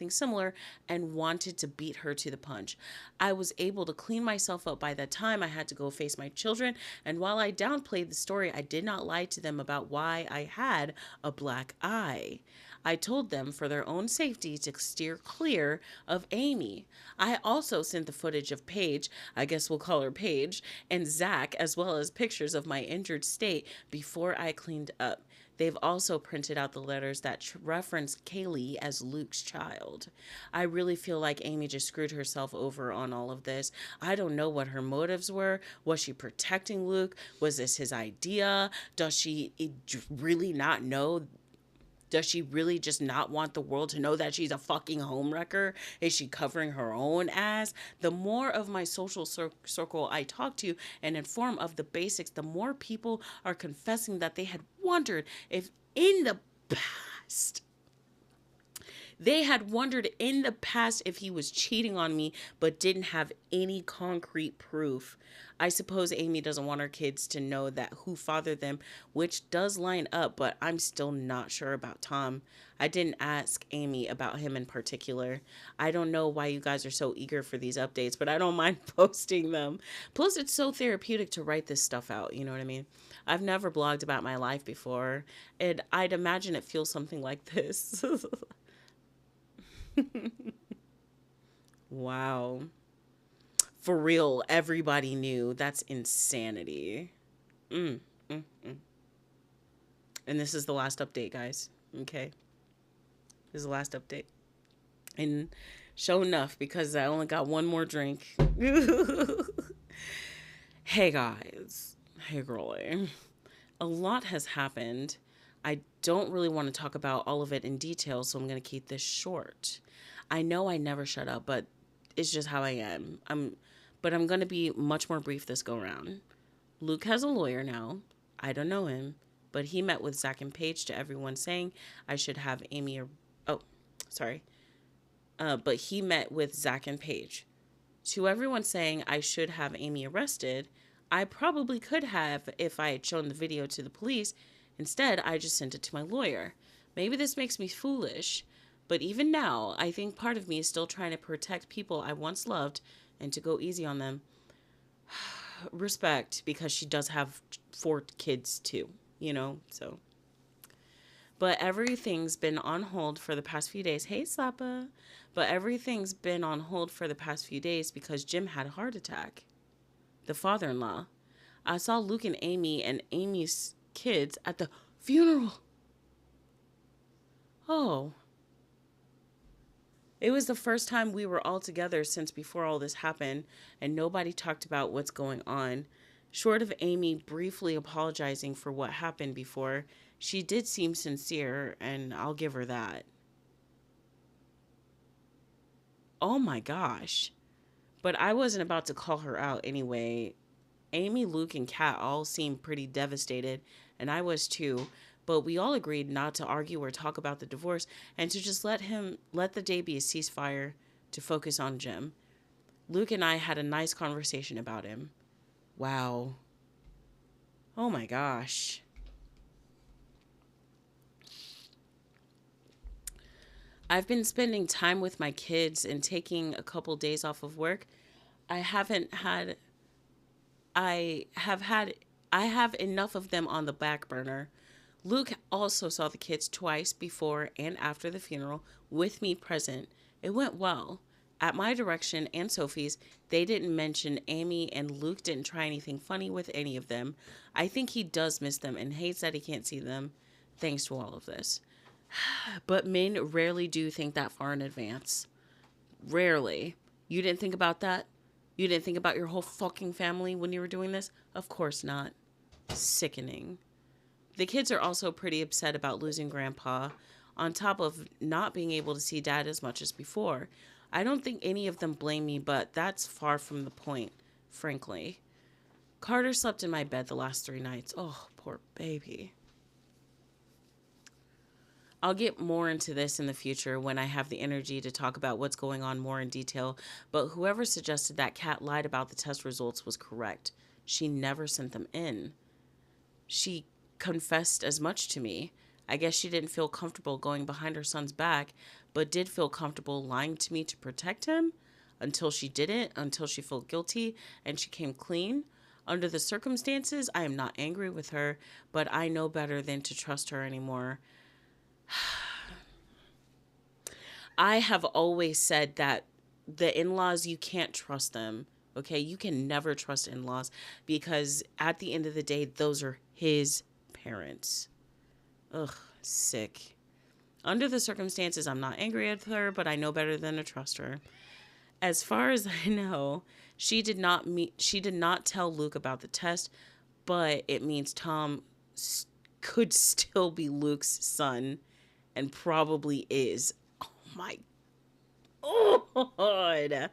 similar and wanted to beat her to the punch. I was able to clean myself up by that time. I had to go face my children, and while I downplayed the story, I did not lie to them about why I had a black eye. I told them for their own safety to steer clear of Amy. I also sent the footage of Paige, I guess we'll call her Paige, and Zach, as well as pictures of my injured state before I cleaned up. They've also printed out the letters that reference Kaylee as Luke's child. I really feel like Amy just screwed herself over on all of this. I don't know what her motives were. Was she protecting Luke? Was this his idea? Does she really not know? Does she really just not want the world to know that she's a fucking homewrecker? Is she covering her own ass? The more of my social circle I talk to and inform of the basics, the more people are confessing that they had wondered if in the past if he was cheating on me, but didn't have any concrete proof. I suppose Amy doesn't want her kids to know that who fathered them, which does line up, but I'm still not sure about Tom. I didn't ask Amy about him in particular. I don't know why you guys are so eager for these updates, but I don't mind posting them. Plus, it's so therapeutic to write this stuff out, you know what I mean? I've never blogged about my life before, and I'd imagine it feels something like this. Wow. For real, everybody knew. That's insanity. And this is the last update, guys. Okay? This is the last update. And sure enough, because I only got one more drink. Hey, guys. Hey, girlie. A lot has happened. I don't really want to talk about all of it in detail, so I'm going to keep this short. I know I never shut up, but it's just how I am. But I'm going to be much more brief this go around. Luke has a lawyer now. I don't know him, but he met with Zach and Paige to everyone saying I should have Amy. But he met with Zach and Paige to everyone saying I should have Amy arrested. I probably could have if I had shown the video to the police. Instead, I just sent it to my lawyer. Maybe this makes me foolish, but even now, I think part of me is still trying to protect people I once loved and to go easy on them. Respect, because she does have 4 kids too, you know, so. But everything's been on hold for the past few days. Hey, Slappa. But everything's been on hold for the past few days because Jim had a heart attack. The father-in-law. I saw Luke and Amy's kids at the funeral. Oh. It was the first time we were all together since before all this happened, and nobody talked about what's going on. Short of Amy briefly apologizing for what happened before, she did seem sincere, and I'll give her that. Oh my gosh. But I wasn't about to call her out anyway. Amy, Luke, and Kat all seemed pretty devastated, and I was too. But we all agreed not to argue or talk about the divorce and to just let the day be a ceasefire. to focus on Jim. Luke and I had a nice conversation about him. Wow. Oh my gosh. I've been spending time with my kids and taking a couple days off of work. I have enough of them on the back burner. Luke also saw the kids twice before and after the funeral with me present. It went well. At my direction and Sophie's, they didn't mention Amy, and Luke didn't try anything funny with any of them. I think he does miss them and hates that he can't see them, thanks to all of this. But men rarely do think that far in advance. Rarely. You didn't think about that? You didn't think about your whole fucking family when you were doing this? Of course not. Sickening. The kids are also pretty upset about losing Grandpa, on top of not being able to see Dad as much as before. I don't think any of them blame me, but that's far from the point, frankly. Carter slept in my bed the last 3 nights. Oh, poor baby. I'll get more into this in the future when I have the energy to talk about what's going on more in detail, but whoever suggested that Kat lied about the test results was correct. She never sent them in. She confessed as much to me. I guess she didn't feel comfortable going behind her son's back, but did feel comfortable lying to me to protect him until she didn't, until she felt guilty and she came clean. Under the circumstances, I am not angry with her, but I know better than to trust her anymore. I have always said that the in-laws, you can't trust them, okay? You can never trust in-laws because at the end of the day, those are his parents. Ugh, sick. Under the circumstances, I'm not angry at her, but I know better than to trust her. As far as I know, she did not tell Luke about the test, but it means Tom could still be Luke's son and probably is. Oh my God.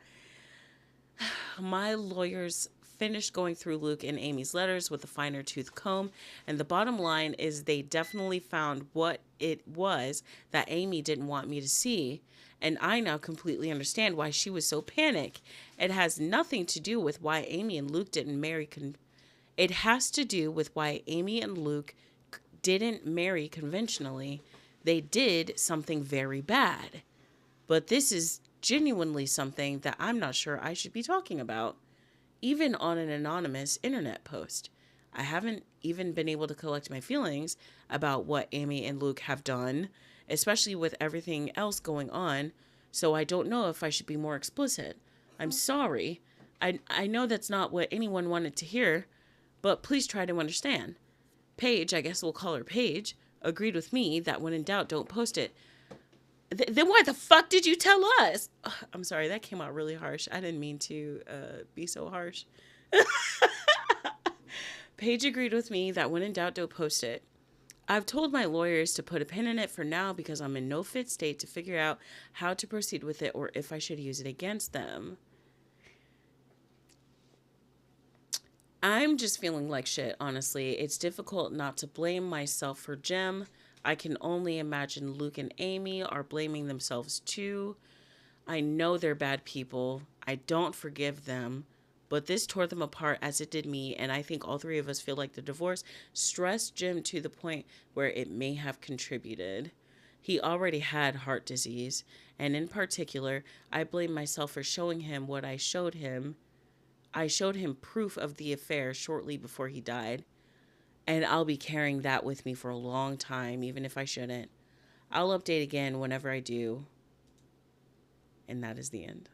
My lawyers finished going through Luke and Amy's letters with a finer tooth comb, and the bottom line is they definitely found what it was that Amy didn't want me to see, and I now completely understand why she was so panicked. It has nothing to do with why Amy and Luke didn't marry. It has to do with why Amy and Luke didn't marry conventionally. They did something very bad. But this is genuinely something that I'm not sure I should be talking about, even on an anonymous internet post. I haven't even been able to collect my feelings about what Amy and Luke have done, especially with everything else going on, so I don't know if I should be more explicit. I'm sorry. I know that's not what anyone wanted to hear, but please try to understand. Paige, I guess we'll call her Paige, agreed with me that when in doubt, don't post it. Then why the fuck did you tell us? Ugh, I'm sorry, that came out really harsh. I didn't mean to be so harsh. Paige agreed with me that when in doubt, don't post it. I've told my lawyers to put a pin in it for now because I'm in no fit state to figure out how to proceed with it or if I should use it against them. I'm just feeling like shit, honestly. It's difficult not to blame myself for Jim. I can only imagine Luke and Amy are blaming themselves too. I know they're bad people. I don't forgive them. But this tore them apart as it did me, and I think all 3 of us feel like the divorce stressed Jim to the point where it may have contributed. He already had heart disease, and in particular, I blame myself for showing him what I showed him. I showed him proof of the affair shortly before he died, and I'll be carrying that with me for a long time, even if I shouldn't. I'll update again whenever I do. And that is the end.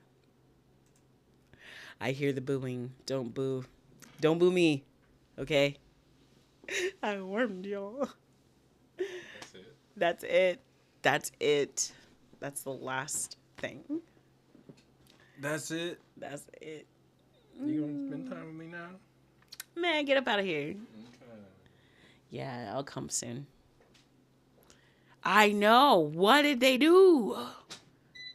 I hear the booing. Don't boo. Don't boo me. Okay? I warned y'all. That's it. That's it. That's it. That's the last thing. That's it. That's it. You gonna spend time with me now? Man, get up out of here. Okay. Yeah, I'll come soon. I know. What did they do?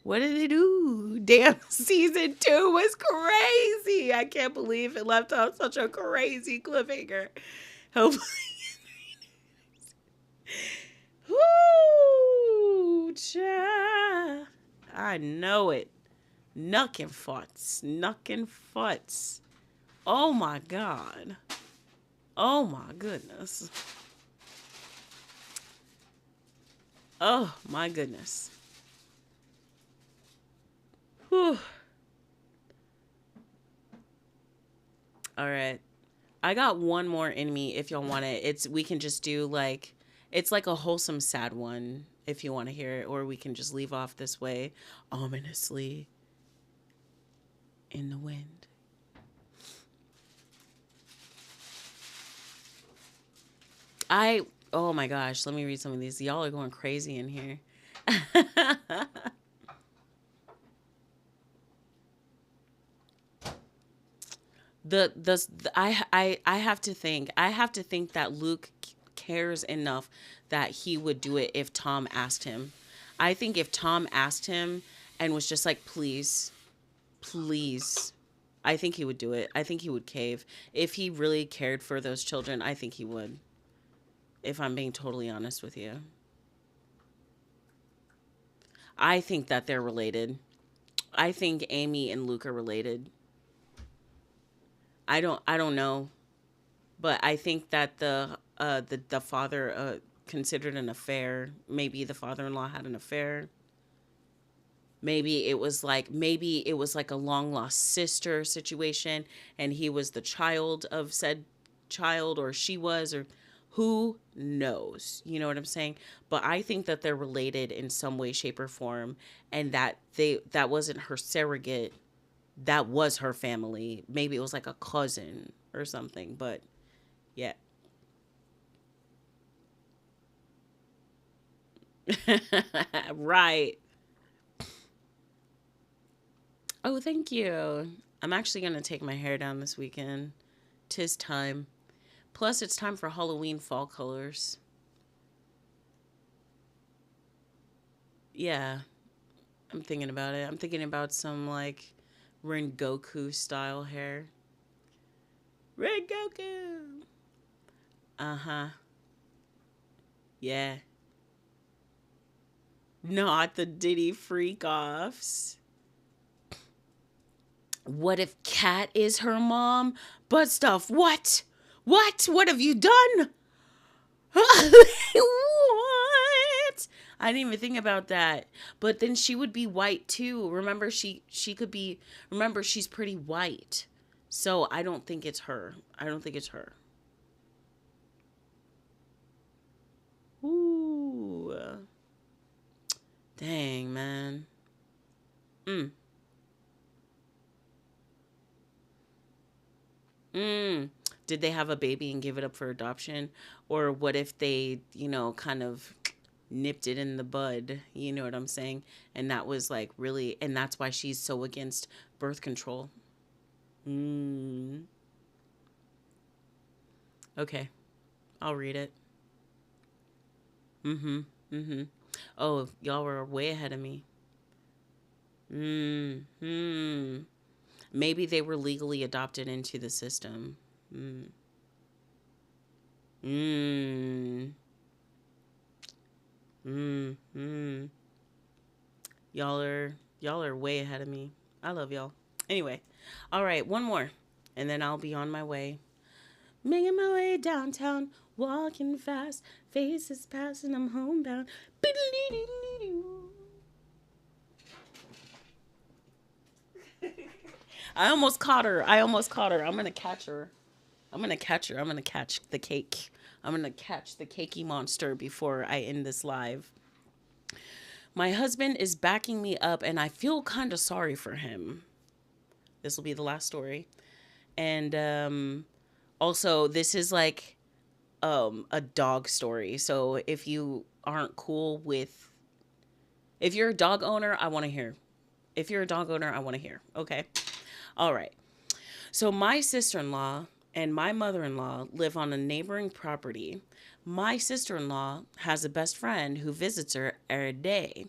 What did they do? Damn, season 2 was crazy. I can't believe it left on such a crazy cliffhanger. Hopefully. Woo! Child. I know it. Knuckin' farts. Knuckin' farts. Oh my God. Oh my goodness. Oh my goodness. Whew. All right. I got one more in me if y'all want it. We can just do like, it's like a wholesome sad one if you want to hear it, or we can just leave off this way ominously in the wind. Oh my gosh, let me read some of these. Y'all are going crazy in here. I have to think that Luke cares enough that he would do it if Tom asked him. I think if Tom asked him and was just like, please, I think he would do it. I think he would cave. If he really cared for those children, I think he would. If I'm being totally honest with you. I think that they're related. I think Amy and Luke are related. I don't know. But I think that the father considered an affair. Maybe the father-in-law had an affair. Maybe it was like a long lost sister situation and he was the child of said child, or she was, or who knows? You know what I'm saying? But I think that they're related in some way, shape, or form, and that wasn't her surrogate. That was her family. Maybe it was like a cousin or something, but yeah. Right. Oh, thank you. I'm actually going to take my hair down this weekend. 'Tis time. Plus, it's time for Halloween fall colors. Yeah. I'm thinking about it. I'm thinking about some, like, Rengoku style hair. Rengoku! Uh-huh. Yeah. Not the Diddy freak-offs. What if Kat is her mom? Butt stuff. What? What have you done? What? I didn't even think about that. But then she would be white too. Remember, she could be. Remember, she's pretty white. So I don't think it's her. Ooh. Dang, man. Did they have a baby and give it up for adoption? Or what if they, kind of nipped it in the bud? You know what I'm saying? And that was like really, and that's why she's so against birth control. Okay. I'll read it. Oh, y'all were way ahead of me. Maybe they were legally adopted into the system. Y'all are way ahead of me. I love y'all. Anyway, all right, one more, and then I'll be on my way. Making my way downtown, walking fast, faces passing, I'm homebound. I almost caught her. I'm gonna catch her. I'm gonna catch the cake. I'm gonna catch the cakey monster before I end this live. My husband is backing me up and I feel kind of sorry for him. This will be the last story. And also this is like a dog story. So if you aren't cool with, if you're a dog owner, I want to hear. Okay. All right. So my sister-in-law and my mother-in-law live on a neighboring property. My sister-in-law has a best friend who visits her every day.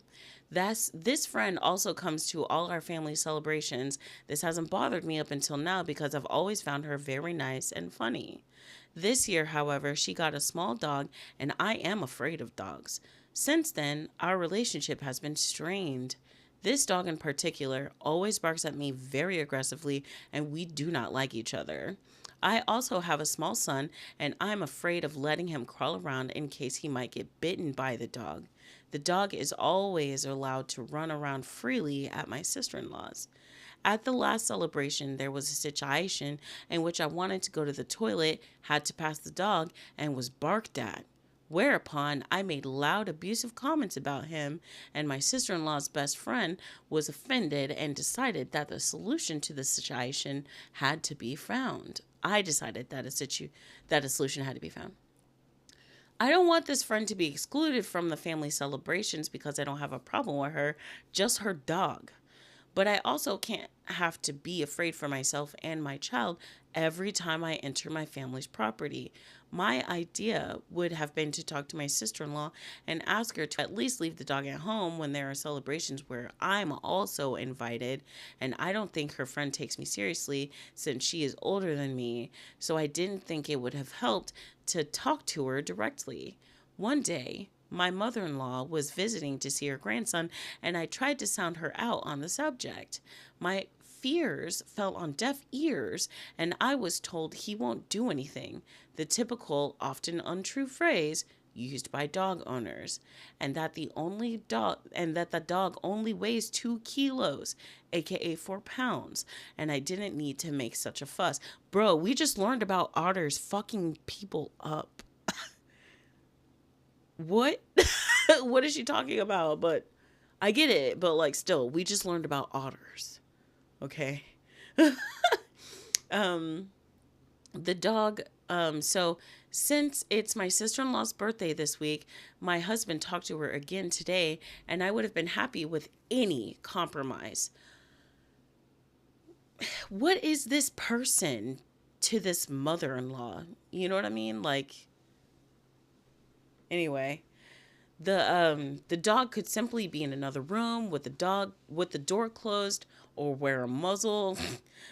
This friend also comes to all our family celebrations. This hasn't bothered me up until now because I've always found her very nice and funny. This year, however, she got a small dog, and I am afraid of dogs. Since then, our relationship has been strained. This dog in particular always barks at me very aggressively, and we do not like each other. I also have a small son, and I'm afraid of letting him crawl around in case he might get bitten by the dog. The dog is always allowed to run around freely at my sister-in-law's. At the last celebration, there was a situation in which I wanted to go to the toilet, had to pass the dog, and was barked at. Whereupon, I made loud, abusive comments about him, and my sister-in-law's best friend was offended and decided that the solution to the situation had to be found. I decided that a solution had to be found. I don't want this friend to be excluded from the family celebrations because I don't have a problem with her, just her dog. But I also can't have to be afraid for myself and my child every time I enter my family's property. My idea would have been to talk to my sister-in-law and ask her to at least leave the dog at home when there are celebrations where I'm also invited, and I don't think her friend takes me seriously since she is older than me, so I didn't think it would have helped to talk to her directly. One day, my mother-in-law was visiting to see her grandson, and I tried to sound her out on the subject. My fears fell on deaf ears, and I was told he won't do anything, the typical, often untrue phrase used by dog owners, and that the dog only weighs 2 kilos, aka 4 pounds, and I didn't need to make such a fuss. Bro, we just learned about otters fucking people up. What? What is she talking about? But I get it, but like still, we just learned about otters. Okay. The dog, so since it's my sister-in-law's birthday this week, my husband talked to her again today, and I would have been happy with any compromise. What is this person to this mother-in-law? You know what I mean? Like, anyway, the dog could simply be in another room with the door closed or wear a muzzle.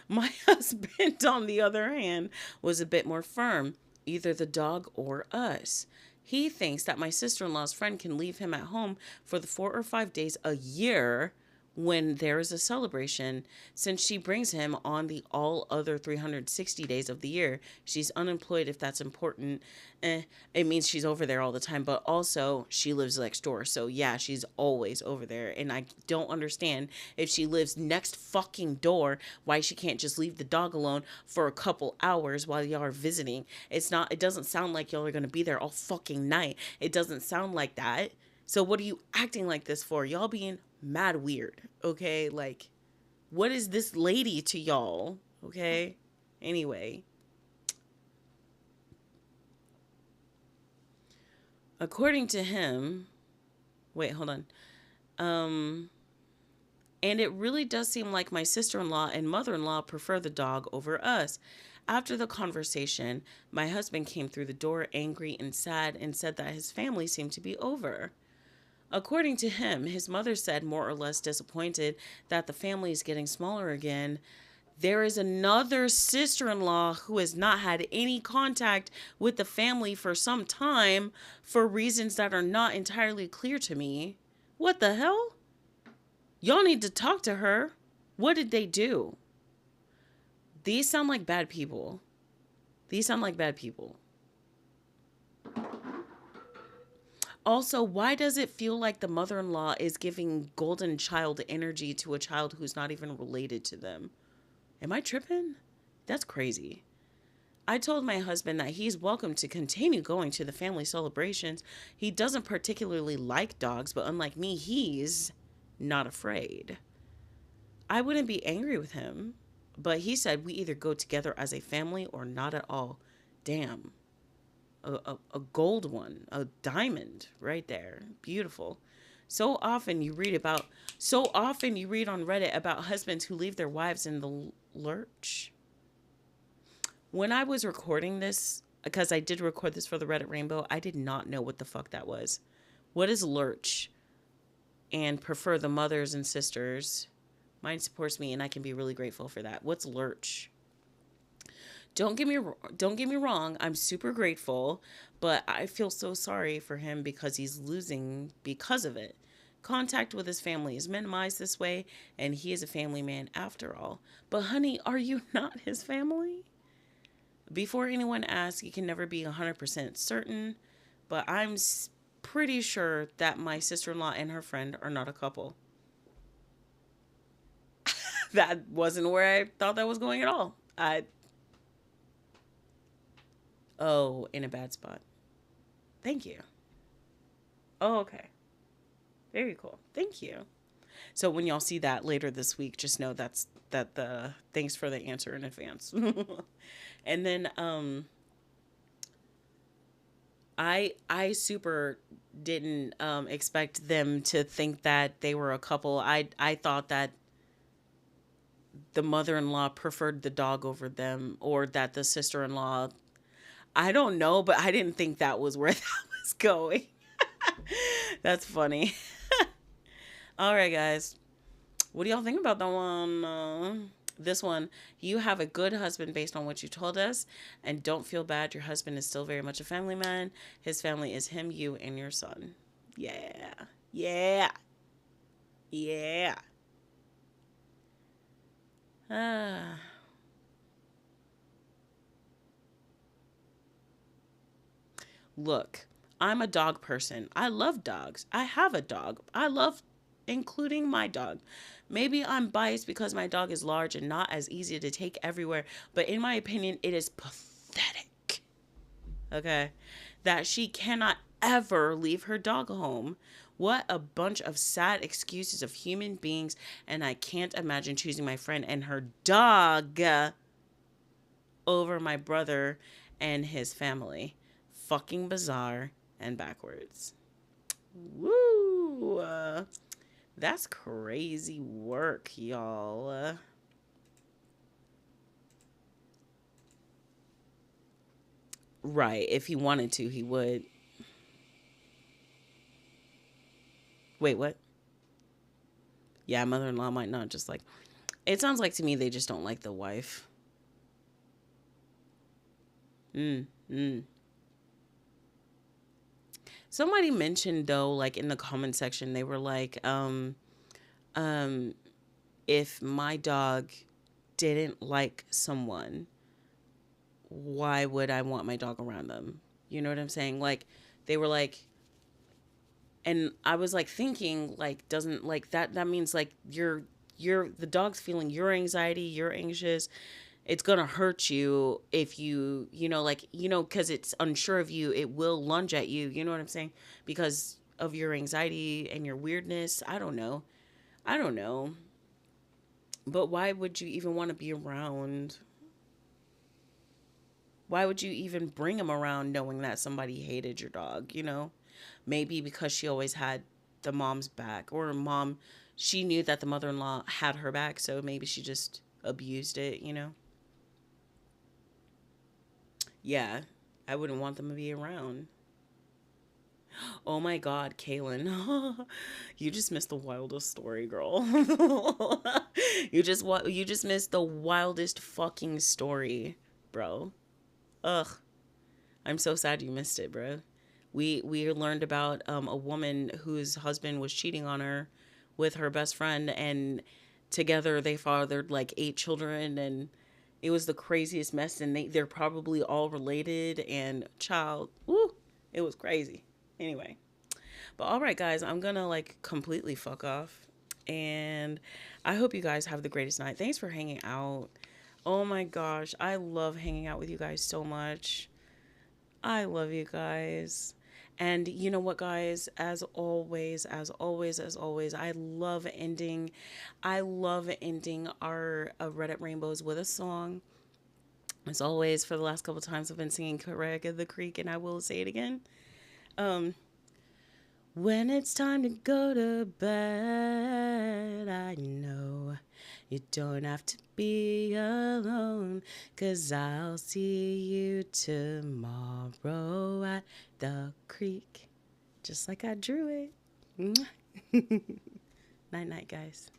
My husband, on the other hand, was a bit more firm, either the dog or us. He thinks that my sister-in-law's friend can leave him at home for the 4 or 5 days a year when there is a celebration, since she brings him on the all other 360 days of the year. She's unemployed, if that's important. It means she's over there all the time, but also she lives next door. So yeah, she's always over there. And I don't understand, if she lives next fucking door, why she can't just leave the dog alone for a couple hours while y'all are visiting. It doesn't sound like y'all are going to be there all fucking night. It doesn't sound like that. So what are you acting like this for? Y'all being mad weird, okay? Like, what is this lady to y'all, okay? Anyway. According to him, wait, hold on. And it really does seem like my sister-in-law and mother-in-law prefer the dog over us. After the conversation, my husband came through the door angry and sad and said that his family seemed to be over. According to him, his mother said, more or less disappointed, that the family is getting smaller again. There is another sister-in-law who has not had any contact with the family for some time for reasons that are not entirely clear to me. What the hell? Y'all need to talk to her. What did they do? These sound like bad people. These sound like bad people. Also, why does it feel like the mother-in-law is giving golden child energy to a child who's not even related to them? Am I tripping? That's crazy. I told my husband that he's welcome to continue going to the family celebrations. He doesn't particularly like dogs, but unlike me, he's not afraid. I wouldn't be angry with him, but he said we either go together as a family or not at all. Damn. A gold one, a diamond right there. Beautiful. So often you read on Reddit about husbands who leave their wives in the lurch. When I was recording this, because I did record this for the Reddit Rainbow, I did not know what the fuck that was. What is lurch? And prefer the mothers and sisters. Mine supports me and I can be really grateful for that. What's lurch? Don't get me wrong, I'm super grateful, but I feel so sorry for him because he's losing because of it. Contact with his family is minimized this way, and he is a family man after all. But honey, are you not his family? Before anyone asks, you can never be 100% certain, but I'm pretty sure that my sister-in-law and her friend are not a couple. That wasn't where I thought that was going at all. Oh, in a bad spot. Thank you. Oh, okay. Very cool. Thank you. So when y'all see that later this week, just know thanks for the answer in advance. And then I super didn't expect them to think that they were a couple. I thought that the mother-in-law preferred the dog over them, or that the sister-in-law, I don't know, but I didn't think that was where that was going. That's funny. All right, guys. What do y'all think about that one? This one, you have a good husband based on what you told us, and don't feel bad. Your husband is still very much a family man. His family is him, you, and your son. Yeah. Yeah. Yeah. Look, I'm a dog person. I love dogs. I have a dog. I love including my dog. Maybe I'm biased because my dog is large and not as easy to take everywhere, but in my opinion, it is pathetic, okay, that she cannot ever leave her dog home. What a bunch of sad excuses of human beings, and I can't imagine choosing my friend and her dog over my brother and his family. Fucking bizarre and backwards. Woo! That's crazy work, y'all. Right. If he wanted to, he would. Wait, what? Yeah, mother-in-law might not just like... It sounds like to me they just don't like the wife. Somebody mentioned, though, like in the comment section, they were like, if my dog didn't like someone, why would I want my dog around them? You know what I'm saying? Like, they were like, and I was like thinking, like, doesn't like that means like the dog's feeling your anxiety, you're anxious. It's going to hurt you if you know, like, you know, because it's unsure of you, it will lunge at you. You know what I'm saying? Because of your anxiety and your weirdness. I don't know. But why would you even want to be around? Why would you even bring him around knowing that somebody hated your dog, you know? Maybe because she always had the mom's back, or she knew that the mother-in-law had her back, so maybe she just abused it, you know? Yeah, I wouldn't want them to be around. Oh my God, Kaylin. You just missed the wildest story, girl. You just missed the wildest fucking story, bro. Ugh. I'm so sad you missed it, bro. We learned about a woman whose husband was cheating on her with her best friend, and together they fathered like 8 children, and it was the craziest mess, and they're probably all related, and it was crazy. Anyway, but all right, guys, I'm gonna like completely fuck off, and I hope you guys have the greatest night. Thanks for hanging out. Oh my gosh, I love hanging out with you guys so much. I love you guys. And you know what, guys, as always, I love ending our Reddit Rainbows with a song. As always, for the last couple times I've been singing Craig of the Creek, and I will say it again. When it's time to go to bed, I know you don't have to be alone, 'cause I'll see you tomorrow at the creek, just like I drew it. Night, night, guys.